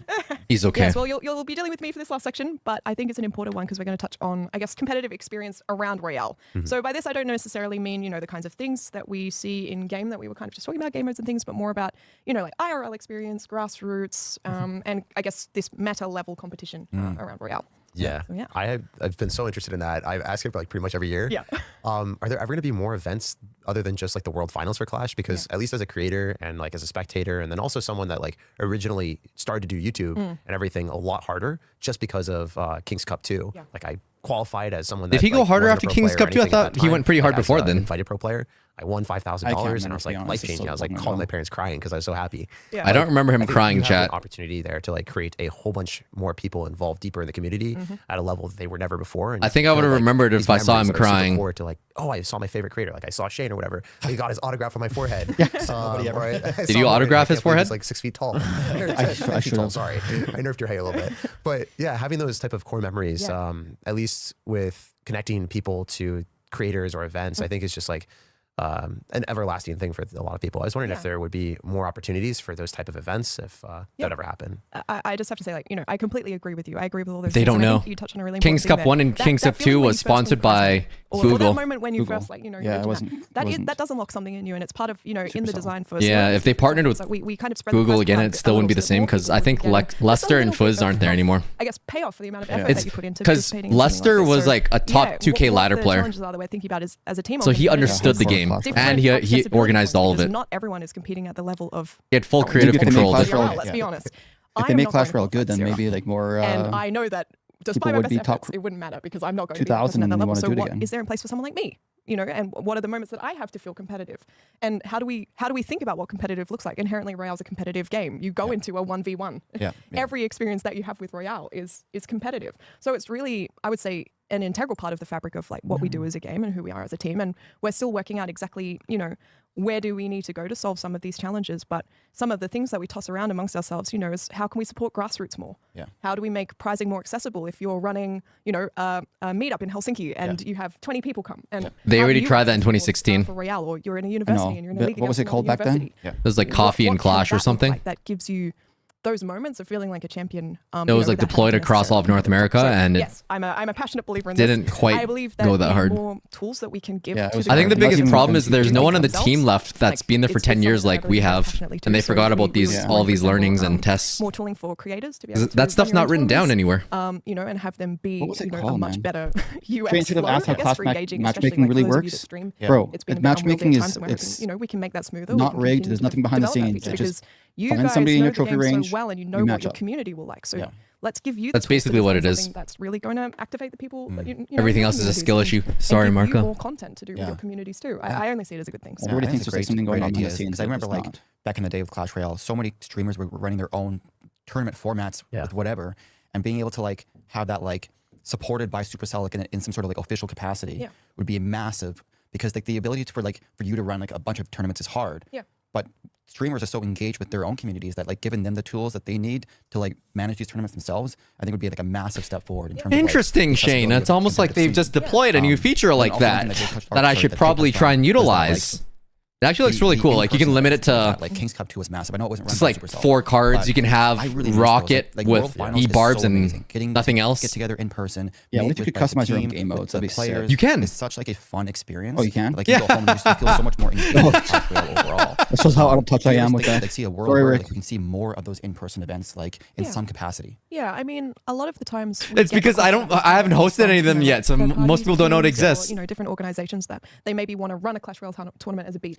He's okay. Yes, well, you'll be dealing with me for this last section, but I think it's an important one because we're going to touch on, I guess, competitive experience around Royale. So by this, I don't necessarily mean, the kinds of things that we see in game that we were kind of just talking about, game modes and things, but more about, like IRL experience, grassroots, and I guess this meta level competition around Royale. Yeah. So, yeah. I've been so interested in that. I've asked it for pretty much every year. Yeah. Are there ever going to be more events other than just the World Finals for Clash? Because at least as a creator and as a spectator, and then also someone that originally started to do YouTube and everything a lot harder just because of King's Cup 2. Yeah. I qualified as someone Did that he go harder wasn't a after pro King's player or Cup 2? I anything at thought that he time. went pretty hard I was before an then. Invited pro player. I won $5,000 and I was to be honest. life I changing. I was still calling don't my know. parents crying because I was so happy. Yeah. I don't remember him I think crying, you have chat. an opportunity there to create a whole bunch more people involved deeper in the community at a level that they were never before. And I think I you would have remembered these if I saw memories him that are super crying. forward to I saw my favorite creator, I saw Shane or whatever. He got his autograph on my forehead. Nobody ever. Did you autograph his forehead? He's 6 feet tall. I 6 feet should tall. have. Sorry, I nerfed your hay a little bit. But yeah, having those type of core memories, Yeah. at least with connecting people to creators or events, I think is just an everlasting thing for a lot of people. I was wondering if there would be more opportunities for those type of events if that ever happened. I just have to say, I completely agree with you. I agree with all those They things. don't and I know. think you touched on a really King's important Cup thing 1 there. and That- King's that Cup feeling 2 when was you first walk sponsored past by it, or Google. that moment when you Google. first Yeah, it wasn't. that does unlock something in you, and it's part of in the Supercell. design for Yeah, Slurm. if they partnered with So we kind of spread the Google price again, tag it still wouldn't be a the little same bit more. because I People think would get just a Leicester and little bit Fuzz aren't of, there anymore. I guess payoff for the amount of effort It's that you put into because participating in something Lester like this. was So, like a top 2K what ladder the player. challenges are that we're thinking about as a team. So he ultimately, understood the Yeah. game Different and he accessibility organized all of because it. Not everyone is competing at the level of He had full Oh, creative if they make control. Clash of it. Royale- Royale, let's be Yeah. honest. If I they am make not Clash going Royale to good, then Zero. maybe more. And I know that despite people my would best be top efforts, it wouldn't matter because I'm not going to be 2000 at that and level. wanna So do it what again. is there in place for someone like me? And what are the moments that I have to feel competitive? And how do we think about what competitive looks like? Inherently, Royale is a competitive game. You go into a 1v1. Yeah. Every experience that you have with Royale is competitive. So it's really, I would say, an integral part of the fabric of what we do as a game and who we are as a team. And we're still working out exactly, where do we need to go to solve some of these challenges? But some of the things that we toss around amongst ourselves, is how can we support grassroots more? Yeah. How do we make prizing more accessible if you're running, a meetup in Helsinki and you have 20 people come? And They how do already you tried that in access towards, 2016. For Royale, or you're in a university and you're in a But league. what was against it called another back then? university. It was like Coffee and What can Clash or that look something. like that gives you those moments of feeling like a champion. It was deployed across all of North America, and it yes, I'm a passionate believer in didn't this. quite I believe that go that the hard. more tools that we can give Yeah, it to was the I think the It wasn't biggest even problem is confusing. there's no one on the themselves, team left that's been there for it's 10 years something like that I we really feel have, passionately and they too. So forgot about we these really all want these to bring learnings more, and tests. more tooling for creators to be able to That stuff's run not your own written down tournaments, anywhere. and have them be What was it a called, much man? better UX Train should have flow, asked how I guess, class for engaging, matchmaking especially really for those of you that works. stream. Bro, It's been a matchmaking bit of is time, it's we can make that smoother. not we can rigged. continue There's to nothing behind the develop that scenes. feature It's just because you find guys somebody in know your the trophy game range, so well, and you know you what match your up. community will like. So Yeah. let's give you. That's the tools to basically what it design is. something that's really going to activate the people. Everything else is a skill issue. Sorry, and give you Marco. more content to do with Yeah. your communities too. I only see it as a good thing. So. Yeah. Everybody I thinks think there's it's something going on behind the ideas, scenes, because I but remember it's like not. back in the day with Clash Royale, so many streamers were running their own tournament formats with whatever, and being able to have that supported by Supercell in some sort of official capacity would be massive, because the ability for you to run a bunch of tournaments is hard. Yeah. But streamers are so engaged with their own communities that giving them the tools that they need to manage these tournaments themselves, I think would be a massive step forward in terms Interesting, of Shane. accessibility It's of almost like they've competitive just scene. deployed a new feature like also that something that Jake touched- that I sorry, should that Jake probably touched try on and was that, utilize. It actually looks really cool. Like you can limit it to King's Cup 2 was massive. I know it wasn't just run by like Supercell, 4 cards. but You can I have really miss those. Rocket World with Finals is E-barbs so and amazing. Getting nothing to else. Get together in person. Yeah, meet what if you with, could customize your own team, game with modes? the That'd be sick. players. You can. It's such a fun experience. Oh, you can? You go home and you just feel so much more engaged with Clash Royale overall. That shows how out of touch I am with that. See a world Sorry, where Rick. we can see more of those in-person events in some capacity. Yeah, I mean, a lot of the times we It's get because I requests haven't hosted from, any of them yet, so third-party most people don't know it teams or, exists. different organizations that they maybe want to run a Clash Royale tournament as a beat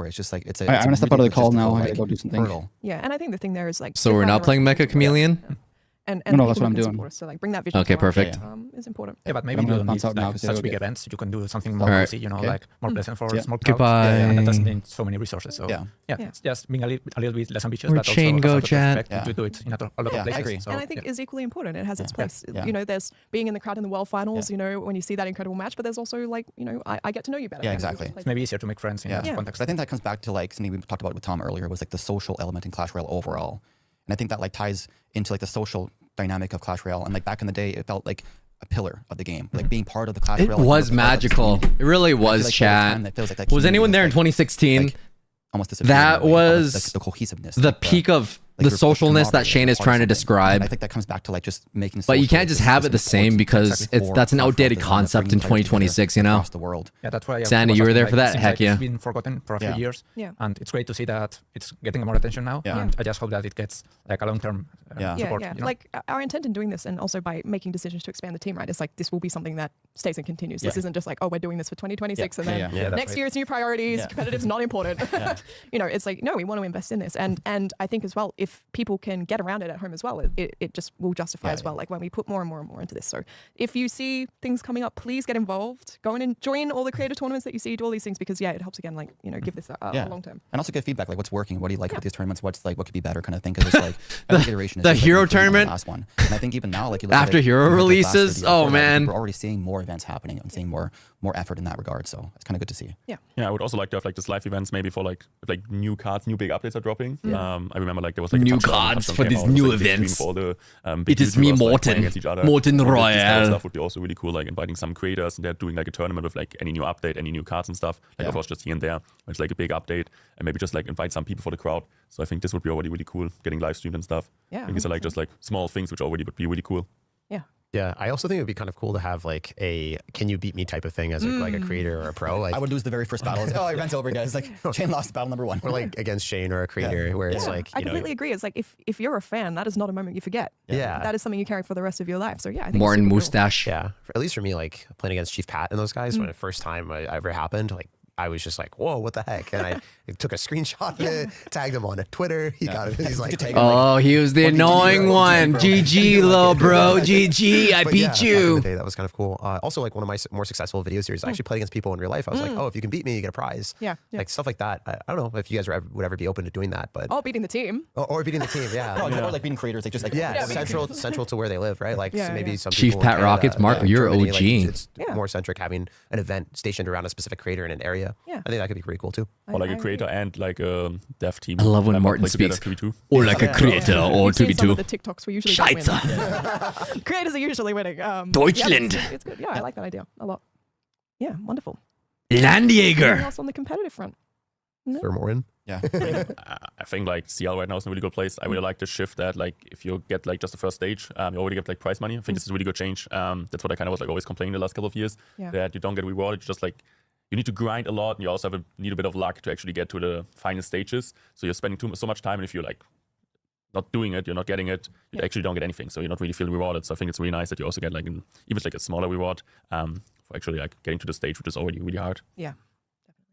before. It's just like it's a. I'm it's a gonna step out of really the call now. logistical, I gotta go do something. hurdle. Yeah, and I think the thing there is like. So we're not playing Mecha Chameleon? and No, people that's what I'm who can doing. support us. So like bring that vision. Okay, to life, perfect. is important. Yeah, but maybe I'm you gonna don't bounce need out now like 'cause I gotta such big get- events. You can do something more Alright. cozy, you know, Okay. like more pleasant for Yeah. small crowds. Goodbye. And that doesn't need so many resources. So Yeah. yeah, Yeah. it's just being a little bit less ambitious, Where'd but also Shane has go, a lot of chat? effect Yeah. to do it in a lot of Yeah, I places. agree. So, And I think yeah. is equally important. It has its place. Yeah. You know, there's being in the crowd in the world finals, Yeah. you know, when you see that incredible match, but there's also like, you know, I get to know you better. Yeah, kind of exactly. it's maybe easier to make friends in Yeah. that Yeah. context. So I think that comes back to like something we talked about with Tom earlier was like the social element in Clash Royale overall. And I think that like ties into like the social dynamic of Clash Royale. And like back in the day, it felt like a pillar of the game, like being part of the Clash It Royale. like, was being a part of this magical. community. It really And I feel was, like over chat. time, that feels like that Was community anyone there in like- 2016? like, almost disappeared in That a way, was like, the cohesiveness, the like, peak of like the your socialness that camaraderie, Shane like is part of trying to something. describe. And I think that comes back to like just making. But you social can't just have it the same because that's an outdated concept in 2026, you know? across the world. Yeah, that's why. Sandy, it was you were something there like for it that? seems Heck like yeah. It's been forgotten for a few Yeah. years. Yeah. And it's great to see that it's getting more attention now. Yeah. And I just hope that it gets like a long-term Yeah. support. Yeah. You know? Like our intent in doing this, and also by making decisions to expand the team, right? It's like this will be something that stays and continues. This Yeah. isn't just like, oh, we're doing this for 2026, and then Yeah. Yeah, that's next right. year it's new priorities. Yeah. Competitive's not important. Yeah. You know, it's like no, we want to invest in this, and I think as well, if people can get around it at home as well, it just will justify Yeah, as well. Like when we put more and more and more into this. So if you see things coming up, please get involved. Go in and join all the creator tournaments that you see. Do all these things because yeah, it helps again. Like you know, give this a Yeah. long term. And also get feedback, like what's working, what do you like about these tournaments, what's like what could be better, kind of thing. Because it's like every iteration is the just, like, hero improving on the tournament? last one. And I think even now, like you look at After it, hero you look at the last releases? video Oh, before that, I think man. we're already seeing more events happening and seeing more effort in that regard. So it's kind of good to see. Yeah. Yeah, I would also like to have like this live events maybe for like if, like new cards, new big updates are dropping. I remember like there was like a New touchdown cards came for these out, it was, new like, big stream events. For all the, big It is me, YouTubers, like, Morten. playing against each other. Morten This kind of Royale. stuff would be also really cool, like inviting some creators and they're doing like a tournament with like any new update, any new cards and stuff. Like Yeah. of course just here and there, when it's like a big update, and maybe just like invite some people for the crowd. So I think this would be already really cool, getting live streamed and stuff. Yeah, I think these are like just like small things which already would be really cool. Yeah. Yeah, I also think it would be kind of cool to have like a "can you beat me" type of thing as like a creator or a pro, like I would lose the very first battle. It's like, oh, I ran over, guys. Like Shane lost battle number 1. or like against Shane or a creator, where it's Yeah, like I you know, completely agree. It's like if you're a fan, that is not a moment you forget. Yeah. That is something you carry for the rest of your life. So yeah, I think Morton it's super cool. Mustache. yeah, at least for me, like playing against Chief Pat and those guys when the first time it ever happened, like I was just like, whoa, what the heck? And I took a screenshot of it, tagged him on Twitter. He got it. He's like, tag him, Oh, he was the What did you do, annoying bro? one. Bro. GG, little bro. GG. I But beat yeah, back in you. the day, that was kind of cool. Also, like one of my more successful video series, I actually played against people in real life. I was like, oh, if you can beat me, you get a prize. Yeah, yeah. Like stuff like that. I don't know if you guys would ever be open to doing that, but Oh, beating the team. or beating the team. Yeah. No, or like beating creators, like just like Yeah, Yeah, central to where they live, right? Like Yeah, so maybe yeah. some Chief people in Pat Canada, Rockets, Mark, you're Germany, OG. It's Yeah. more centric, having an event stationed around a specific creator in an area. Yeah. I think that could be pretty cool too. Or like I a creator agree. and like a dev team. I love when member Martin play together, speaks. 2v2. Or like a creator or We've seen some of 2v2. the TikToks we usually don't win. Scheiße. Creators are usually winning. Deutschland. Yeah, it's good. Yeah, I like that idea a lot. Yeah, wonderful. Anything Landjäger. else on the competitive front? Sir Morton. yeah. I think like CL right now is in a really good place. I really like the shift that like if you get like just the first stage, you already get like prize money. I think this is a really good change. That's what I kind of was like always complaining the last couple of years, Yeah. that you don't get rewarded. You just like you need to grind a lot, and you also need a bit of luck to actually get to the final stages. So you're spending so much time, and if you're like not doing it, you're not getting it, you Yeah. actually don't get anything. So you're not really feeling rewarded. So I think it's really nice that you also get like even like a smaller reward for actually like getting to the stage, which is already really hard. Yeah, definitely.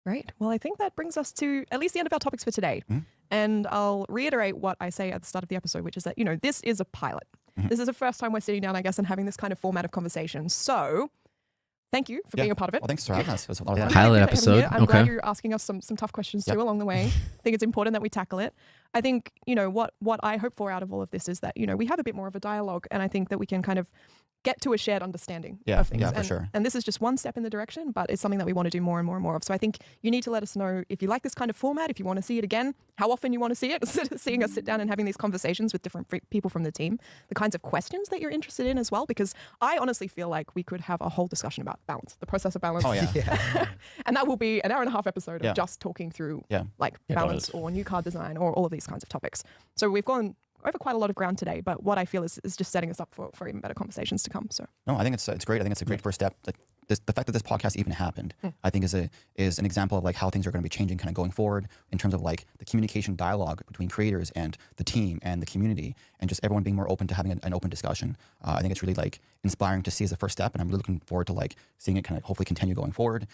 Great. Well, I think that brings us to at least the end of our topics for today. And I'll reiterate what I say at the start of the episode, which is that, you know, this is a pilot. This is the first time we're sitting down, I guess, and having this kind of format of conversation. So thank you for being a part of it. Well, thanks for having us. It was a lot of fun. Pilot Thank you for having me episode. here. I'm glad Okay. you're asking us some tough questions Yep. too along the way. I think it's important that we tackle it. I think, you know, what I hope for out of all of this is that, you know, we have a bit more of a dialogue, and I think that we can kind of get to a shared understanding Yeah, of things. yeah, for and, sure. and this is just one step in the direction, but it's something that we want to do more and more and more of. So I think you need to let us know if you like this kind of format, if you want to see it again, how often you want to see it, instead of seeing us sit down and having these conversations with different people from the team, the kinds of questions that you're interested in as well, because I honestly feel like we could have a whole discussion about balance, the process of balance. Oh, yeah. And that will be an hour-and-a-half episode of Yeah. just talking through Yeah. like Yeah, balance balance. or new card design or all of these kinds of topics. So we've gone over quite a lot of ground today, but what I feel is just setting us up for even better conversations to come. So No, I think it's great. I think it's a great first step. Like the fact that this podcast even happened, I think is an example of like how things are going to be changing kind of going forward in terms of like the communication dialogue between creators and the team and the community, and just everyone being more open to having an open discussion. I think it's really like inspiring to see as a first step, and I'm really looking forward to like seeing it kind of hopefully continue going forward.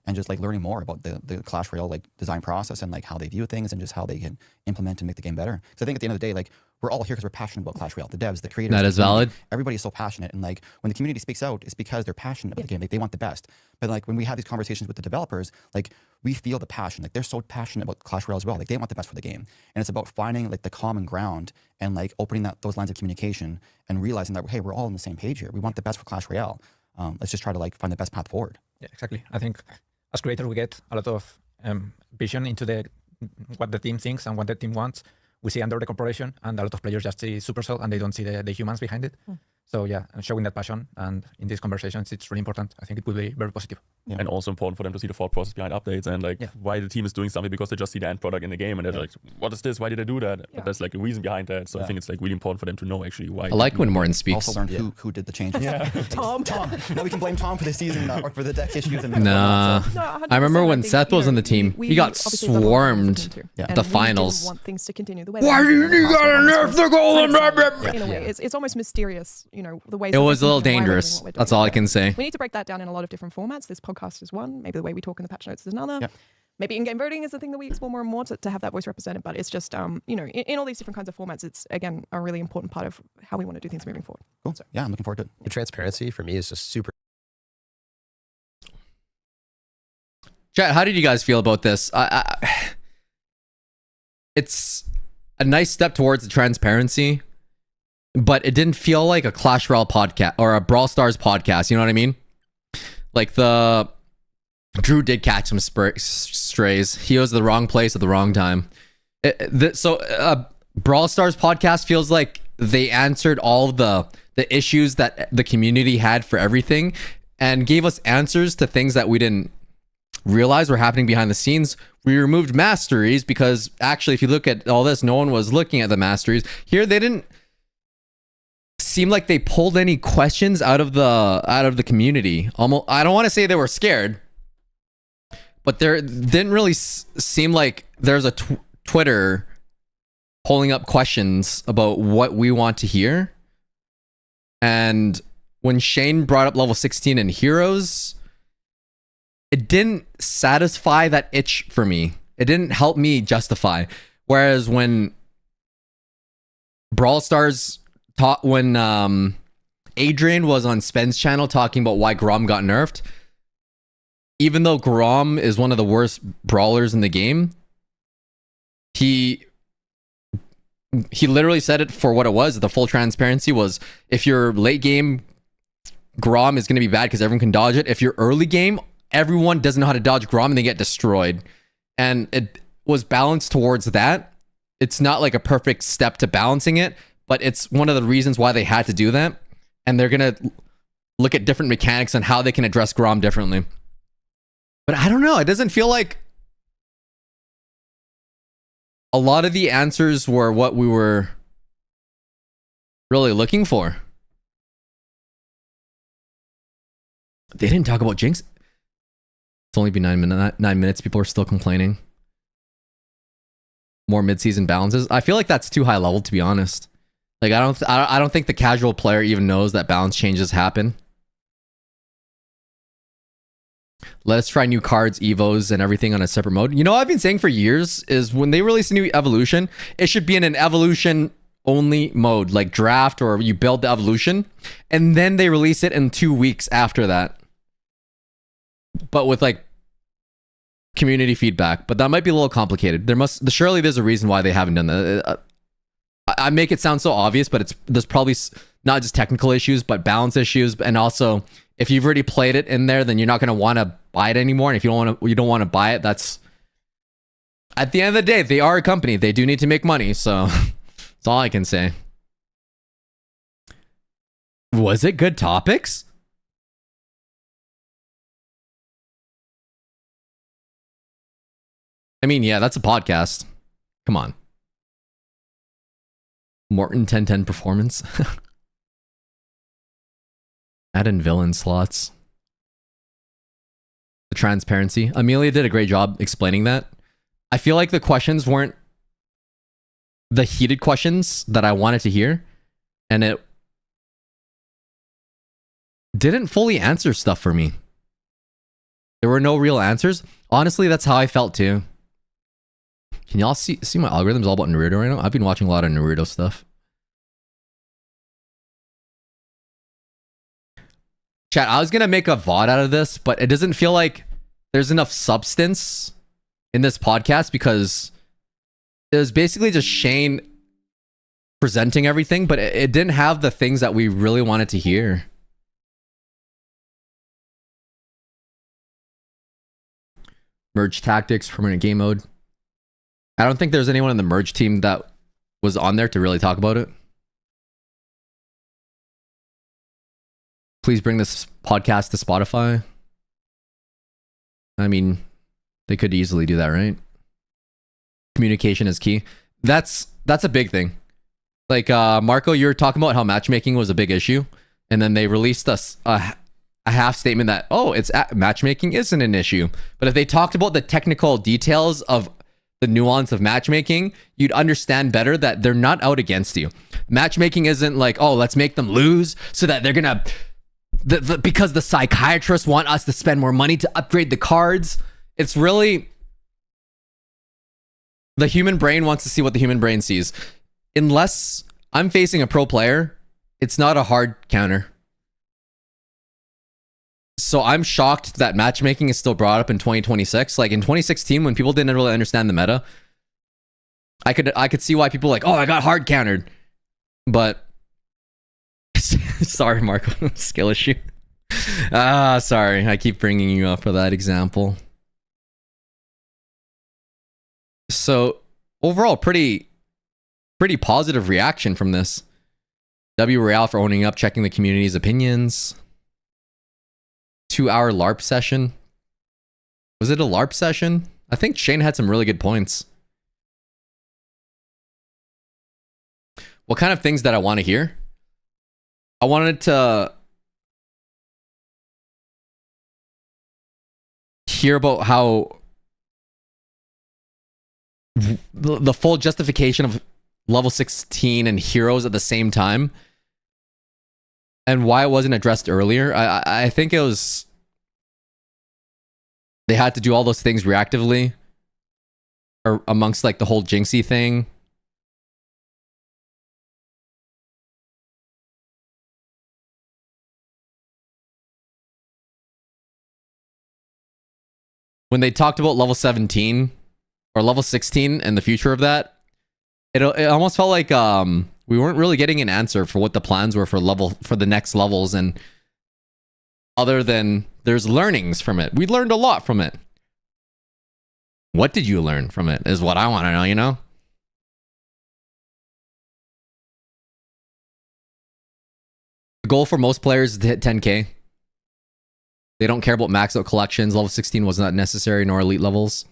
and just like learning more about the Clash Royale like design process and like how they view things and just how they can implement and make the game better. Because I think at the end of the day, like we're all here because we're passionate about Clash Royale. The devs, the creators. That is valid. Everybody is so passionate, and like when the community speaks out, it's because they're passionate about the game. Like they want the best. But like when we have these conversations with the developers, like we feel the passion. Like they're so passionate about Clash Royale as well. Like they want the best for the game, and it's about finding like the common ground and like opening those lines of communication and realizing that hey, we're all on the same page here. We want the best for Clash Royale. Let's just try to like find the best path forward. Yeah, exactly. I think as creators, we get a lot of vision into what the team thinks and what the team wants. We see under the corporation, and a lot of players just see Supercell and they don't see the humans behind it. So yeah, showing that passion, and in these conversations, it's really important. I think it will be very positive. Yeah. And also important for them to see the thought process behind updates and like why the team is doing something, because they just see the end product in the game and they're like, what is this? Why did I do that? But there's like a reason behind that. So I think it's like really important for them to know actually why. I like when Morton speaks. Also learned who did the changes. Tom. No, we can blame Tom for the season or for the deck issues. And Nah. No, I remember 100%. when think, Seth was you on know, the team, we he got obviously done a lot of swarmed things too. Yeah. And the we didn't finals. want things to continue the way Why they do were. you gotta nerf the golem? In a way, it's almost mysterious, you know, the ways It that was a we're little thinking and why we're doing dangerous. what we're That's doing. all I can say. We need to break that down in a lot of different formats. This podcast is one. Maybe the way we talk in the patch notes is another. Yep. Maybe in-game voting is the thing that we explore more and more to have that voice represented. But it's just, you know, in all these different kinds of formats, it's, again, a really important part of how we want to do things moving forward. Cool. Yeah, I'm looking forward to it. The transparency for me is just super. Chat, how did you guys feel about this? It's a nice step towards the transparency, but it didn't feel like a Clash Royale podcast or a Brawl Stars podcast. You know what I mean? Like Drew did catch some strays. He was at the wrong place at the wrong time. Brawl Stars podcast feels like they answered all the issues that the community had for everything and gave us answers to things that we didn't realize were happening behind the scenes. We removed masteries because actually, if you look at all this, no one was looking at the masteries. Here, they didn't seem like they pulled any questions out of the community. Almost, I don't want to say they were scared, but there didn't really seem like there's a Twitter pulling up questions about what we want to hear. And when Shane brought up level 16 in Heroes, it didn't satisfy that itch for me. It didn't help me justify. Whereas when Brawl Stars when Adrian was on Spen's channel talking about why Grom got nerfed, even though Grom is one of the worst brawlers in the game, he literally said it for what it was. The full transparency was, if you're late game, Grom is going to be bad because everyone can dodge it. If you're early game, everyone doesn't know how to dodge Grom and they get destroyed. And it was balanced towards that. It's not like a perfect step to balancing it, but it's one of the reasons why they had to do that. And they're going to look at different mechanics on how they can address Grom differently. But I don't know. It doesn't feel like a lot of the answers were what we were really looking for. They didn't talk about Jinx. It's only been 9 minutes. People are still complaining. More mid-season balances. I feel like that's too high level, to be honest. Like I don't think the casual player even knows that balance changes happen. Let us try new cards, evos, and everything on a separate mode. You know what I've been saying for years is when they release a new evolution, it should be in an evolution only mode, like draft, or you build the evolution, and then they release it in 2 weeks after that. But with like community feedback. But that might be a little complicated. Surely there's a reason why they haven't done that. I make it sound so obvious, but there's probably not just technical issues, but balance issues, and also if you've already played it in there, then you're not going to want to buy it anymore. And if you don't want to buy it, that's at the end of the day, they are a company. They do need to make money, so that's all I can say. Was it good topics? I mean, yeah, that's a podcast. Come on. Morton 1010 performance. Add in villain slots. The transparency. Amelia did a great job explaining that. I feel like the questions weren't the heated questions that I wanted to hear. And it didn't fully answer stuff for me. There were no real answers. Honestly, that's how I felt too. Can y'all see my algorithms all about Naruto right now? I've been watching a lot of Naruto stuff. Chat, I was gonna make a VOD out of this, but it doesn't feel like there's enough substance in this podcast because it was basically just Shane presenting everything, but it didn't have the things that we really wanted to hear. Merge tactics, permanent game mode. I don't think there's anyone in the merge team that was on there to really talk about it. Please bring this podcast to Spotify. I mean, they could easily do that, right? Communication is key. That's a big thing. Like Marco, you were talking about how matchmaking was a big issue, and then they released us a half statement that, oh, matchmaking isn't an issue. But if they talked about the technical details of the nuance of matchmaking, you'd understand better that they're not out against you. Matchmaking isn't like, oh, let's make them lose so that they're gonna because the psychiatrists want us to spend more money to upgrade the cards. It's really the human brain wants to see what the human brain sees. Unless I'm facing a pro player, it's not a hard counter. So I'm shocked that matchmaking is still brought up in 2026. Like in 2016, when people didn't really understand the meta, I could see why people were like, oh, I got hard countered. But sorry, Marco, skill issue. Sorry, I keep bringing you up for that example. So overall, pretty positive reaction from this. W Royale for owning up, checking the community's opinions. 2-hour LARP session. Was it a LARP session? I think Shane had some really good points. What kind of things that I want to hear? I wanted to hear about how the full justification of level 16 and heroes at the same time, and why it wasn't addressed earlier. I think it was they had to do all those things reactively, or amongst like the whole Jinxie thing. When they talked about level 17 or level 16 and the future of that, it almost felt like we weren't really getting an answer for what the plans were for the next levels, and other than there's learnings from it. We learned a lot from it. What did you learn from it is what I want to know, you know? The goal for most players is to hit 10k. They don't care about max out collections. Level 16 was not necessary, nor elite levels.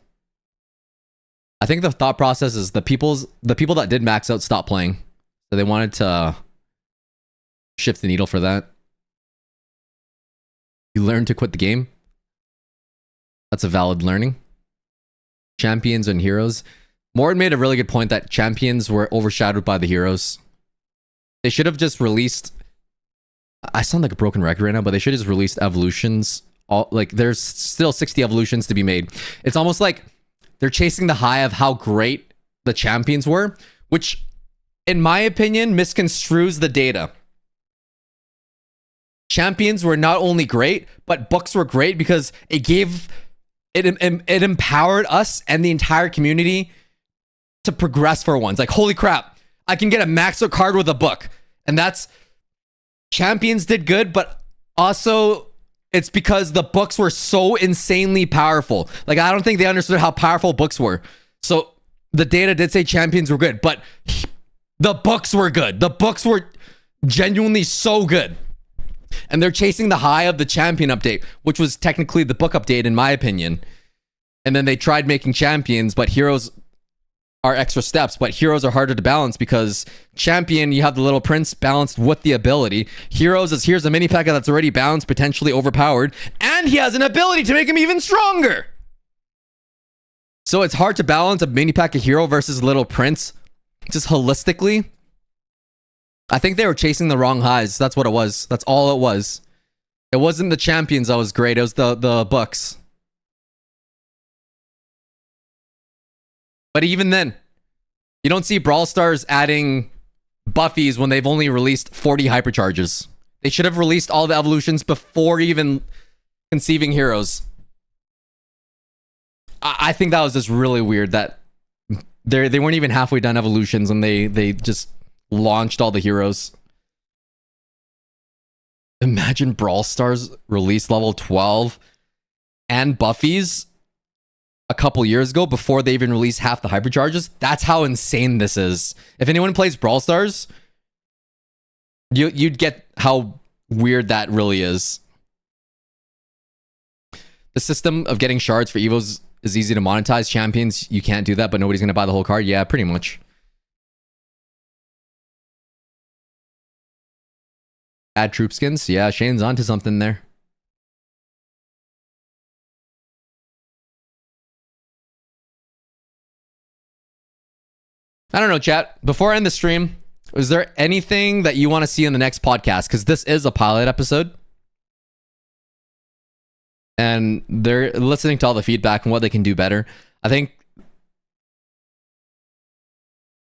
I think the thought process is the people that did max out stopped playing. So they wanted to shift the needle for that. You learn to quit the game. That's a valid learning. Champions and heroes. Morton made a really good point that champions were overshadowed by the heroes. They should have just released... I sound like a broken record right now, but they should have just released evolutions. Like, there's still 60 evolutions to be made. It's almost like they're chasing the high of how great the champions were, which, in my opinion, misconstrues the data. Champions were not only great, but books were great because it empowered us and the entire community to progress for once. Like, holy crap, I can get a max out card with a book. And that's... Champions did good, but also it's because the books were so insanely powerful. Like, I don't think they understood how powerful books were. So the data did say champions were good, but the books were good. The books were genuinely so good. And they're chasing the high of the champion update, which was technically the book update in my opinion. And then they tried making champions, but heroes are extra steps, but heroes are harder to balance because champion, you have the little prince balanced with the ability. Heroes is here's a mini packet that's already balanced, potentially overpowered, and he has an ability to make him even stronger. So it's hard to balance a mini pack of hero versus little prince just holistically. I think they were chasing the wrong highs. That's what it was. That's all it was. It wasn't the champions that was great. It was the books. But even then, you don't see Brawl Stars adding buffies when they've only released 40 hypercharges. They should have released all the evolutions before even conceiving heroes. I think that was just really weird that they weren't even halfway done evolutions and they just launched all the heroes. Imagine Brawl Stars released level 12 and buffies a couple years ago before they even released half the hypercharges. That's how insane this is. If anyone plays Brawl Stars, you'd get how weird that really is. The system of getting shards for Evos is easy to monetize. Champions, you can't do that, but nobody's going to buy the whole card. Yeah, pretty much. Add troop skins. Yeah, Shane's onto something there. I don't know, chat. Before I end the stream, is there anything that you want to see in the next podcast? Because this is a pilot episode. And they're listening to all the feedback and what they can do better. I think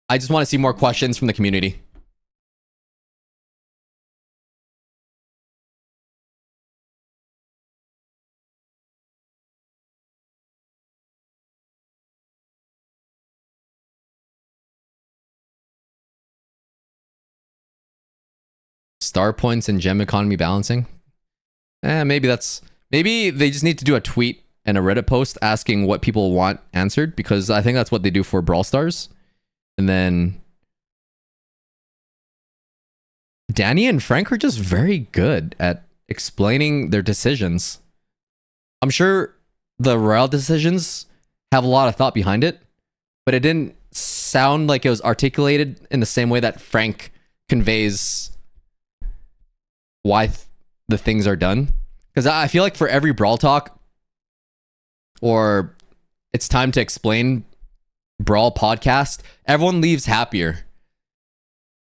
I just want to see more questions from the community. Star points and gem economy balancing. Maybe they just need to do a tweet and a Reddit post asking what people want answered, because I think that's what they do for Brawl Stars. And then Danny and Frank are just very good at explaining their decisions. I'm sure the royale decisions have a lot of thought behind it, but it didn't sound like it was articulated in the same way that Frank conveys why the things are done. Because I feel like for every Brawl Talk or it's time to explain Brawl podcast, everyone leaves happier.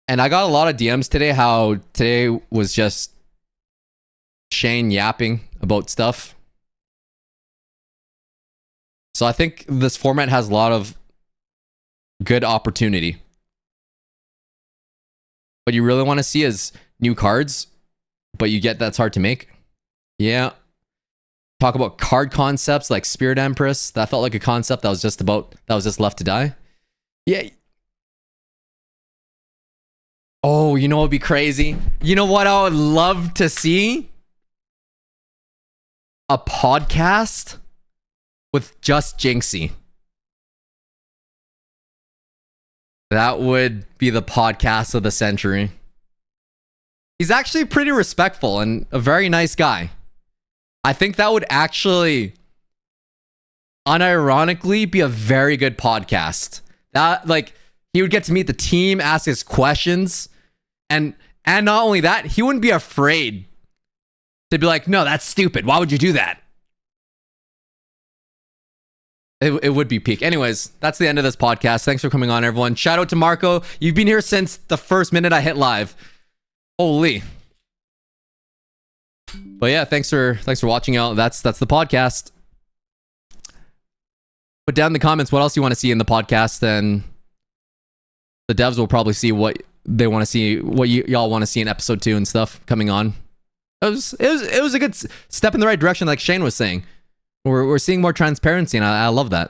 And I got a lot of DMs today how today was just Shane yapping about stuff. So I think this format has a lot of good opportunity. What you really want to see is new cards, but you get that's hard to make. Yeah. Talk about card concepts like Spirit Empress. That felt like a concept that was just left to die. Yeah. Oh, you know what would be crazy? You know what I would love to see? A podcast with just Jinxie. That would be the podcast of the century. He's actually pretty respectful and a very nice guy. I think that would actually unironically be a very good podcast. That, like, he would get to meet the team, ask his questions, and not only that, he wouldn't be afraid to be like, no, that's stupid. Why would you do that? It would be peak. Anyways, that's the end of this podcast. Thanks for coming on, everyone. Shout out to Marco. You've been here since the first minute I hit live. Holy. But yeah, thanks for watching out. That's the podcast. Put down in the comments what else you want to see in the podcast, and the devs will probably see what they want to see, what y'all want to see in episode 2 and stuff coming on. It was a good step in the right direction, like Shane was saying. We're seeing more transparency, and I love that.